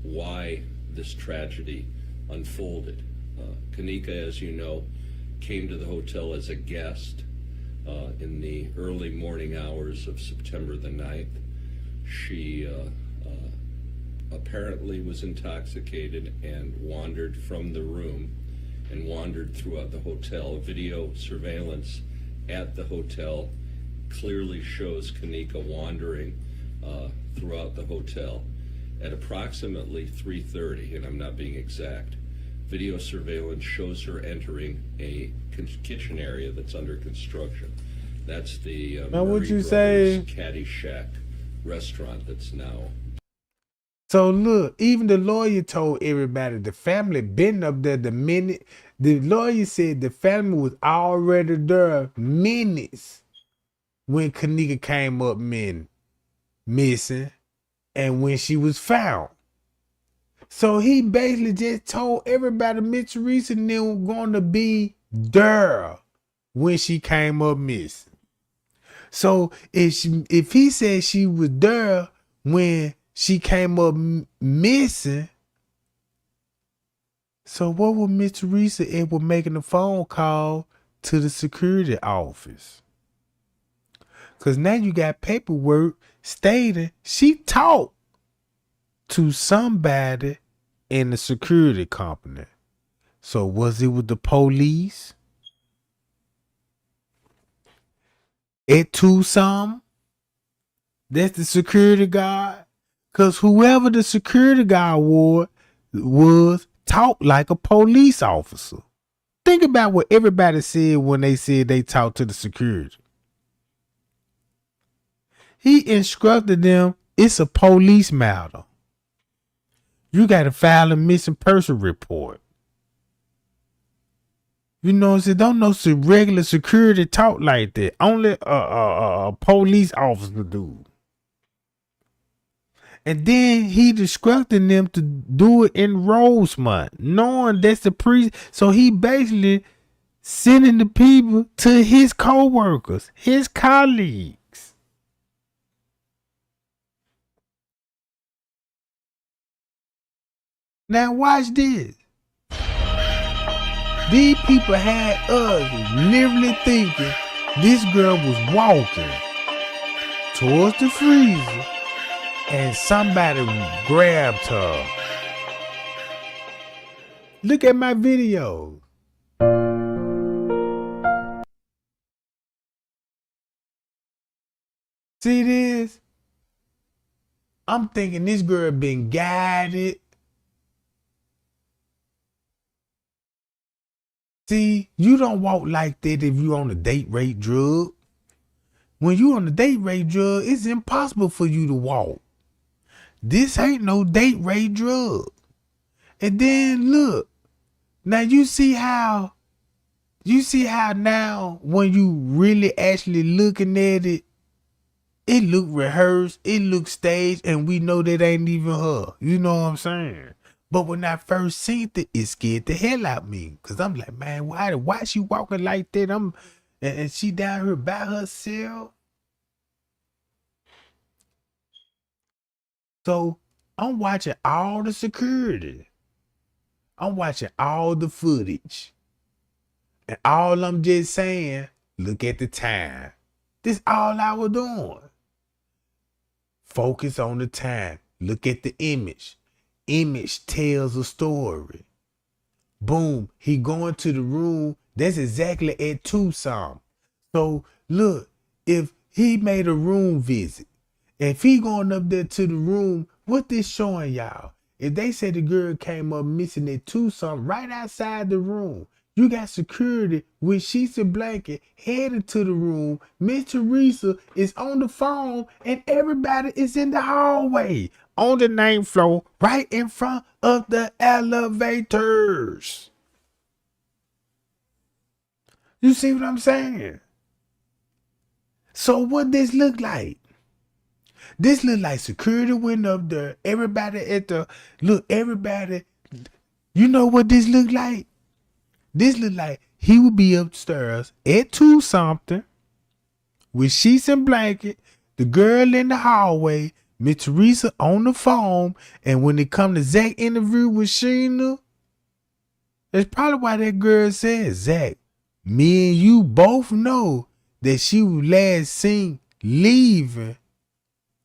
Why this tragedy unfolded. Kenneka, as you know, came to the hotel as a guest in the early morning hours of September the 9th. She apparently was intoxicated and wandered from the room and wandered throughout the hotel. Video surveillance at the hotel clearly shows Kenneka wandering throughout the hotel. At approximately 3:30, and I'm not being exact, video surveillance shows her entering a kitchen area that's under construction. That's the Now, Murray what you say? Brothers Caddyshack restaurant that's now. So look, even the lawyer told everybody the family been up there the minute. The lawyer said the family was already there minutes when Kenneka came up missing and when she was found. So he basically just told everybody Miss Teresa and them were going to be there when she came up missing. So if he said she was there when she came up missing, so what was Miss Teresa ever making a phone call to the security office? Because now you got paperwork stating she talked to somebody in the security company. So was it with the police? At Tucson? That's the security guard? Because whoever the security guard was talked like a police officer. Think about what everybody said when they said they talked to the security. He instructed them, it's a police matter. You got to file a missing person report. You know what I'm saying? Don't know some regular security talk like that. Only a police officer do. And then he instructed them to do it in Rosemont, knowing that's the so he basically sending the people to his co-workers, his colleagues. Now watch this. These people had us literally thinking this girl was walking towards the freezer and somebody grabbed her. Look at my video. See this? I'm thinking this girl been guided. See, you don't walk like that if you on a date rape drug. When you on a date rape drug, it's impossible for you to walk. This ain't no date rape drug. And then look, now you see how now when you really actually looking at it, it look rehearsed, it look staged, and we know that ain't even her. You know what I'm saying? But when I first seen it, it scared the hell out of me. Cause I'm like, man, why she walking like that? And she down here by herself. So I'm watching all the security. I'm watching all the footage. And all I'm just saying, look at the time. This all I was doing. Focus on the time. Look at the image. Image tells a story. Boom, he going to the room. That's exactly at Tucson. So look, if he made a room visit, if he going up there to the room, what this showing y'all? If they say the girl came up missing at Tucson, right outside the room, you got security with sheets and blanket headed to the room. Miss Teresa is on the phone and everybody is in the hallway on the 9th floor right in front of the elevators. You see what I'm saying? So what this look like? This look like security went up there. Everybody everybody. You know what this look like? This look like he would be upstairs at 2 something with sheets and blanket, the girl in the hallway, Miss Teresa on the phone, and when it come to Zach interview with Sheena, that's probably why that girl said, Zach, me and you both know that she was last seen leaving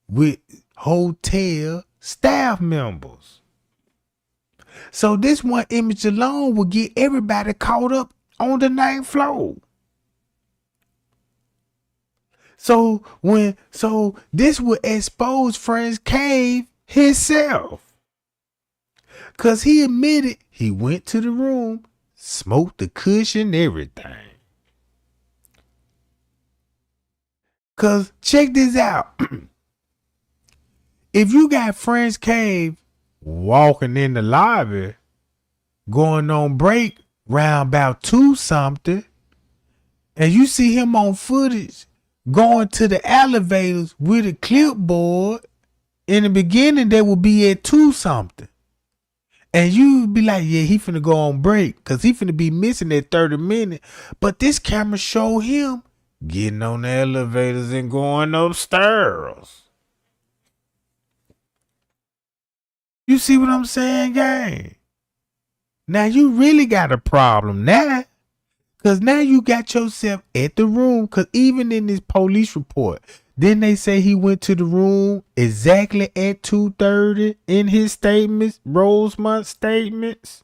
with hotel staff members. So this one image alone will get everybody caught up on the 9th floor. So this will expose Frank's cave himself. Cause he admitted he went to the room, smoked the cushion, everything. Cause check this out. If you got French Cave walking in the lobby, going on break round about 2 something, and you see him on footage going to the elevators with a clipboard, in the beginning they will be at 2 something. And you be like, yeah, he finna go on break because he finna be missing that 30 minutes. But this camera show him getting on the elevators and going upstairs. You see what I'm saying, gang? Now you really got a problem now. Because now you got yourself at the room. Because even in this police report, then they say he went to the room exactly at 2:30 in his statements, Rosemont statements,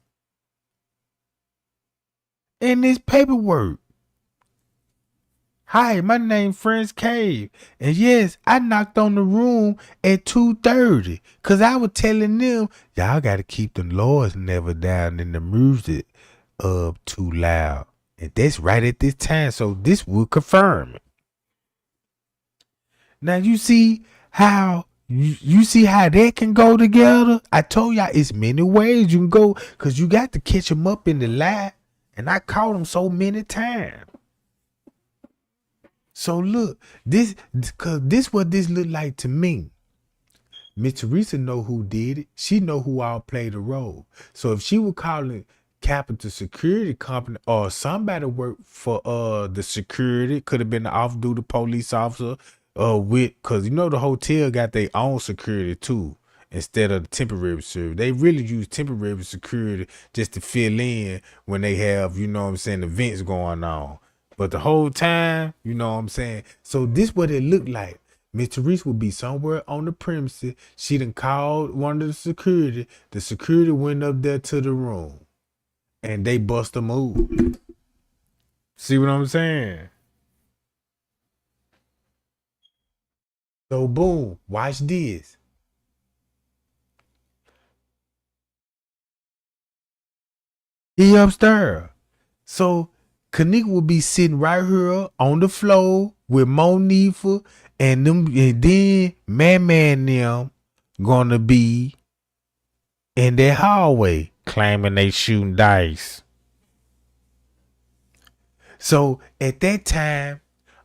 in this paperwork. Hi, my name French Cave. And yes, I knocked on the room at 2:30. Because I was telling them, y'all got to keep the noise never down and the music too loud. And that's right at this time. So this would confirm it. Now you see how you see how that can go together? I told y'all it's many ways you can go. Because you got to catch them up in the lie. And I caught them so many times. So look, this what this look like to me. Miss Teresa know who did it. She know who all played the role. So if she was calling Capital Security Company or somebody work for the security, could have been the off-duty police officer because you know the hotel got their own security too instead of the temporary security. They really use temporary security just to fill in when they have, you know what I'm saying, events going on. But the whole time, you know what I'm saying? So this what it looked like. Miss Teresa would be somewhere on the premises. She done called one of the security. The security went up there to the room. And they bust a move. See what I'm saying? So boom, watch this. He upstairs. So Kenneka will be sitting right here on the floor with Moniiah and them, and then Man them gonna be in their hallway claiming they shooting dice. So at that time,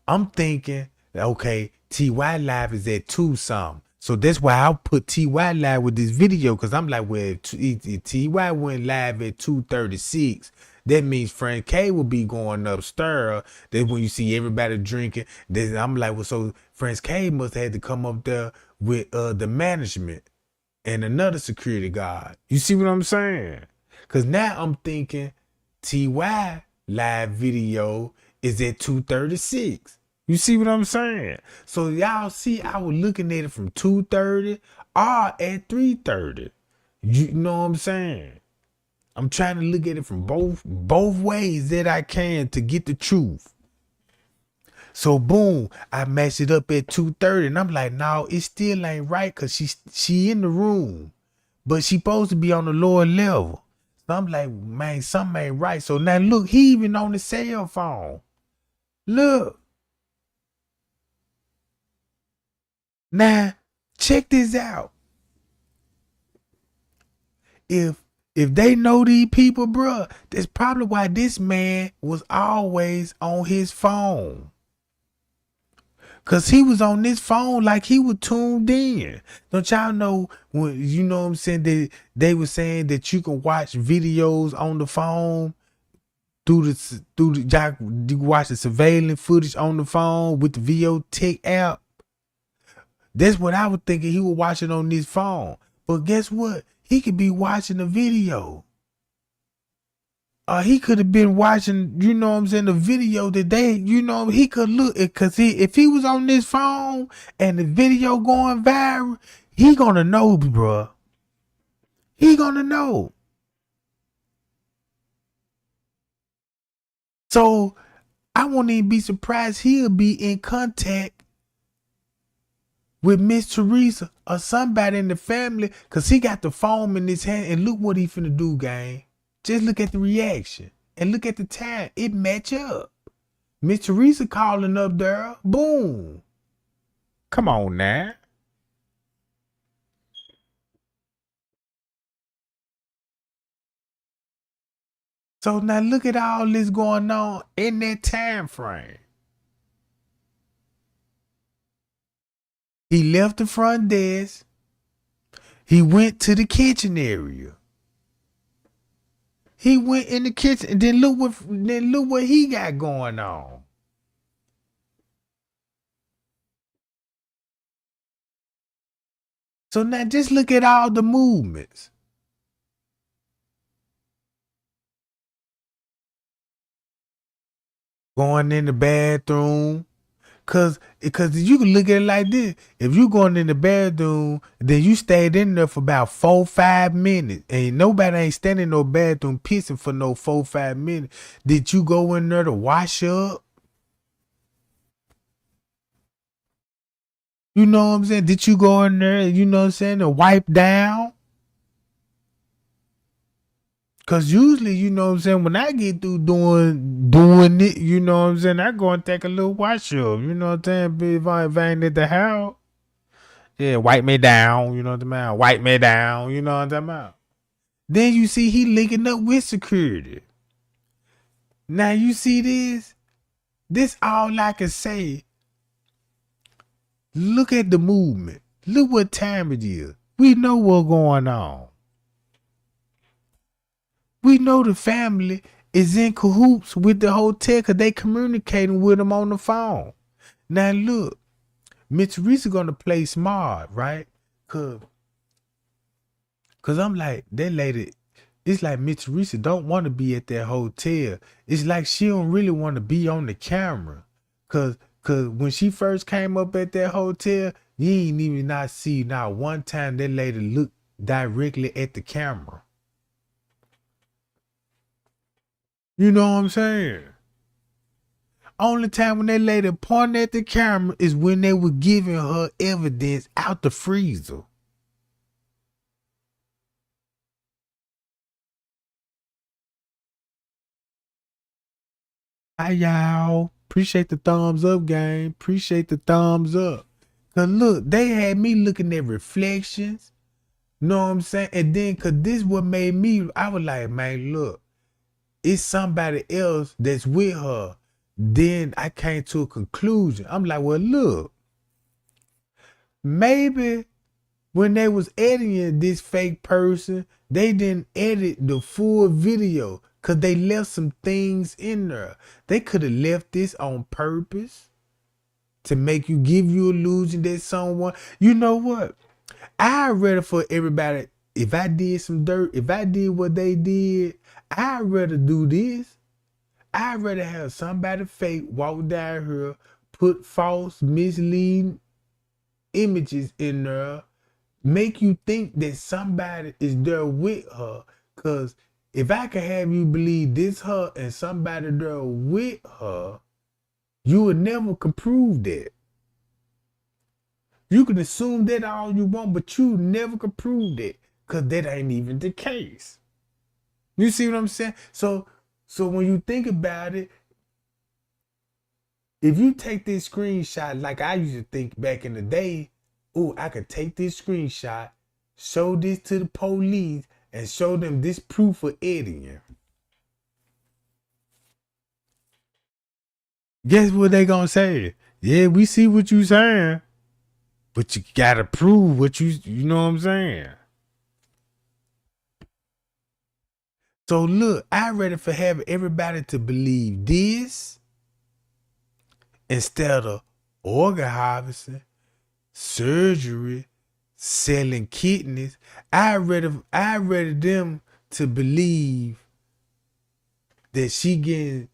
I'm thinking, okay, TY Live is at 2 something. So that's why I put TY Live with this video, because I'm like, well, if TY went live at 2:36. That means Frank K will be going upstairs. That's when you see everybody drinking. Then I'm like, well, so Frank K must have had to come up there with the management and another security guard. You see what I'm saying? Because now I'm thinking TY live video is at 2:36. You see what I'm saying? So y'all see, I was looking at it from 2:30 or at 3:30. You know what I'm saying? I'm trying to look at it from both ways that I can to get the truth. So boom, I matched it up at 2:30, and I'm like, no, it still ain't right, cause she in the room, but she supposed to be on the lower level. So I'm like, man, something ain't right. So now look, he even on the cell phone. Look. Now check this out. If they know these people, bruh, that's probably why this man was always on his phone. Cause he was on this phone like he was tuned in. Don't y'all know when, you know what I'm saying, they were saying that you can watch videos on the phone through y'all, you can watch the surveillance footage on the phone with the VO Tech app. That's what I was thinking he was watching on this phone. But guess what? He could be watching the video. He could have been watching, you know what I'm saying, the video that they, you know, he could look, because if he was on this phone and the video going viral, he gonna know, bruh. He gonna know. So I won't even be surprised he'll be in contact with Miss Teresa or somebody in the family, cause he got the phone in his hand, and look what he finna do, gang. Just look at the reaction and look at the time. It match up. Miss Teresa calling up there. Boom. Come on now. So now look at all this going on in that time frame. He left the front desk. He went to the kitchen area. He went in the kitchen, and then look what he got going on. So now just look at all the movements. Going in the bathroom. Cause you can look at it like this. If you going in the bathroom, then you stayed in there for about 4-5 minutes. And nobody ain't standing in no bathroom pissing for no 4-5 minutes. Did you go in there to wash up? You know what I'm saying? Did you go in there, you know what I'm saying, to wipe down? Cause usually, you know what I'm saying, when I get through doing it, you know what I'm saying, I go and take a little wash up. You know what I'm saying? If I ain't at the house. Yeah, wipe me down, you know what I'm saying? Wipe me down, you know what I'm saying? Then you see he linking up with security. Now you see this? This all I can say. Look at the movement. Look what time it is. We know what's going on. We know the family is in cahoots with the hotel because they communicating with them on the phone. Now look, Miss Teresa gonna play smart, right? Cause I'm like, that lady, it's like Miss Teresa don't want to be at that hotel. It's like she don't really want to be on the camera. Cause when she first came up at that hotel, you ain't even not see not one time that lady look directly at the camera. You know what I'm saying? Only time when that lady pointed at the camera is when they were giving her evidence out the freezer. Hi, y'all. Appreciate the thumbs up, gang. Appreciate the thumbs up. Cause look, they had me looking at reflections. Know what I'm saying? And then, cause this what made me, I was like, man, look, it's somebody else that's with her. Then I came to a conclusion. I'm like, well, look, maybe when they was editing this fake person, they didn't edit the full video because they left some things in there. They could have left this on purpose to make you give you illusion that someone, you know what? I'd rather for everybody, if I did some dirt, if I did what they did, I'd rather do this. I'd rather have somebody fake walk down here, put false, misleading images in there, make you think that somebody is there with her. Cause if I can have you believe this her and somebody there with her, you would never can prove that. You can assume that all you want, but you never can prove that. Cause that ain't even the case. You see what I'm saying? So when you think about it, if you take this screenshot like I used to think back in the day, oh, I could take this screenshot, show this to the police, and show them this proof of editing. Guess what they gonna say? Yeah, we see what you saying, but you gotta prove what you know what I'm saying? So look, I'd rather for having everybody to believe this instead of organ harvesting, surgery, selling kidneys. I'd rather them to believe that she getting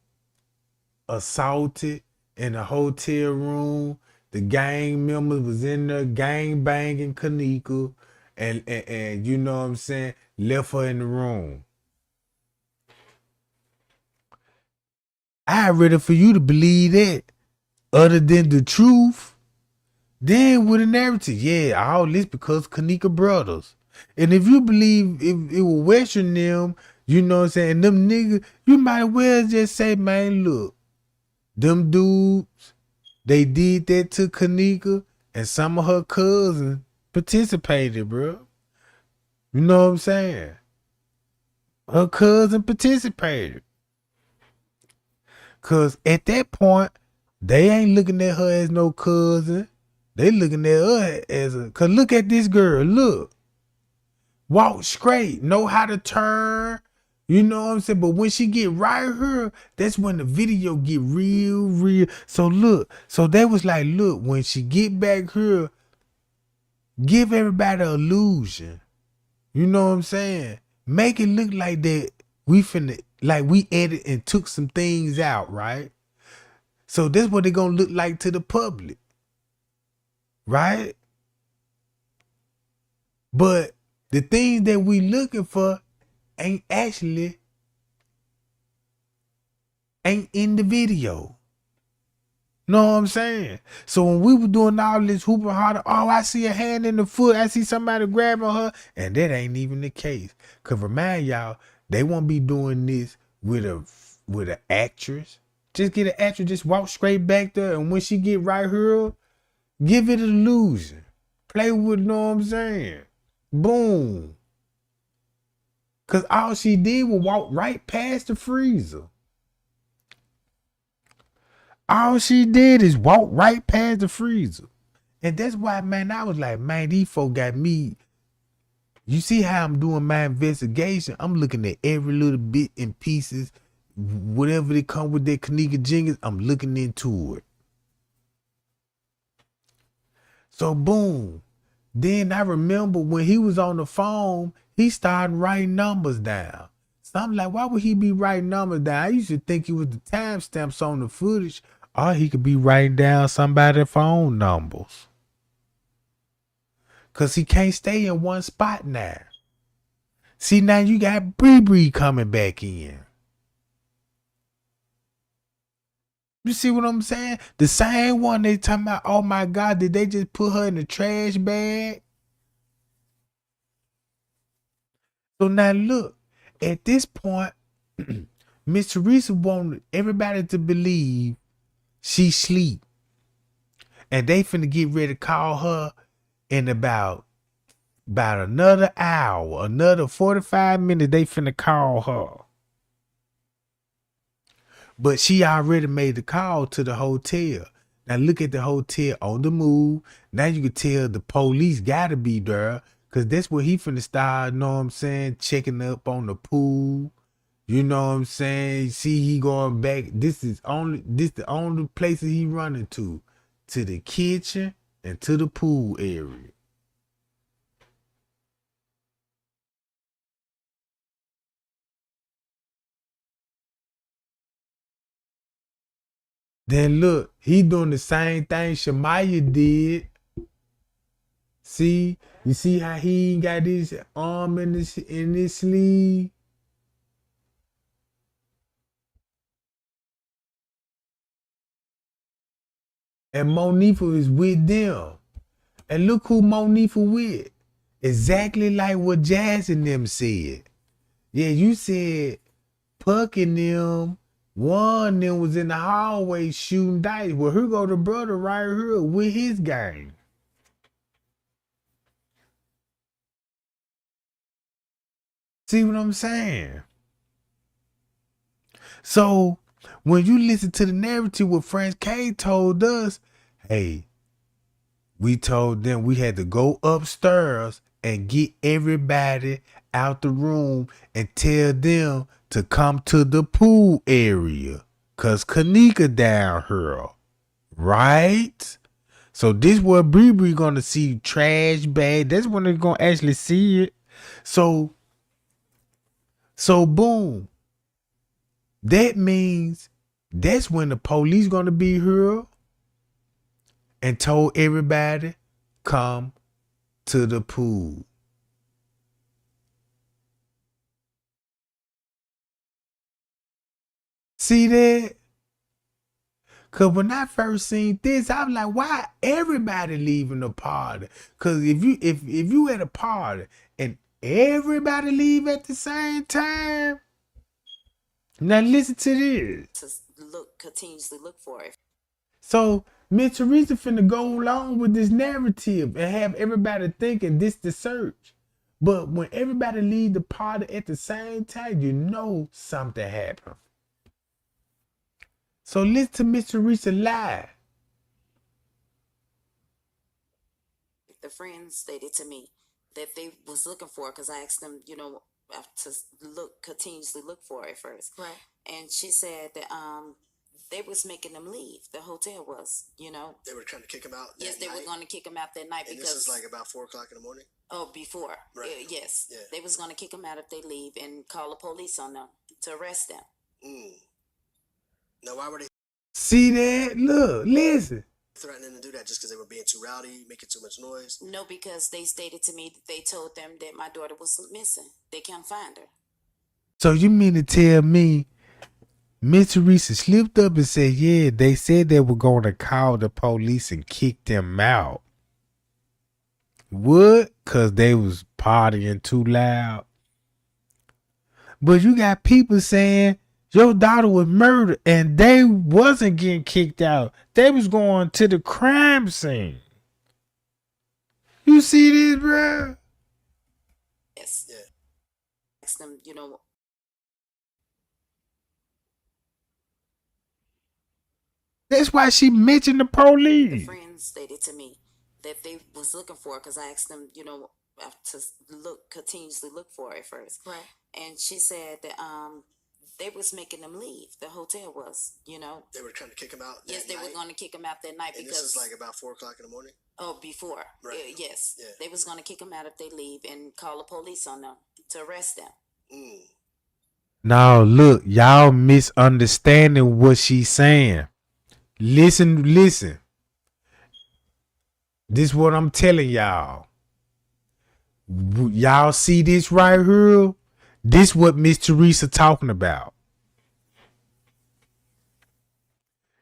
assaulted in a hotel room. The gang members was in there gang banging Kenneka and you know what I'm saying, left her in the room. I'd rather for you to believe that other than the truth. Then with a narrative, yeah, all this because Kenneka brothers. And if you believe if it was Western them, you know what I'm saying, them niggas, you might well just say, man, look, them dudes, they did that to Kenneka, and some of her cousins participated, bro. You know what I'm saying? Her cousin participated. Cause at that point, they ain't looking at her as no cousin. They looking at her as a, cause look at this girl, look. Walk straight, know how to turn. You know what I'm saying? But when she get right here, that's when the video get real. So look, so they was like, look, when she get back here, give everybody an illusion. You know what I'm saying? Make it look like that we finna, like we edited and took some things out, right? So that's what they gonna look like to the public, right? But the things that we looking for ain't in the video. Know what I'm saying? So when we were doing all this hooping harder, oh, I see a hand in the foot, I see somebody grabbing her, and that ain't even the case. Cause remind y'all, they won't be doing this with an actress. Just get an actress, just walk straight back there, and when she get right here, give it an illusion. Play with, know what I'm saying? Boom. Cause all she did was walk right past the freezer. All she did is walk right past the freezer. And that's why, man, I was like, man, these folk got me. You see how I'm doing my investigation? I'm looking at every little bit and pieces. Whatever they come with that Kenneka Jenkins, I'm looking into it. So boom. Then I remember when he was on the phone, he started writing numbers down. So I'm like, why would he be writing numbers down? I used to think it was the timestamps on the footage, or he could be writing down somebody's phone numbers. Cause he can't stay in one spot now. See, now you got Bree coming back in. You see what I'm saying? The same one they talking about, oh my God, did they just put her in the trash bag? So now look, at this point, Miss Teresa wanted everybody to believe she sleep. And they finna get ready to call her in about another hour, another 45 minutes, they finna call her. But she already made the call to the hotel. Now look at the hotel on the move. Now you can tell the police gotta be there, cause that's where he finna start, know what I'm saying, checking up on the pool. You know what I'm saying? See, he going back. This the only places he running to the kitchen and to the pool area. Then look, he doing the same thing Shamaya did. See, you see how he got his arm in his sleeve? And Moniiah is with them. And look who Moniiah with. Exactly like what Jazz and them said. Yeah, you said Puck and them, one of them was in the hallway shooting dice. Well, here go the brother right here with his gang. See what I'm saying? So when you listen to the narrative, what French K told us, hey, we told them we had to go upstairs and get everybody out the room and tell them to come to the pool area. Cause Kenneka down here. Right? So this where Bree gonna see trash bag. That's when they're gonna actually see it. So boom. That means that's when the police gonna be here and told everybody come to the pool. See that? Cause when I first seen this, I was like, why everybody leaving the party? Cause if you at a party and everybody leave at the same time, now listen to this. To continuously look for it. So Miss Teresa finna go along with this narrative and have everybody thinking this the search. But when everybody leave the party at the same time, you know something happened. So listen to Miss Teresa lie. The friends stated to me that they was looking for it because I asked them, to continuously look for it first. Right. And she said that they was making them leave. The hotel was, They were trying to kick him out. Yes, they were going to kick him out that night and because this is like about 4 o'clock in the morning. Oh, before. Right. Yes. Yeah. They was going to kick him out if they leave and call the police on them to arrest them. Now, why were they See that? Look, listen. threatening to do that? Just because they were being too rowdy, making too much noise? No, because they stated to me that they told them that my daughter was missing. They can't find her. So you mean to tell me Miss Teresa slipped up and said, yeah, they said they were going to call the police and kick them out. What? Because they was partying too loud. But you got people saying your daughter was murdered and they wasn't getting kicked out. They was going to the crime scene. You see this, bro? Yes. Yeah. Ask them, That's why she mentioned the police. The friends stated to me that they was looking for it because I asked them, to continuously look for it first. Right. And she said that they was making them leave. The hotel was, They were trying to kick him out. Yes, they were going to kick him out that night and because this is like about 4 o'clock in the morning. Oh, before. Right. Yes. Yeah. They was going to kick him out if they leave and call the police on them to arrest them. Now look, y'all misunderstanding what she's saying. Listen. This is what I'm telling y'all. Y'all see this right here? This what Miss Teresa talking about.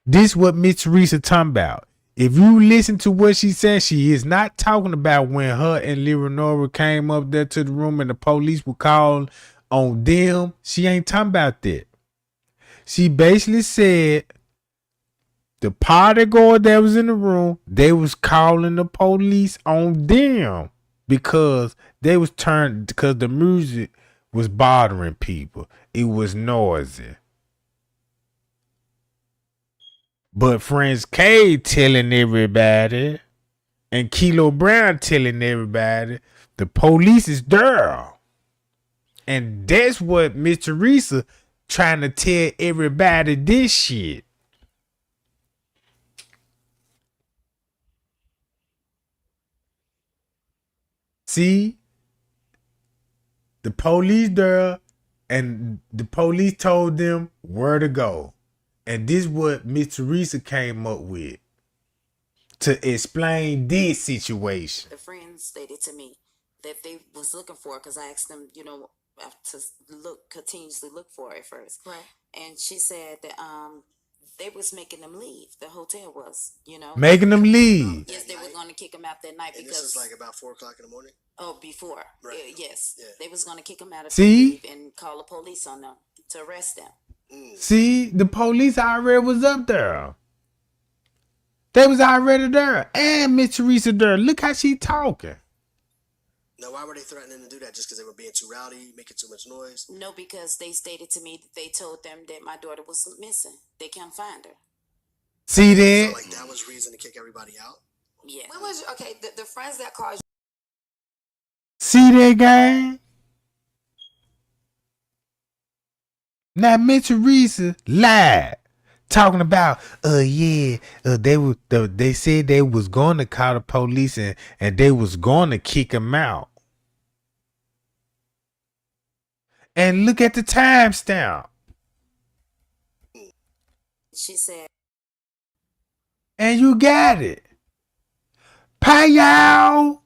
This what Miss Teresa talking about. If you listen to what she said, she is not talking about when her and Leonora came up there to the room and the police were called on them. She ain't talking about that. She basically said the party goer that was in the room, they was calling the police on them because the music was bothering people. It was noisy. But Friends K telling everybody and Kilo Brown telling everybody the police is there. And that's what Miss Teresa trying to tell everybody this shit. See? The police there and the police told them where to go. And this is what Miss Teresa came up with to explain this situation. The friends stated to me that they was looking for it because I asked them, to continuously look for it first. Right. And she said that they was making them leave. The hotel was, Making them leave. Yes, they were going to kick him out that night and because this is like about 4 o'clock in the morning. Oh, before. Right. Yes. Yeah. They was going to kick him out if they leave and call the police on them to arrest them. See, the police already was up there. They was already there. And Miss Teresa there. Look how she talking. Now, why were they threatening to do that? Just because they were being too rowdy, making too much noise? No, because they stated to me that they told them that my daughter was missing. They can't find her. See that? So, like, that was reason to kick everybody out? Yeah. When was the friends that called you? See that, gang? Now Miss Teresa lied, talking about, they said they was going to call the police and they was going to kick him out. And look at the timestamp. She said, and you got it. Y'all.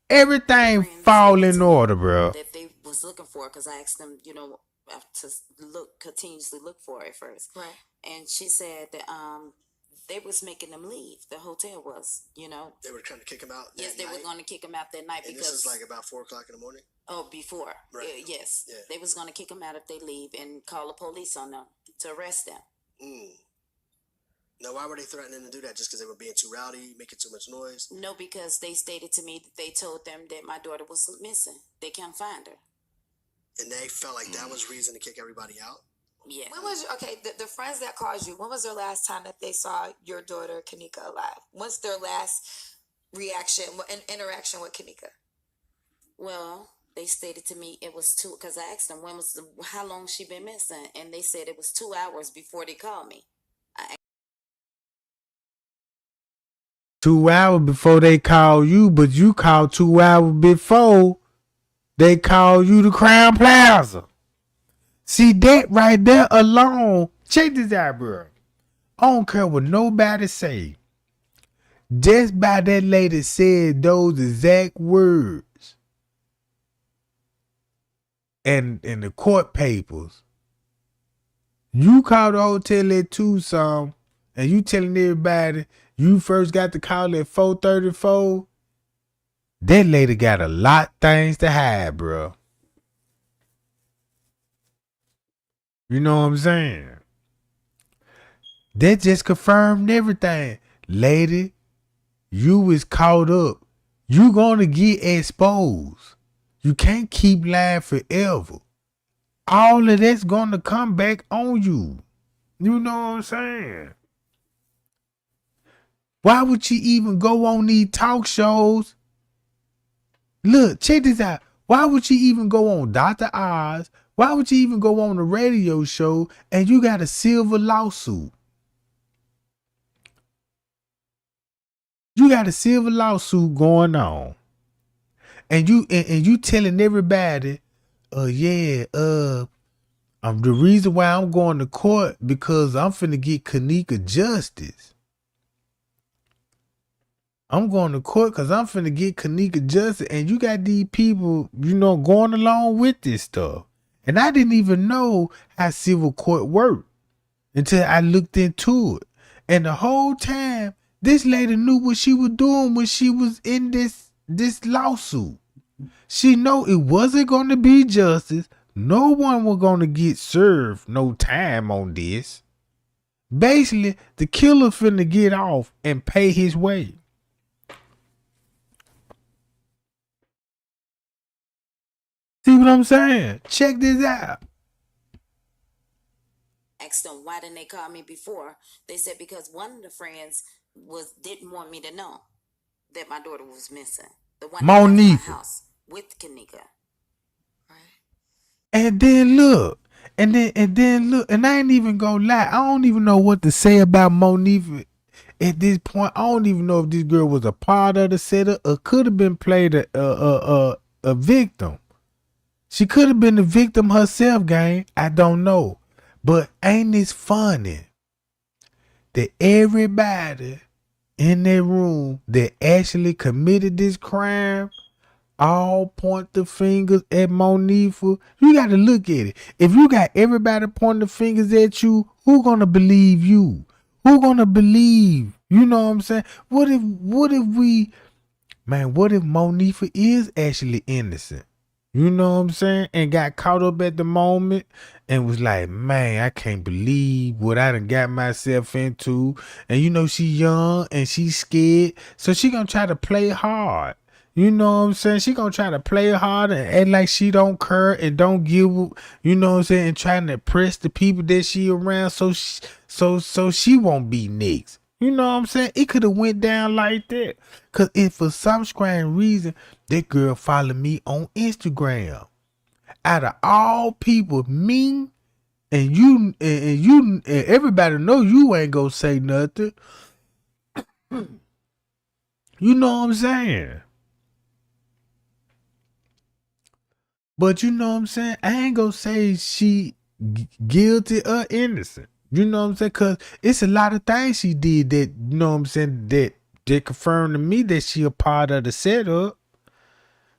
Everything fall in order, bro. That they was looking for because I asked them, to continuously look for it first. Right. and she said that they was making them leave. The hotel was, They were trying to kick him out. Yes, they were going to kick him out that night And because this is like about 4:00 in the morning. Oh, before. Right. Yes. Yeah. They was going to kick them out if they leave and call the police on them to arrest them. Now, why were they threatening to do that? Just because they were being too rowdy, making too much noise? No, because they stated to me that they told them that my daughter was missing. They can't find her. And they felt like that was reason to kick everybody out? Yeah. When was the friends that called you? When was their last time that they saw your daughter Kenneka alive? What's their last reaction and interaction with Kenneka? Well, they stated to me it was because I asked them how long she been missing, and they said it was 2 hours before they called me. 2 hours before they call you, but you called 2 hours before they call you the Crown Plaza. See that right there alone. Check this out, bro. I don't care what nobody say. Just by that lady said those exact words and in the court papers. You called the hotel at Tucson and you telling everybody you first got the call at 4:34. That lady got a lot of things to hide, bro. You know what I'm saying? That just confirmed everything. Lady, you was caught up. You gonna get exposed. You can't keep lying forever. All of that's gonna come back on you. You know what I'm saying? Why would you even go on these talk shows? Look, check this out. Why would you even go on Dr. Oz? Why would you even go on a radio show and you got a silver lawsuit? You got a silver lawsuit going on. And you telling everybody, the reason why I'm going to court because I'm finna get Kenneka justice. I'm going to court because I'm finna get Kenneka justice. And you got these people, going along with this stuff. And I didn't even know how civil court worked until I looked into it. And the whole time, this lady knew what she was doing when she was in this lawsuit. She know it wasn't going to be justice. No one was going to get served no time on this. Basically, the killer finna get off and pay his way. See what I'm saying? Check this out. Asked them why didn't they call me before. They said because one of the friends didn't want me to know that my daughter was missing. The one that left my house with Kenneka. And then look, and I ain't even gonna lie. I don't even know what to say about Moniiah at this point. I don't even know if this girl was a part of the setup or could have been played a victim. She could have been the victim herself, gang. I don't know. But ain't this funny that everybody in that room that actually committed this crime all point the fingers at Moniiah? You got to look at it. If you got everybody pointing the fingers at you, who gonna believe you? Who gonna believe? You know what I'm saying? What if Moniiah is actually innocent? You know what I'm saying? And got caught up at the moment and was like, man, I can't believe what I done got myself into. And she young and she scared. So she gonna try to play hard. You know what I'm saying? She gonna try to play hard and act like she don't care and don't give, you know what I'm saying? And trying to impress the people that she around so she won't be next. You know what I'm saying? It could have went down like that. Cause if for some strange reason, that girl followed me on Instagram. Out of all people, me and you and everybody know you ain't gonna say nothing. You know what I'm saying? But you know what I'm saying? I ain't gonna say she guilty or innocent. You know what I'm saying? Cause it's a lot of things she did that, you know what I'm saying, that confirmed to me that she a part of the setup.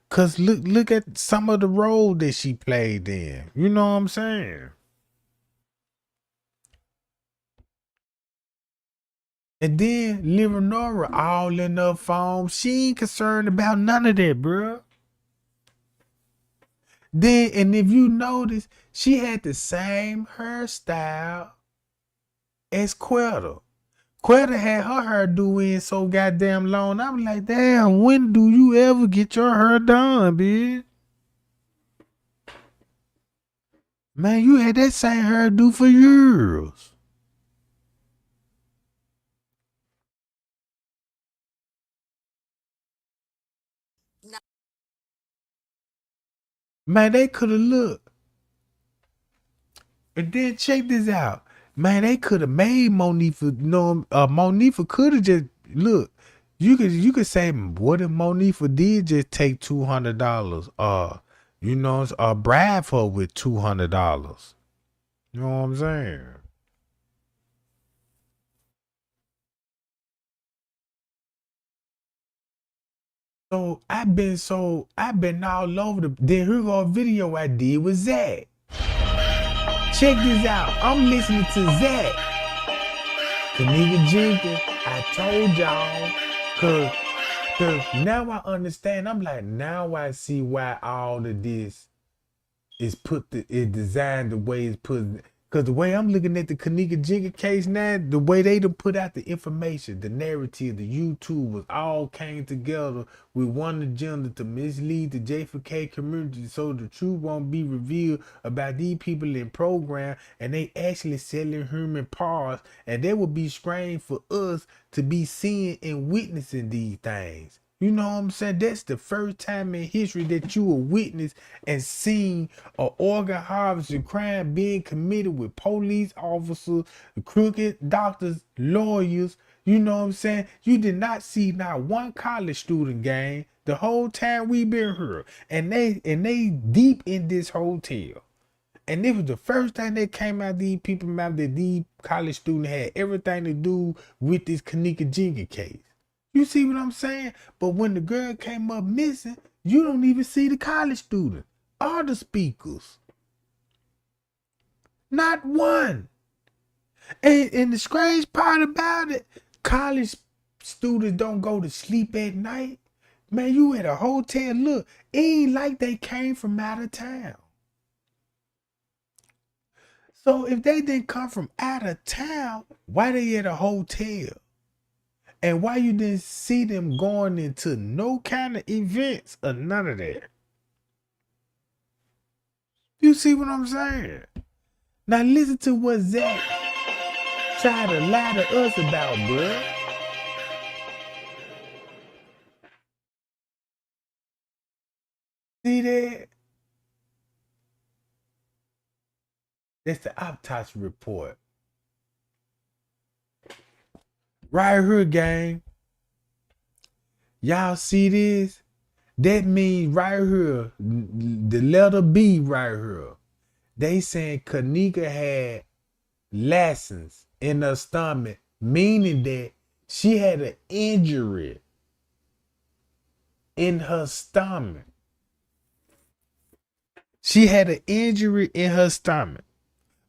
Cause look at some of the role that she played in. You know what I'm saying? And then Leonora all in her phone. She ain't concerned about none of that, bruh. Then, and if you notice, she had the same hairstyle as Quetta. Quetta had her hairdo in so goddamn long. I'm like, damn, when do you ever get your hair done, bitch? Man, you had that same hairdo for years. Man, they could have looked. And then check this out. Man, they could have made Moniiah, Moniiah could have just, look, you could say, what if Moniiah did just take $200? Bribe her with $200. You know what I'm saying? So I've been all over then here go a video I did with Zach. Check this out. I'm listening to Zach. Kenneka Jenkins, I told y'all, cause now I understand. I'm like, now I see why all of this is designed the way it's put. Cause the way I'm looking at the Kenneka Jenkins case now, the way they done put out the information, the narrative, the YouTube was all came together with one agenda to mislead the J4K community so the truth won't be revealed about these people in program and they actually selling human parts and they will be strange for us to be seeing and witnessing these things. You know what I'm saying? That's the first time in history that you will witness and seen an organ harvesting crime being committed with police officers, crooked doctors, lawyers. You know what I'm saying? You did not see not one college student gang the whole time we been here. And they deep in this hotel. And it was the first time that came out these people mouth that these college students had everything to do with this Kenneka Jenkins case. You see what I'm saying? But when the girl came up missing, you don't even see the college student or the speakers. Not one. And the strange part about it, college students don't go to sleep at night. Man, you at a hotel, look, it ain't like they came from out of town. So if they didn't come from out of town, why they at a hotel? And why you didn't see them going into no kind of events or none of that? You see what I'm saying? Now listen to what Zach tried to lie to us about, bruh. See that? That's the autopsy report. Right here, gang. Y'all see this? That means right here, the letter B right here. They saying Kenneka had lessons in her stomach, meaning that she had an injury in her stomach. She had an injury in her stomach.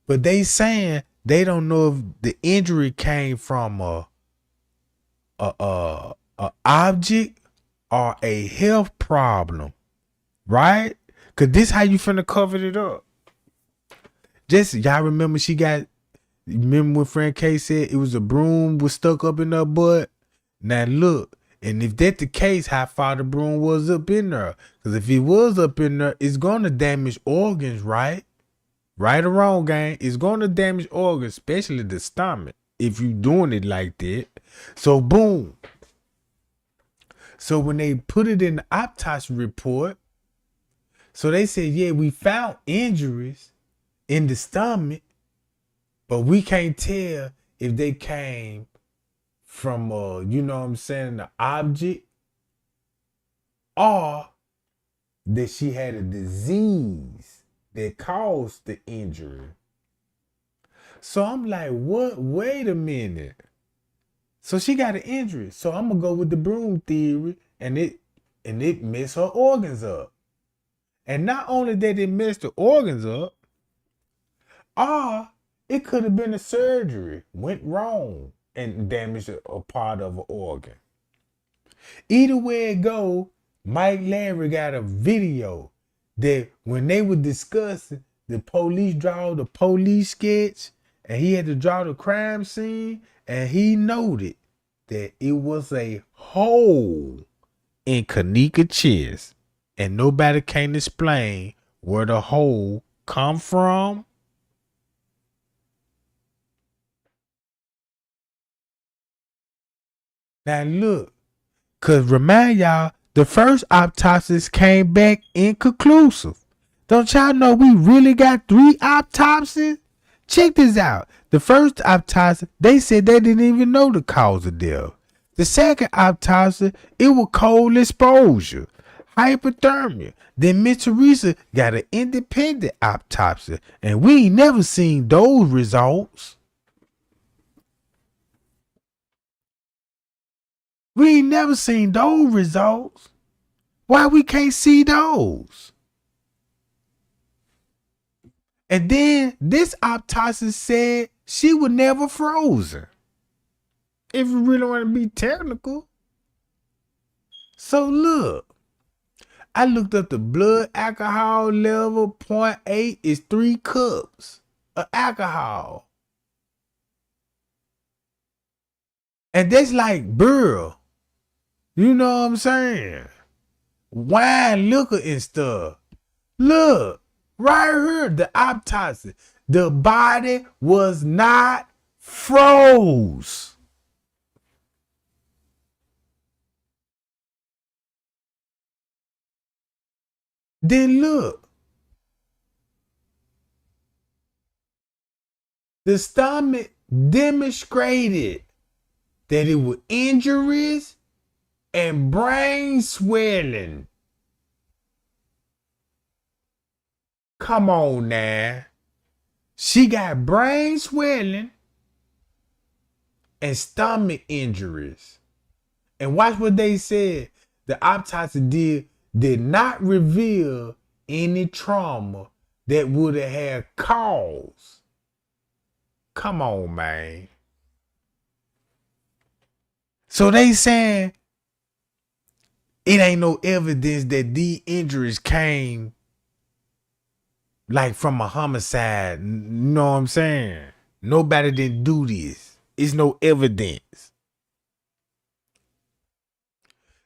But they saying they don't know if the injury came from a object or a health problem, right? Cause this how you finna cover it up. Just y'all remember remember when Frank K said it was a broom was stuck up in her butt? Now look, and if that's the case, how far the broom was up in there? Cause if it was up in there, it's gonna damage organs, right? Right or wrong, gang, it's gonna damage organs, especially the stomach, if you doing it like that. So boom. So when they put it in the autopsy report, so they said, yeah, we found injuries in the stomach, but we can't tell if they came from you know what I'm saying, the object, or that she had a disease that caused the injury. So I'm like, what? Wait a minute. So she got an injury. So I'm gonna go with the broom theory, and it messed her organs up. And not only did it mess the organs up, it could have been a surgery went wrong, and damaged a part of an organ. Either way it go, Mike Larry got a video that when they were discussing, the police draw the police sketch and he had to draw the crime scene, and he noted that it was a hole in Kenneka's chest, and nobody can explain where the hole come from. Now look, cause remind y'all, the first autopsies came back inconclusive. Don't y'all know we really got 3 autopsies? Check this out. The first autopsy, they said they didn't even know the cause of death. The second autopsy, it was cold exposure, hypothermia. Then Miss Teresa got an independent autopsy, and we ain't never seen those results. We ain't never seen those results. Why we can't see those? And then this autopsy said she was never frozen. If you really want to be technical. So look, I looked up the blood alcohol level. 0.8 is 3 cups of alcohol. And that's like beer. You know what I'm saying? Wine, liquor, and stuff. Look, right here, the autopsy. The body was not froze. Then look. The stomach demonstrated that it was injuries and brain swelling. Come on now. She got brain swelling and stomach injuries. And watch what they said. The autopsy did not reveal any trauma that would have had cause. Come on, man. So they saying it ain't no evidence that these injuries came like from a homicide. You know what I'm saying? Nobody didn't do this. It's no evidence.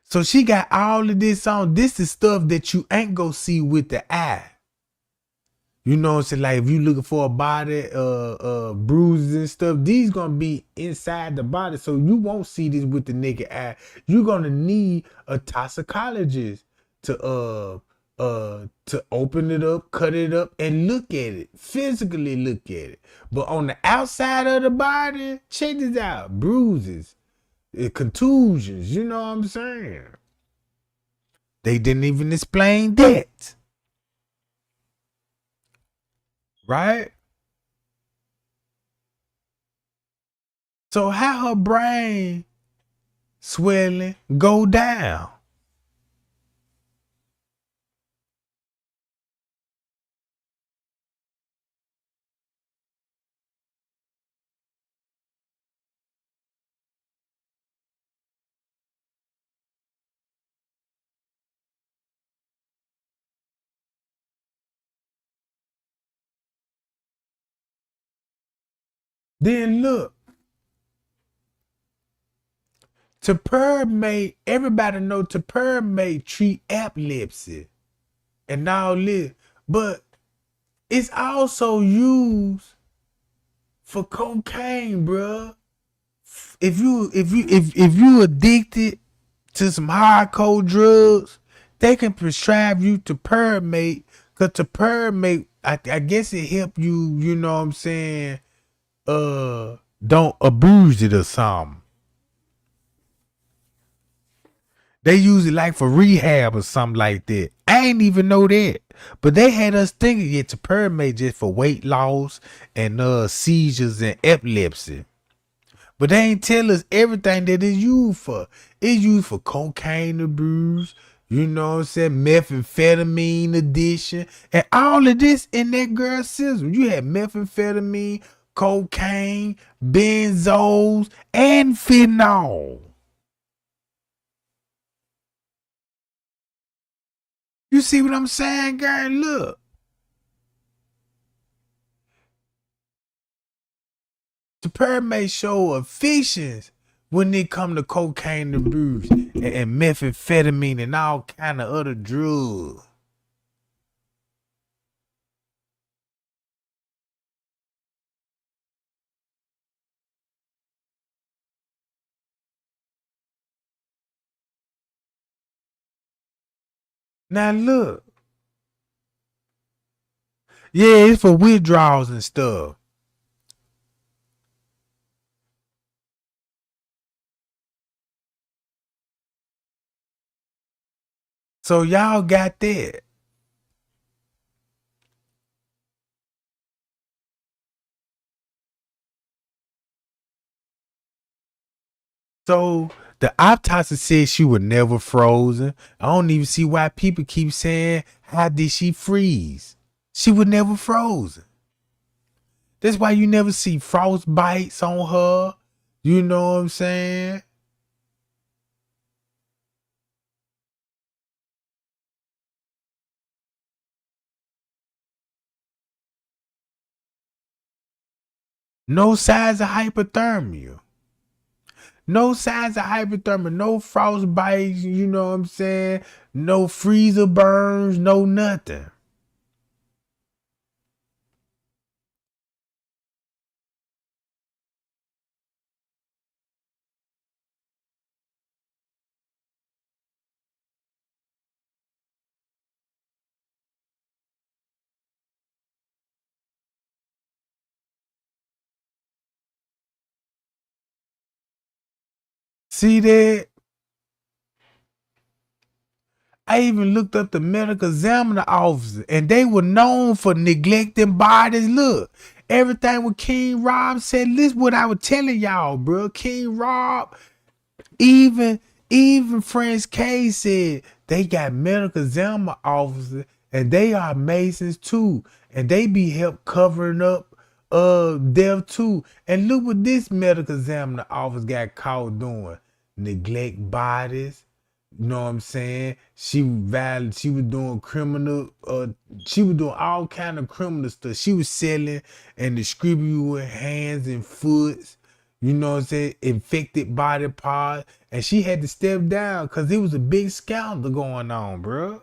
So she got all of this on. This is stuff that you ain't gonna see with the eye. You know what I'm saying? Like if you looking for a body, bruises and stuff, these gonna be inside the body. So you won't see this with the naked eye. You're gonna need a toxicologist to open it up, cut it up, and look at it. Physically look at it. But on the outside of the body, check this out. Bruises, contusions, you know what I'm saying? They didn't even explain that. Right? So how her brain swelling go down? Then look, Tapir everybody know Tapir may treat epilepsy and all this, but it's also used for cocaine, bruh. If you addicted to some hardcore drugs, they can prescribe you Tapir, cause Tapir, I guess it help you, you know what I'm saying, don't abuse it or something. They use it like for rehab or something like that. I ain't even know that. But they had us thinking it's a pyramid just for weight loss and seizures and epilepsy. But they ain't tell us everything that it's used for. It's used for cocaine abuse, you know what I'm saying, methamphetamine addiction, and all of this in that girl's system. You had methamphetamine, cocaine, benzos, and fentanyl. You see what I'm saying, girl? Look. The pyramid show efficiency when it come to cocaine and booze and methamphetamine and all kind of other drugs. Now look. Yeah, it's for withdrawals and stuff. So y'all got that. So the autopsy said she was never frozen. I don't even see why people keep saying, how did she freeze? She was never frozen. That's why you never see frost bites on her. You know what I'm saying? No signs of hypothermia. No signs of hypothermia. No frost bites. You know what I'm saying? No freezer burns. No nothing. See that? I even looked up the medical examiner officer, and they were known for neglecting bodies. Look, everything with King Rob said. Listen what I was telling y'all, bro. King Rob, even French K said they got medical examiner officers, and they are Masons too, and they be help covering up death too. And look what this medical examiner office got caught doing: neglect bodies. You know what I'm saying? She was doing criminal, she was doing all kind of criminal stuff. She was selling and distributing hands and foots, you know what I'm saying, infected body parts. And she had to step down because it was a big scandal going on, bro.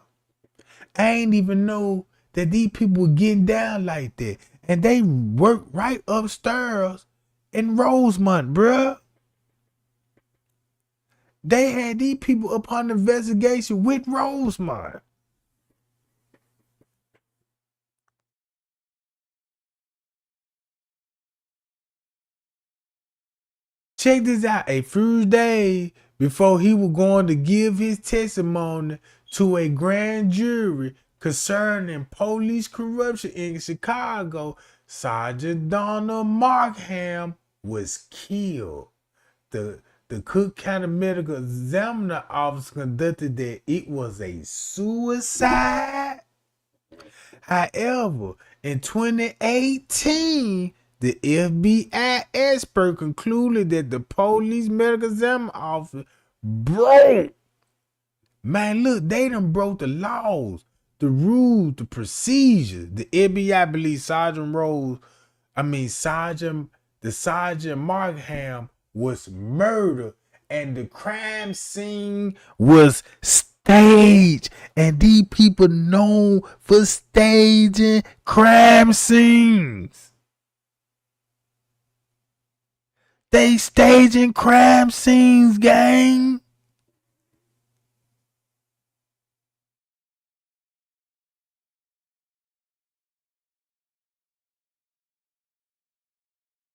I ain't even know that these people were getting down like that. And they worked right upstairs in Rosemont, bro. They had these people up on investigation with Rosemont. Check this out. A few days before he was going to give his testimony to a grand jury concerning police corruption in Chicago, Sergeant Donald Markham was killed. The Cook County Medical Examiner office conducted that it was a suicide. However, in 2018, the FBI expert concluded that the police medical examiner office broke. Man, look, they done broke the laws, the rules, the procedures. The FBI believes Sergeant Markham was murdered, and the crime scene was staged. And these people known for staging crime scenes. They staging crime scenes, gang.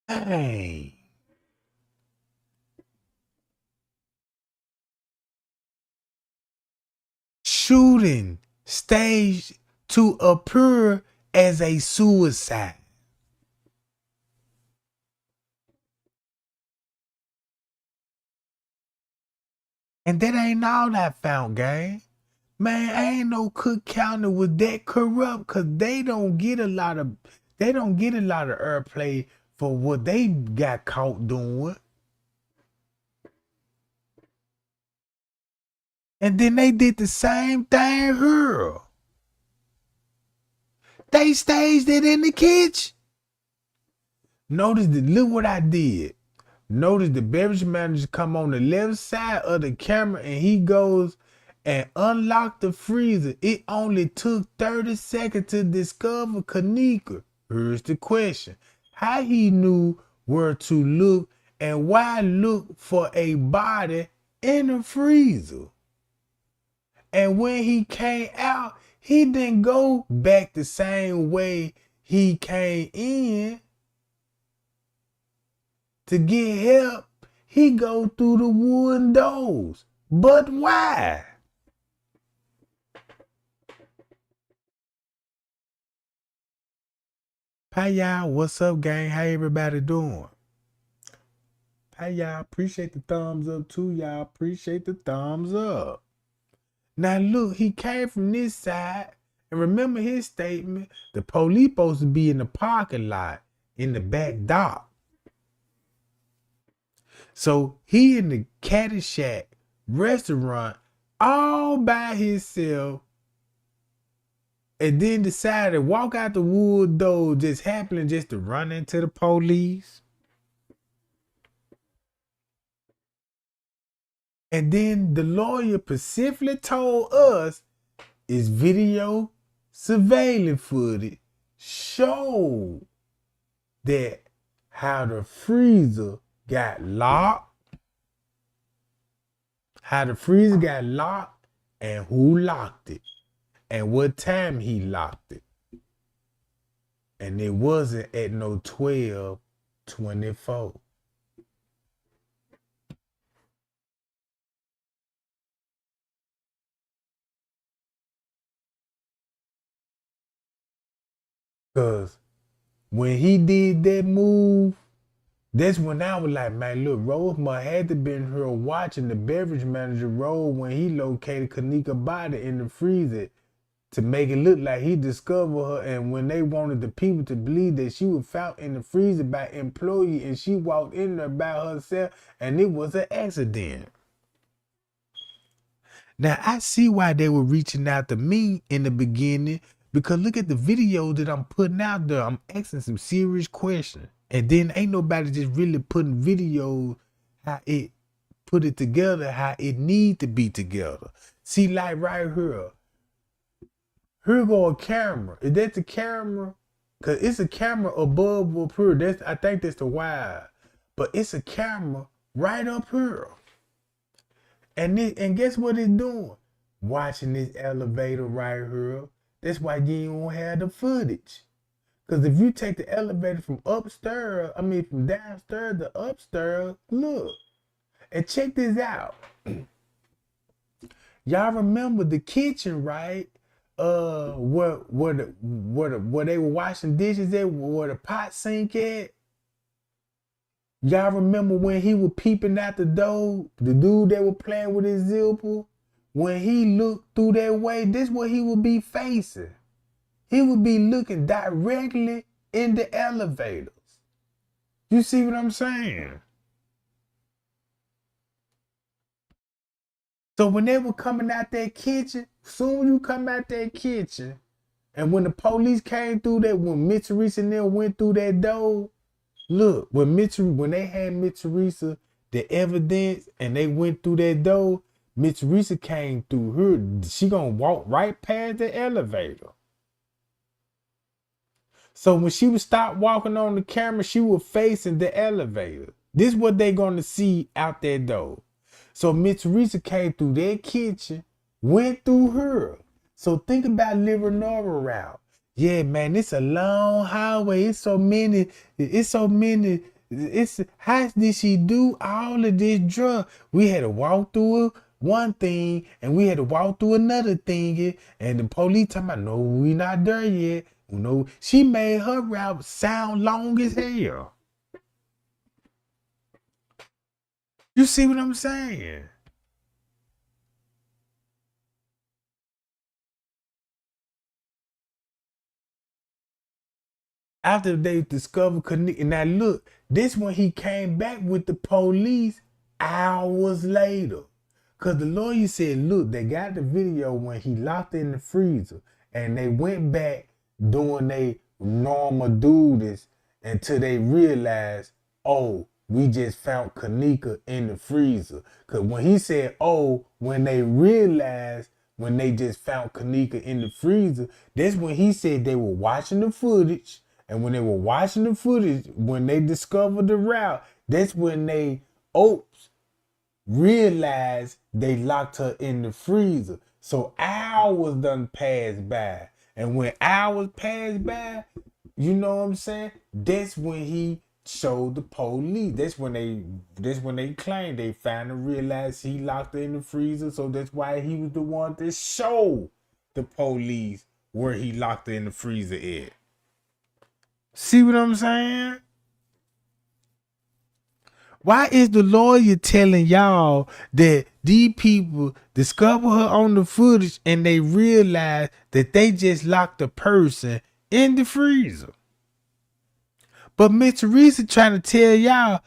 Hey. Shooting staged to appear as a suicide. And that ain't all I found, gang. Man, I ain't no Cook County was that corrupt, cause they don't get a lot of airplay for what they got caught doing. And then they did the same thing here. They staged it in the kitchen. Look what I did. Notice the beverage manager come on the left side of the camera and he goes and unlock the freezer. It only took 30 seconds to discover Kenneka. Here's the question. How he knew where to look and why look for a body in the freezer? And when he came out, he didn't go back the same way he came in to get help. He go through the wooden doors. But why? Hey y'all, what's up, gang? How everybody doing? Hey y'all, appreciate the thumbs up too. Y'all appreciate the thumbs up. Now look, he came from this side, and remember his statement. The police supposed to be in the parking lot, in the back dock. So he in the Caddyshack restaurant all by himself, and then decided to walk out the wood door, just happening just to run into the police. And then the lawyer specifically told us is video surveillance footage showed that how the freezer got locked, and who locked it, and what time he locked it. And it wasn't at no 12:24. Cause when he did that move, that's when I was like, man, look, Rosemont had to been here watching the beverage manager roll when he located Kenneka's body in the freezer to make it look like he discovered her. And when they wanted the people to believe that she was found in the freezer by an employee and she walked in there by herself and it was an accident. Now, I see why they were reaching out to me in the beginning, because look at the video that I'm putting out there. I'm asking some serious questions. And then ain't nobody just really putting videos how it put it together, how it need to be together. See, like right here. Here go a camera. Is that the camera? Cause it's a camera above up here. I think that's the wide. But it's a camera right up here. And guess what it's doing? Watching this elevator right here. That's why you don't have the footage. Because if you take the elevator from from downstairs to upstairs, look. And check this out. Y'all remember the kitchen, right? Where they were washing dishes at, where the pot sink at? Y'all remember when he was peeping out the door, the dude that was playing with his zipper? When he looked through that way, this is what he would be facing. He would be looking directly in the elevators. You see what I'm saying? So when they were coming out that kitchen, soon you come out that kitchen, and when the police came through that, when Miss Teresa and them went through that door, look, when they had Miss Teresa the evidence and they went through that door, Miss Teresa came through her. She gonna walk right past the elevator. So when she would stop walking on the camera, she was facing the elevator. This is what they gonna see out that door. So Miss Teresa came through their kitchen, went through her. So think about living Nora route. Yeah, man, it's a long highway. It's so many. How did she do all of this drug? We had to walk through one thing and we had to walk through another thing. And the police talking about, no, we not there yet. No, she made her route sound long as hell. You see what I'm saying? After they discovered Kenneka. Now look, this when he came back with the police hours later. Cause the lawyer said, look, they got the video when he locked in the freezer and they went back doing their normal duties until they realized, oh, we just found Kenneka in the freezer. Cause when he said, oh, when they realized when they just found Kenneka in the freezer, that's when he said they were watching the footage. And when they were watching the footage, when they discovered the route, that's when they realized they locked her in the freezer. So hours done passed by. And when hours passed by, you know what I'm saying? That's when he showed the police. That's when they claimed they finally realized he locked her in the freezer. So that's why he was the one that showed the police where he locked her in the freezer at. See what I'm saying? Why is the lawyer telling y'all that these people discover her on the footage and they realize that they just locked the person in the freezer? But Miss Teresa trying to tell y'all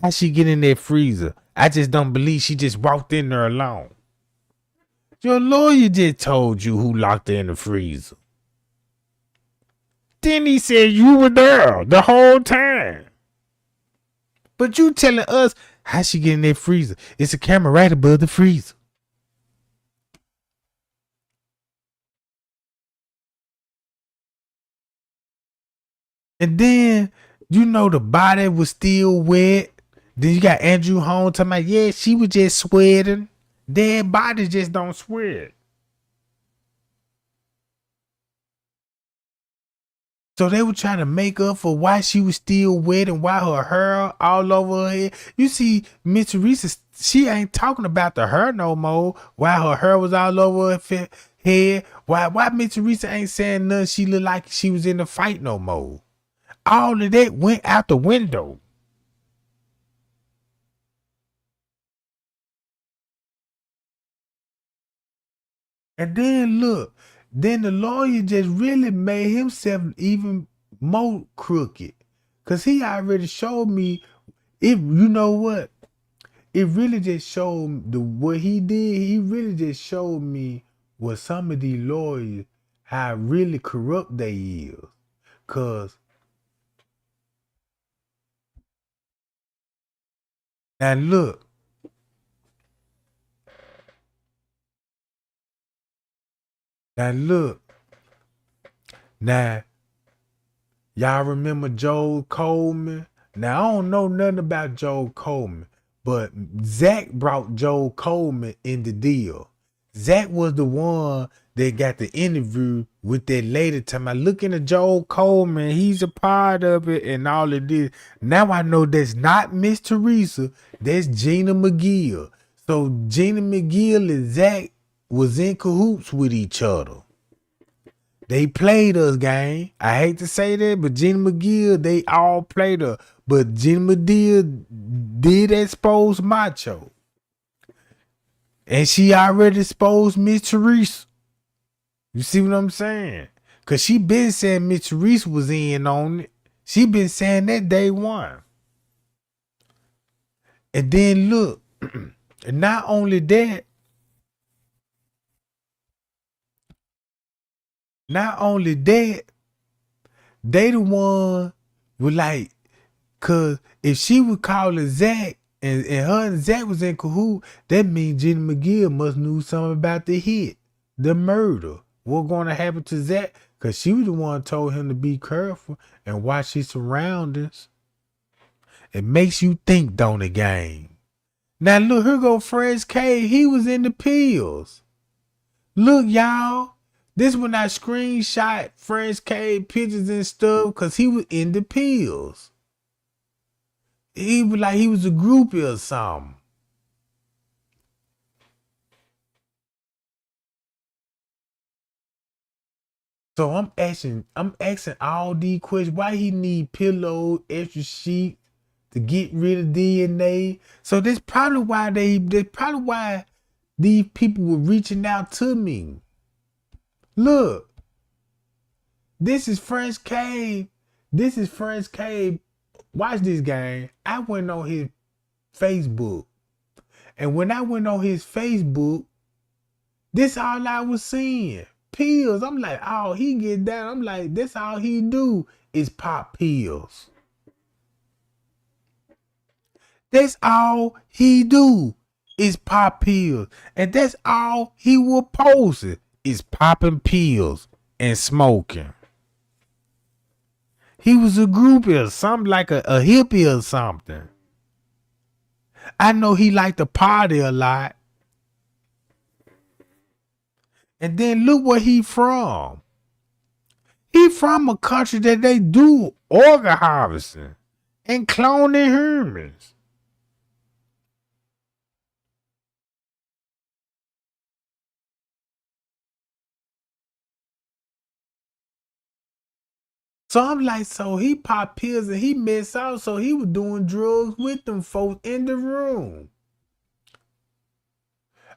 how she get in that freezer. I just don't believe she just walked in there alone. Your lawyer just told you who locked her in the freezer. Then he said you were there the whole time. But you telling us how she get in that freezer. It's a camera right above the freezer. And then, you know, the body was still wet. Then you got Andrew Holmes talking about, yeah, she was just sweating. Dead bodies just don't sweat. So they were trying to make up for why she was still wet and why her hair all over her head. You see, Miss Teresa, she ain't talking about the hair no more. Why her hair was all over her head. Why Miss Teresa ain't saying nothing. She looked like she was in the fight no more. All of that went out the window. And then look, then the lawyer just really made himself even more crooked. Cause he already showed me, if you know what, it really just showed what he did. He really just showed me what some of these lawyers, how really corrupt they is. Cause now look, now y'all remember Joel Coleman? Now I don't know nothing about Joel Coleman, but Zach brought Joel Coleman in the deal. Zach was the one that got the interview with that lady time. I look into Joel Coleman, he's a part of it and all of this. Now I know that's not Miss Teresa, that's Gina McGill. So Gina McGill and Zach was in cahoots with each other. They played us, gang. I hate to say that, but Gina McGill, they all played her. But Gina McGill did expose Macho. And she already exposed Miss Teresa. You see what I'm saying? Because she been saying Miss Teresa was in on it. She been saying that day one. And then look, not only that, they the one were like, cause if she was calling Zach and her and Zach was in cahoot, that means Gina McGill must knew something about the hit, the murder. What gonna happen to Zach? Cause she was the one told him to be careful and watch his surroundings. It makes you think, don't it, gang? Now look, here go French K. He was in the pills. Look, y'all. This when I screenshot French K pictures and stuff because he was in the pills. He was like he was a groupie or something. So I'm asking all these questions. Why he need pillows, extra sheets to get rid of DNA? So that's probably why these people were reaching out to me. Look, this is French K This is French Cave. Watch this game. I went on his Facebook. And when I went on his Facebook, this all I was seeing. Pills. I'm like, oh, he get down. I'm like, that's all he do is pop pills. That's all he do is pop pills. And that's all he will post it is popping pills and smoking. He was a groupie or something, like a hippie or something. I know he liked to party a lot. And then look where he from. He from a country that they do organ harvesting and cloning humans. So I'm like, so he popped pills and he missed out. So he was doing drugs with them folks in the room.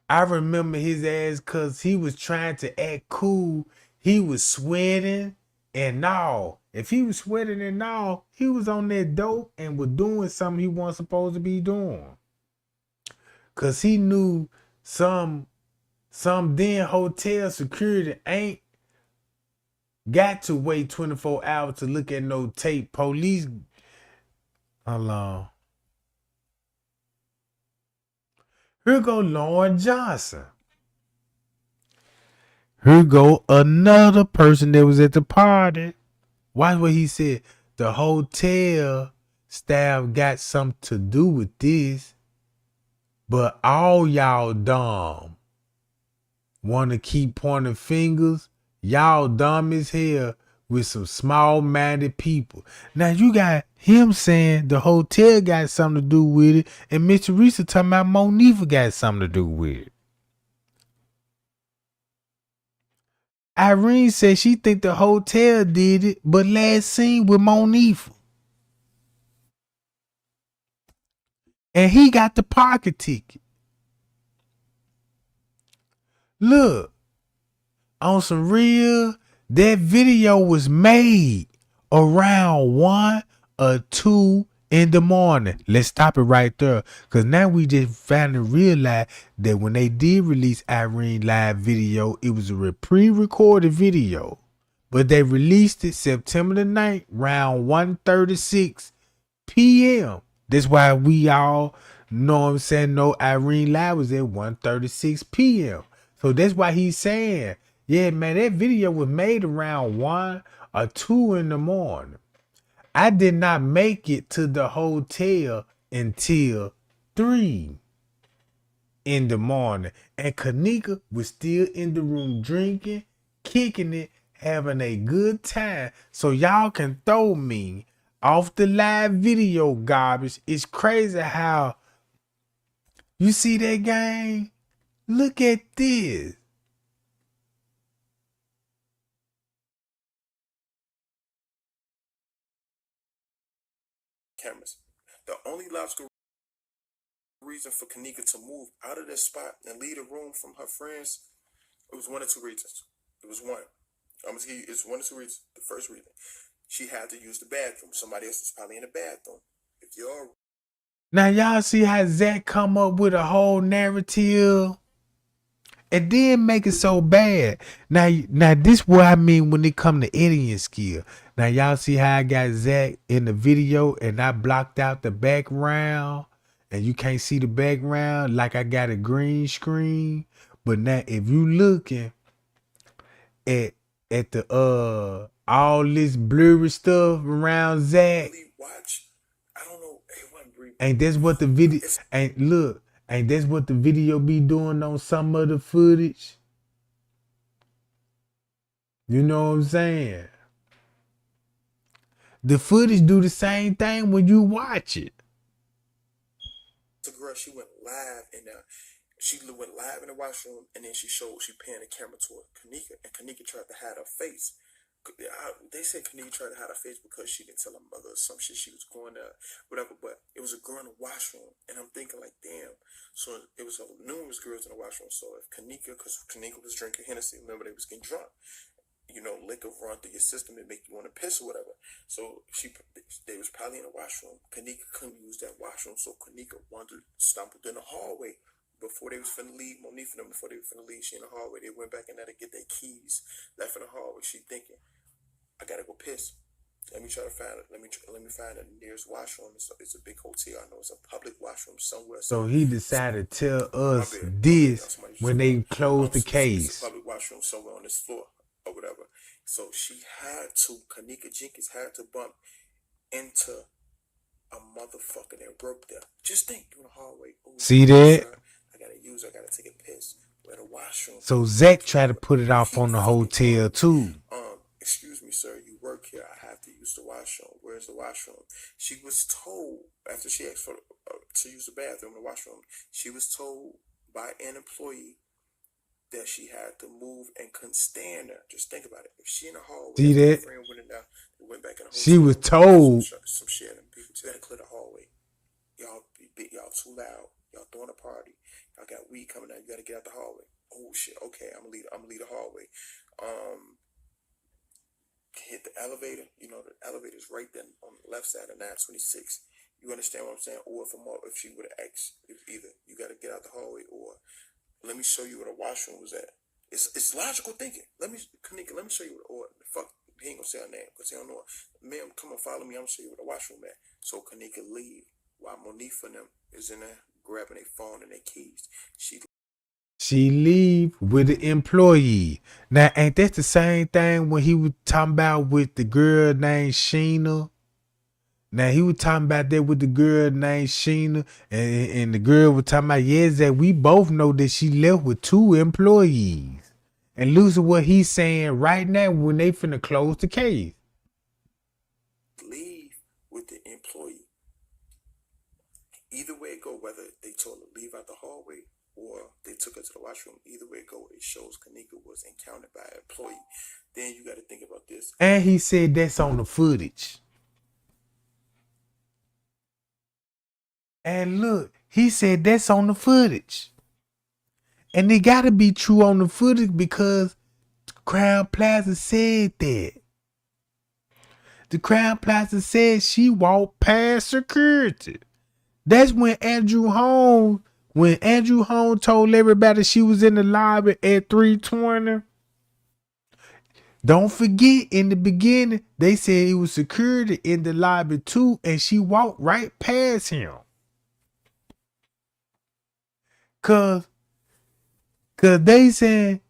I remember his ass because he was trying to act cool. He was sweating and all. If he was sweating and all, he was on that dope and was doing something he wasn't supposed to be doing. Because he knew some then hotel security ain't got to wait 24 hours to look at no tape. Police, hold on. Here go Lauren Johnson. Here go another person that was at the party. Watch what he said. The hotel staff got something to do with this, but all y'all dumb. Want to keep pointing fingers? Y'all dumb as hell with some small-minded people. Now you got him saying the hotel got something to do with it, and Mr. Teresa talking about Moniiah got something to do with it. Irene said she think the hotel did it, but last seen with Moniiah. And he got the pocket ticket. Look, on some real, that video was made around 1 or 2 in the morning. Let's stop it right there. Because now we just finally realize that when they did release Irene live video, it was a pre-recorded video. But they released it September the 9th, around 1:36 p.m. That's why we all know what I'm saying. No, Irene live was at 1:36 p.m. So that's why he's saying, yeah, man, that video was made around 1 or 2 in the morning. I did not make it to the hotel until 3 in the morning. And Kenneka was still in the room drinking, kicking it, having a good time. So y'all can throw me off the live video garbage. It's crazy how you see that game. Look at this. Cameras. The only logical reason for Kenneka to move out of this spot and leave the room from her friends, it was 1 or 2 reasons. It was one. I'm gonna tell you, it's 1 or 2 reasons. The first reason, she had to use the bathroom. Somebody else was probably in the bathroom. If you're Now y'all see how Zach come up with a whole narrative and then make it so bad. Now this what I mean when it come to editing skill. Now y'all see how I got Zach in the video and I blocked out the background and you can't see the background like I got a green screen. But now if you looking at the all this blurry stuff around Zach, watch, I don't know, and that's what the video and look, and that's what the video be doing on some of the footage. You know what I'm saying? The footage do the same thing when you watch it. The girl, she went live in the washroom, and then she panned the camera to Kenneka, and Kenneka tried to hide her face. They said Kenneka tried to hide her face because she didn't tell her mother some shit she was going to, whatever, but it was a girl in the washroom, and I'm thinking like, damn. So it was numerous girls in the washroom, so if because Kenneka was drinking Hennessy, remember they was getting drunk. You know, liquor run through your system and make you want to piss or whatever. So they was probably in the washroom. Kenneka couldn't use that washroom, so Kenneka stumbled in the hallway. Before they was finna leave, Moniiah and them, before they were finna leave, she in the hallway. They went back in there to get their keys, left in the hallway. She thinking, I gotta go piss. Let me try to find it. Let me find the nearest washroom. It's a big hotel. I know it's a public washroom somewhere. So he decided to tell us this when they closed the case. It's a public washroom somewhere on this floor or whatever. So Kenneka Jenkins had to bump into a motherfucker that worked there. Just think, in the hallway. See that? Sir, I gotta take a piss. Where the washroom? So Zach tried to put it off on the hotel too. Excuse me, sir, you work here. I have to use the washroom. Where's the washroom? She was told, after she asked for to use the bathroom in the washroom, she was told by an employee that she had to move and couldn't stand there. Just think about it. If she in the hallway, see that? Friend went in there, they went back in the hotel, she was told some shit, and people gotta clear the hallway. Y'all too loud. Y'all throwing a party. Y'all got weed coming out. You gotta get out the hallway. Oh shit. Okay, I'm gonna leave the hallway. Hit the elevator. You know the elevator's right then on the left side of 926. You understand what I'm saying? Or if she would have asked, either you gotta get out the hallway, or let me show you where the washroom was at. It's logical thinking. Let me show you where. Or fuck, he ain't gonna say her name because he don't know her. Ma'am, come on, follow me. I'm gonna show you where the washroom at. So Kenneka leave while Moniiah and them is in there grabbing their phone and their keys. She leave with the employee. Now, ain't that the same thing when he was talking about with the girl named Sheena? Now, he was talking about that with the girl named Sheena, and the girl was talking about, yes, that we both know that she left with 2 employees. And listen what he's saying right now when they finna close the case. Leave with the employee. Either way it go, whether they told her leave out the hallway or they took her to the washroom, either way it go, it shows Kenneka was encountered by an employee. Then you got to think about this. And he said that's on the footage. And look, he said that's on the footage. And it got to be true on the footage because Crown Plaza said that. The Crown Plaza said she walked past security. That's when Andrew Holmes told everybody she was in the lobby at 3:20. Don't forget, in the beginning, they said it was security in the lobby too, and she walked right past him. Cause they said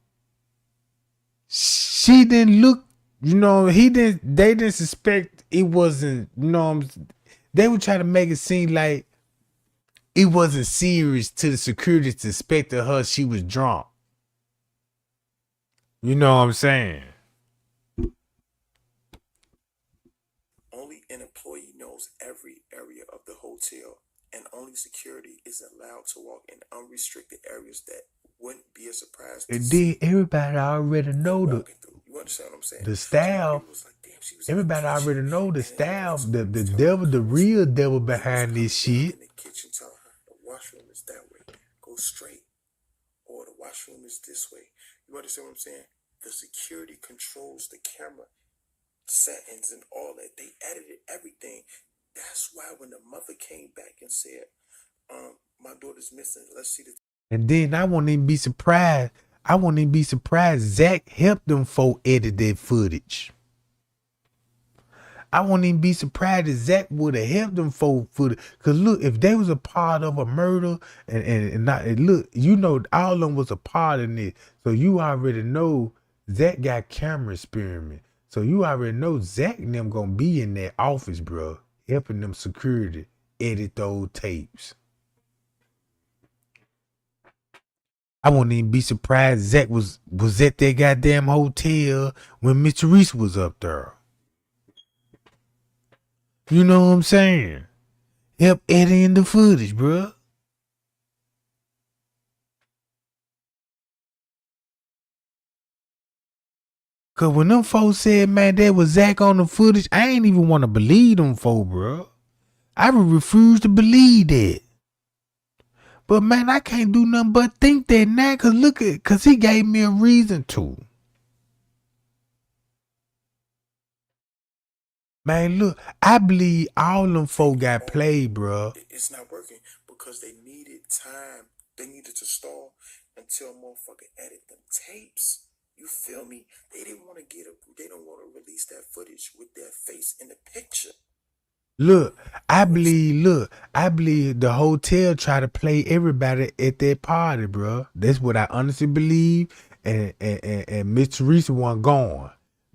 she didn't look, they didn't suspect it wasn't, they would try to make it seem like it wasn't serious to the security to suspect her she was drunk. You know what I'm saying? Only an employee knows every area of the hotel, and only security is allowed to walk in unrestricted areas that wouldn't be a surprise. And then everybody already know you understand what I'm saying? The staff. Everybody already know the staff, the devil, the real devil behind this shit. In the kitchen telling her the washroom is that way. Go straight. Or the washroom is this way. You understand what I'm saying? The security controls the camera settings and all that. They edited everything. That's why when the mother came back and said, my daughter's missing, let's see the... And then I won't even be surprised. Zach helped them folk edit that footage. I won't even be surprised if Zach would have helped them folk footage. Cause look, if they was a part of a murder and look, all of them was a part in it. So you already know Zach got camera experiment. So you already know Zach and them gonna be in that office, bro, helping them security edit those tapes. I won't even be surprised Zach was at that goddamn hotel when Mr. Reese was up there. You know what I'm saying? Help editing the footage, bro. Cause when them folks said, man, that was Zach on the footage, I ain't even want to believe them folks, bro. I would refuse to believe that. But man, I can't do nothing but think that now, cause he gave me a reason to. Man, look, I believe all them folk got played, bro. It's not working because they needed time. They needed to stall until motherfucker edit them tapes. You feel me? They didn't want to they don't want to release that footage with their face in the picture. Look, I believe the hotel try to play everybody at that party, bro. That's what I honestly believe. And Miss Teresa wasn't gone.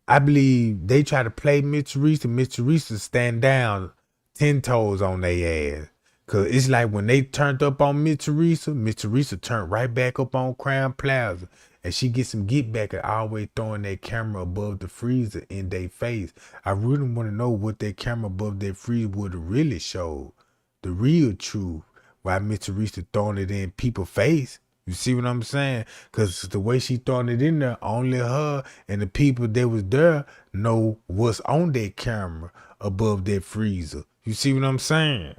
I believe they try to play Miss Teresa. Miss Teresa stand down 10 toes on their ass. Cause it's like when they turned up on Miss Teresa turned right back up on Crown Plaza. And she gets some get back and always throwing that camera above the freezer in their face. I really want to know what that camera above that freezer would have really showed. The real truth. Why Miss Teresa throwing it in people's face. You see what I'm saying? Because the way she throwing it in there, only her and the people that was there know what's on that camera above that freezer. You see what I'm saying?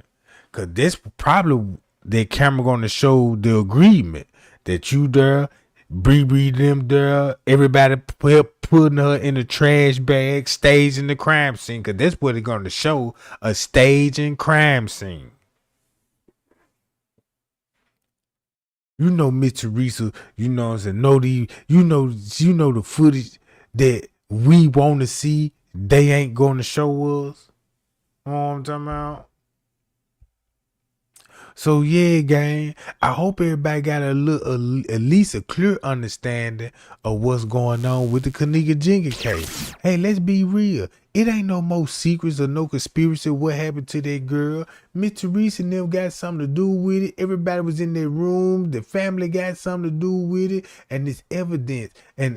Because this probably that camera going to show the agreement that you there, Bree them there, everybody putting her in a trash bag, staging the crime scene. Because that's what it's going to show, a staging crime scene. You know Miss Teresa, you know what I'm saying, you know the footage that we want to see, they ain't going to show us. You know what I'm talking about? So yeah, gang, I hope everybody got at least a clear understanding of what's going on with the Kenneka Jenkins case. Hey, let's be real. It ain't no more secrets or no conspiracy what happened to that girl. Miss Teresa and them got something to do with it. Everybody was in their room. The family got something to do with it. And it's evidence. And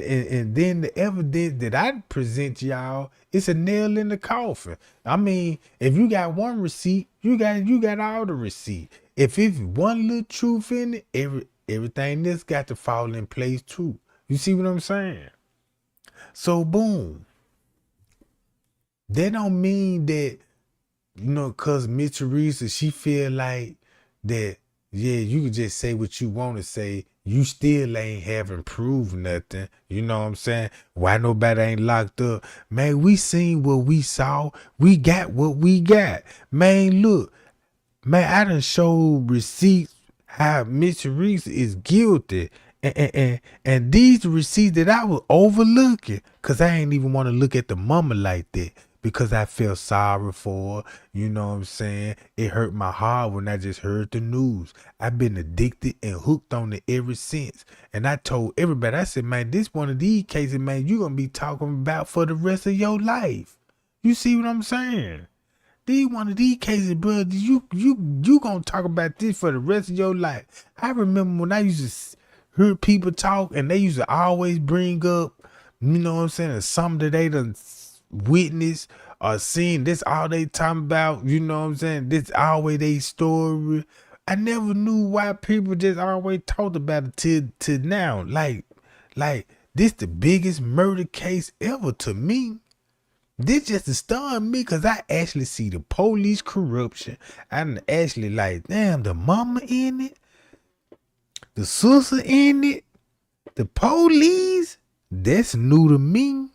then the evidence that I present y'all, it's a nail in the coffin. I mean, if you got one receipt, you got all the receipt. If it's one little truth in it, everything this got to fall in place too. You see what I'm saying? So boom. That don't mean that, you know, cause Miss Teresa, she feel like that, yeah, you can just say what you want to say. You still ain't haven't proved nothing. You know what I'm saying? Why nobody ain't locked up? Man, we seen what we saw. We got what we got. Man, look. Man, I done showed receipts how Miss Teresa is guilty. And these receipts that I was overlooking. Cause I ain't even want to look at the mama like that. Because I felt sorry for her. You know what I'm saying? It hurt my heart when I just heard the news. I've been addicted and hooked on it ever since. And I told everybody, I said, man, this one of these cases, man, you're going to be talking about for the rest of your life. You see what I'm saying? One of these cases, bro, you gonna talk about this for the rest of your life. I remember when I used to hear people talk and they used to always bring up, you know what I'm saying, something that they done witnessed or seen. This all they talking about, you know what I'm saying? This always they story. I never knew why people just always talked about it till now. Like this the biggest murder case ever to me. This just stunned me because I actually see the police corruption. I'm actually like, damn, the mama in it, the sister in it, the police. That's new to me.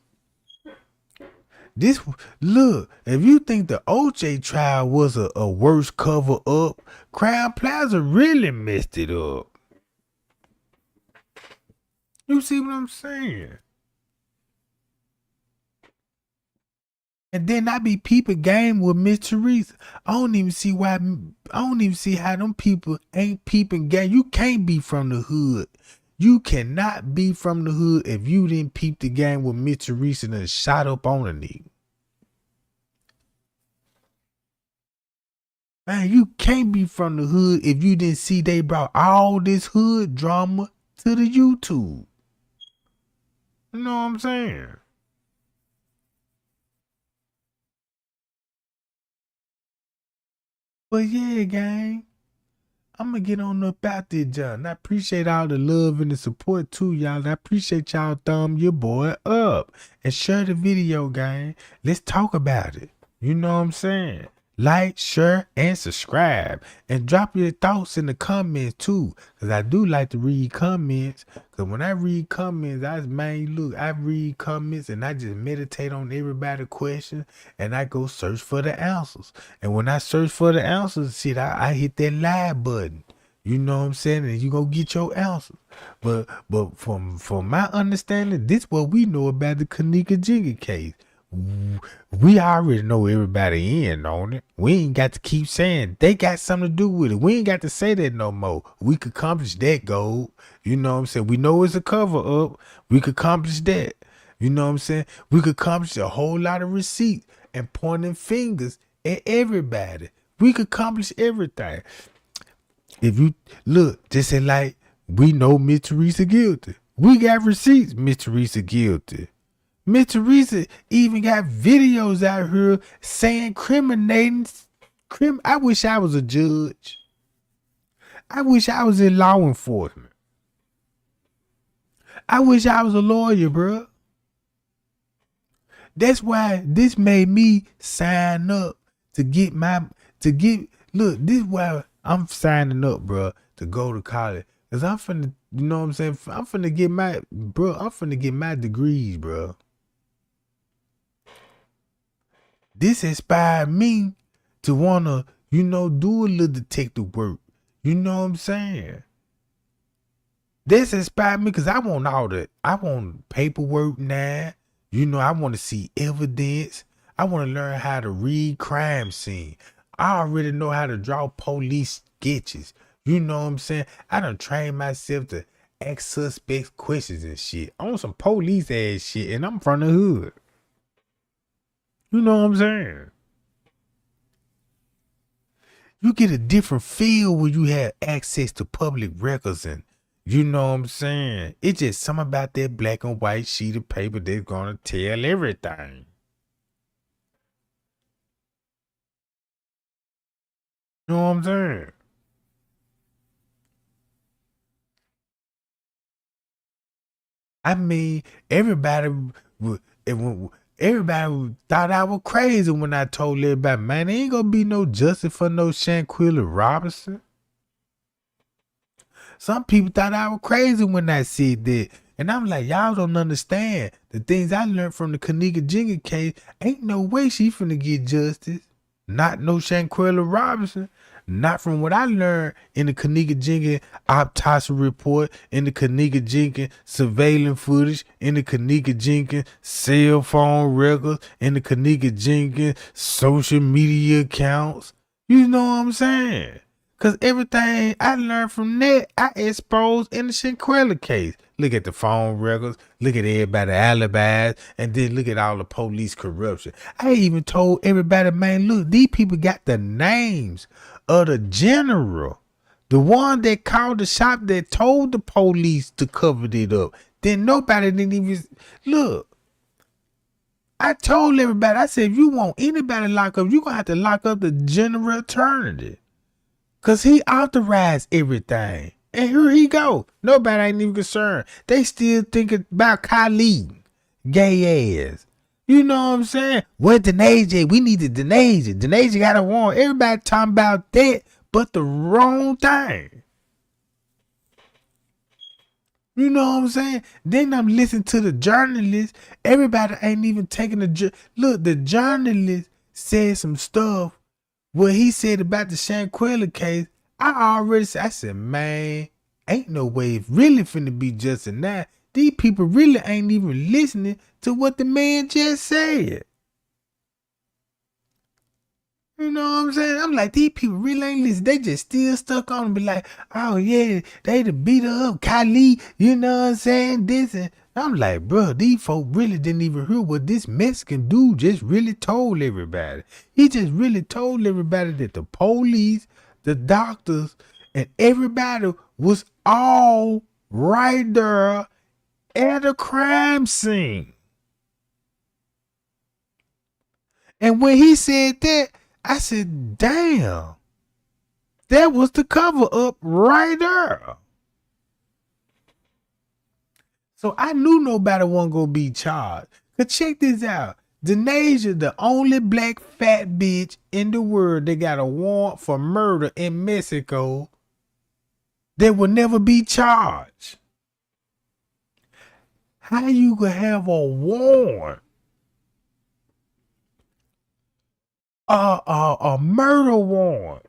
Look, if you think the OJ trial was a worse cover up, Crown Plaza really messed it up. You see what I'm saying? And then I be peeping game with Miss Teresa. I don't even see how them people ain't peeping game. You can't be from the hood. You cannot be from the hood if you didn't peep the game with Miss Teresa and shot up on a nigga. Man, you can't be from the hood if you didn't see they brought all this hood drama to the YouTube. You know what I'm saying? But yeah, gang, I'm going to get on up out there, John. I appreciate all the love and the support too, y'all. And I appreciate y'all thumb your boy up and share the video, gang. Let's talk about it. You know what I'm saying? Like, share, and subscribe. And drop your thoughts in the comments too. Because I do like to read comments. Because when I read comments, I read comments and I just meditate on everybody's question. And I go search for the answers. And when I search for the answers, shit, I hit that live button. You know what I'm saying? And you go get your answers. But from my understanding, this what we know about the Kenneka Jenkins case. We already know everybody in on it. We ain't got to keep saying they got something to do with it. We ain't got to say that no more. We could accomplish that goal. You know what I'm saying? We know it's a cover up. We could accomplish that. You know what I'm saying? We could accomplish a whole lot of receipts and pointing fingers at everybody. We could accomplish everything. If you look, just say like, we know Miss Teresa guilty. We got receipts, Miss Teresa guilty. Miss Teresa even got videos out here saying criminating. I wish I was a judge. I wish I was in law enforcement. I wish I was a lawyer, bro. That's why this made me sign up look, this is why I'm signing up, bro, to go to college. Cause I'm finna, you know what I'm saying? I'm finna get my degrees, bro. This inspired me to wanna, do a little detective work. You know what I'm saying? This inspired me because I want paperwork now. I want to see evidence. I want to learn how to read crime scene. I already know how to draw police sketches. You know what I'm saying? I done trained myself to ask suspects questions and shit. I want some police ass shit, and I'm from the hood. You know what I'm saying? You get a different feel when you have access to public records, and you know what I'm saying? It's just something about that black and white sheet of paper that's gonna tell everything. You know what I'm saying? I mean, everybody thought I was crazy when I told everybody, man, there ain't gonna be no justice for no Shanquilla Robinson. Some people thought I was crazy when I said that. And I'm like, y'all don't understand. The things I learned from the Kenneka Jenkins case, ain't no way she finna get justice. Not no Shanquilla Robinson. Not from what I learned in the Kenneka Jenkins autopsy report, in the Kenneka Jenkins surveillance footage, in the Kenneka Jenkins cell phone records, in the Kenneka Jenkins social media accounts. You know what I'm saying? Because everything I learned from that, I exposed in the Shanquilla case. Look at the phone records, look at everybody's alibis, and then look at all the police corruption. I even told everybody, man, look, these people got the names of the general. The one that called the shop that told the police to cover it up. Then nobody didn't even, look. I told everybody, I said, if you want anybody locked up, you're going to have to lock up the general attorney. Because he authorized everything. And here he go. Nobody ain't even concerned. They still thinking about Khalid. Gay ass. You know what I'm saying? Where Denasia? We need to Denasia. Denasia got a warrant. Everybody talking about that, but the wrong thing. You know what I'm saying? Then I'm listening to the journalist. Everybody ain't even taking look, the journalist said some stuff. What he said about the Shanquilla case, I said, man, ain't no way it's really finna be just now. These people really ain't even listening to what the man just said. You know what I'm saying? I'm like, these people really ain't listening. They just still stuck on and be like, oh yeah, they the beat her up, Kylie, you know what I'm saying? This and I'm like, bro, these folk really didn't even hear what this Mexican dude just really told everybody. He just really told everybody that the police, the doctors, and everybody was all right there at a crime scene. And when he said that, I said, damn, that was the cover up right there. So I knew nobody wasn't going to be charged. But check this out. Denasia, the only black fat bitch in the world that got a warrant for murder in Mexico that will never be charged. How you could have a warrant? A murder warrant.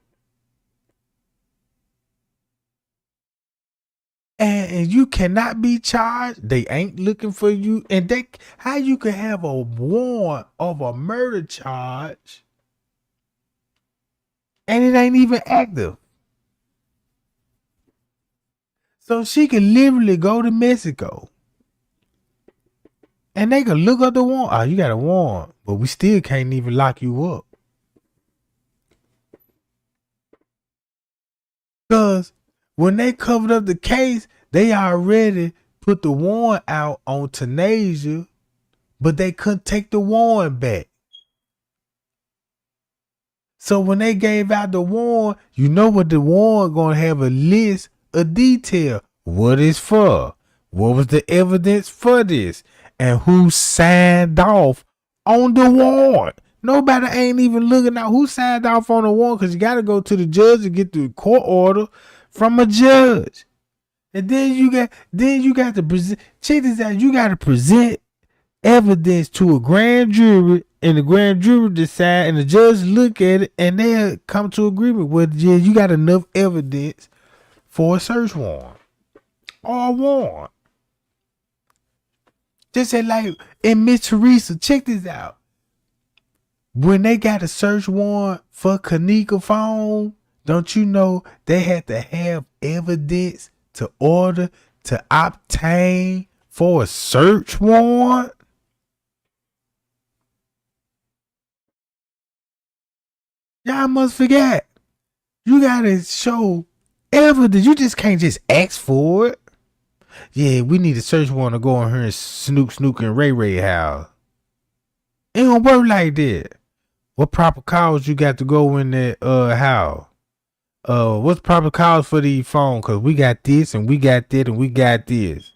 And you cannot be charged. They ain't looking for you. And how you could have a warrant of a murder charge and it ain't even active. So she could literally go to Mexico and they could look up the warrant. Oh, you got a warrant, but we still can't even lock you up. Because when they covered up the case, they already put the warrant out on Tanasia, but they couldn't take the warrant back. So when they gave out the warrant, you know what the warrant gonna have a list of detail. What it's for? What was the evidence for this? And who signed off on the warrant? Nobody ain't even looking at who signed off on the warrant because you got to go to the judge to get the court order from a judge. And then you got to present. Check this out. You got to present evidence to a grand jury, and the grand jury decide, and the judge look at it, and they'll come to agreement with, yeah, you got enough evidence for a search warrant or a warrant. Just say like in Miss Teresa, check this out. When they got a search warrant for Kenneka phone, don't you know they had to have evidence to order to obtain for a search warrant? Y'all must forget. You gotta show evidence. You just can't just ask for it. Yeah, we need a search warrant to go in here and Snook and Ray house. It don't work like that. What proper cause you got to go in that house? What's proper cause for the phone? Cause we got this and we got that and we got this.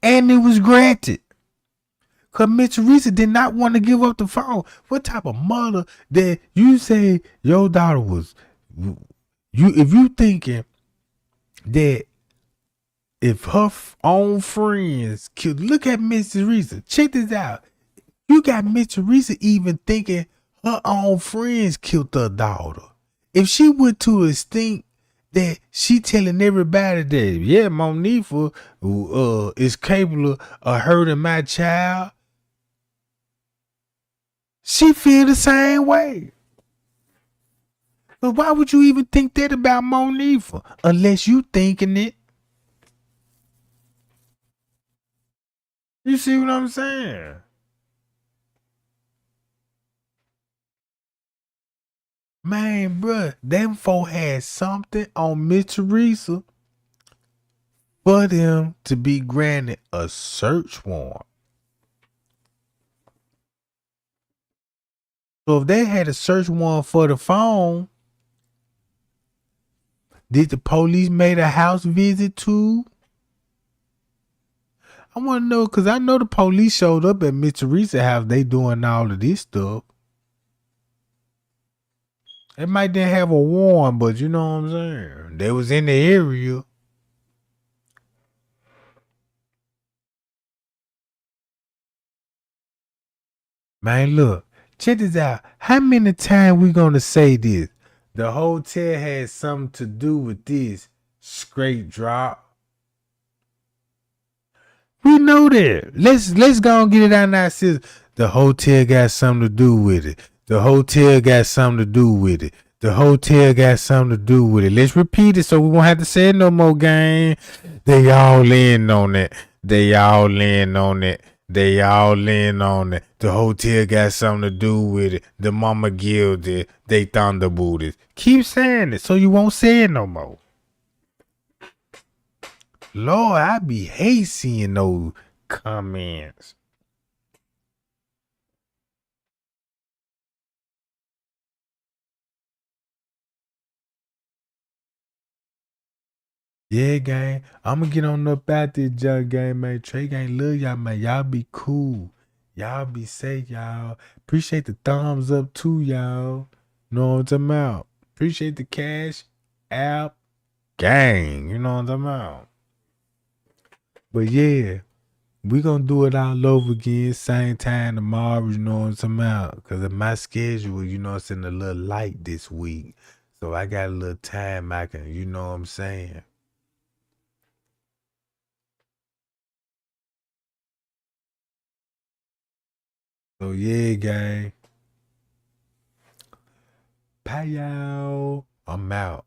And it was granted. Cause Miss Teresa did not want to give up the phone. What type of mother that you say your daughter was? If you thinking that if her own friends killed, look at Miss Teresa. Check this out. You got Miss Teresa even thinking her own friends killed her daughter. If she went to a extent that she telling everybody that, yeah, Moniiah is capable of hurting my child, she feel the same way. But why would you even think that about Moniiah unless you thinking it? You see what I'm saying? Man, bruh, them folk had something on Miss Teresa for them to be granted a search warrant. So if they had a search warrant for the phone, did the police make a house visit too? I want to know, because I know the police showed up at Miss Teresa's house. They doing all of this stuff. They might didn't have a warrant, but you know what I'm saying? They was in the area. Man, look, check this out. How many times we gonna say this? The hotel had something to do with this straight drop. We know that. Let's go and get it out of our system. The hotel got something to do with it. The hotel got something to do with it. The hotel got something to do with it. Let's repeat it so we won't have to say it no more, gang. They all in on it. They all in on it. They all in on it. The hotel got something to do with it. The mama gilded. They thunderbooted. Keep saying it so you won't say it no more. Lord, I be hate seeing those comments. Yeah, gang. I'm gonna get on up out this jug game, man. Trey gang, love y'all, man. Y'all be cool. Y'all be safe, y'all. Appreciate the thumbs up too, y'all. Know what I'm talking about? Appreciate the cash app gang. You know what I'm talking about? But yeah, we gonna do it all over again, same time tomorrow, you know what I'm talking about? Cause of my schedule, you know, it's in a little light this week. So I got a little time I can, you know what I'm saying? So yeah, gang. Bye, y'all. I'm out.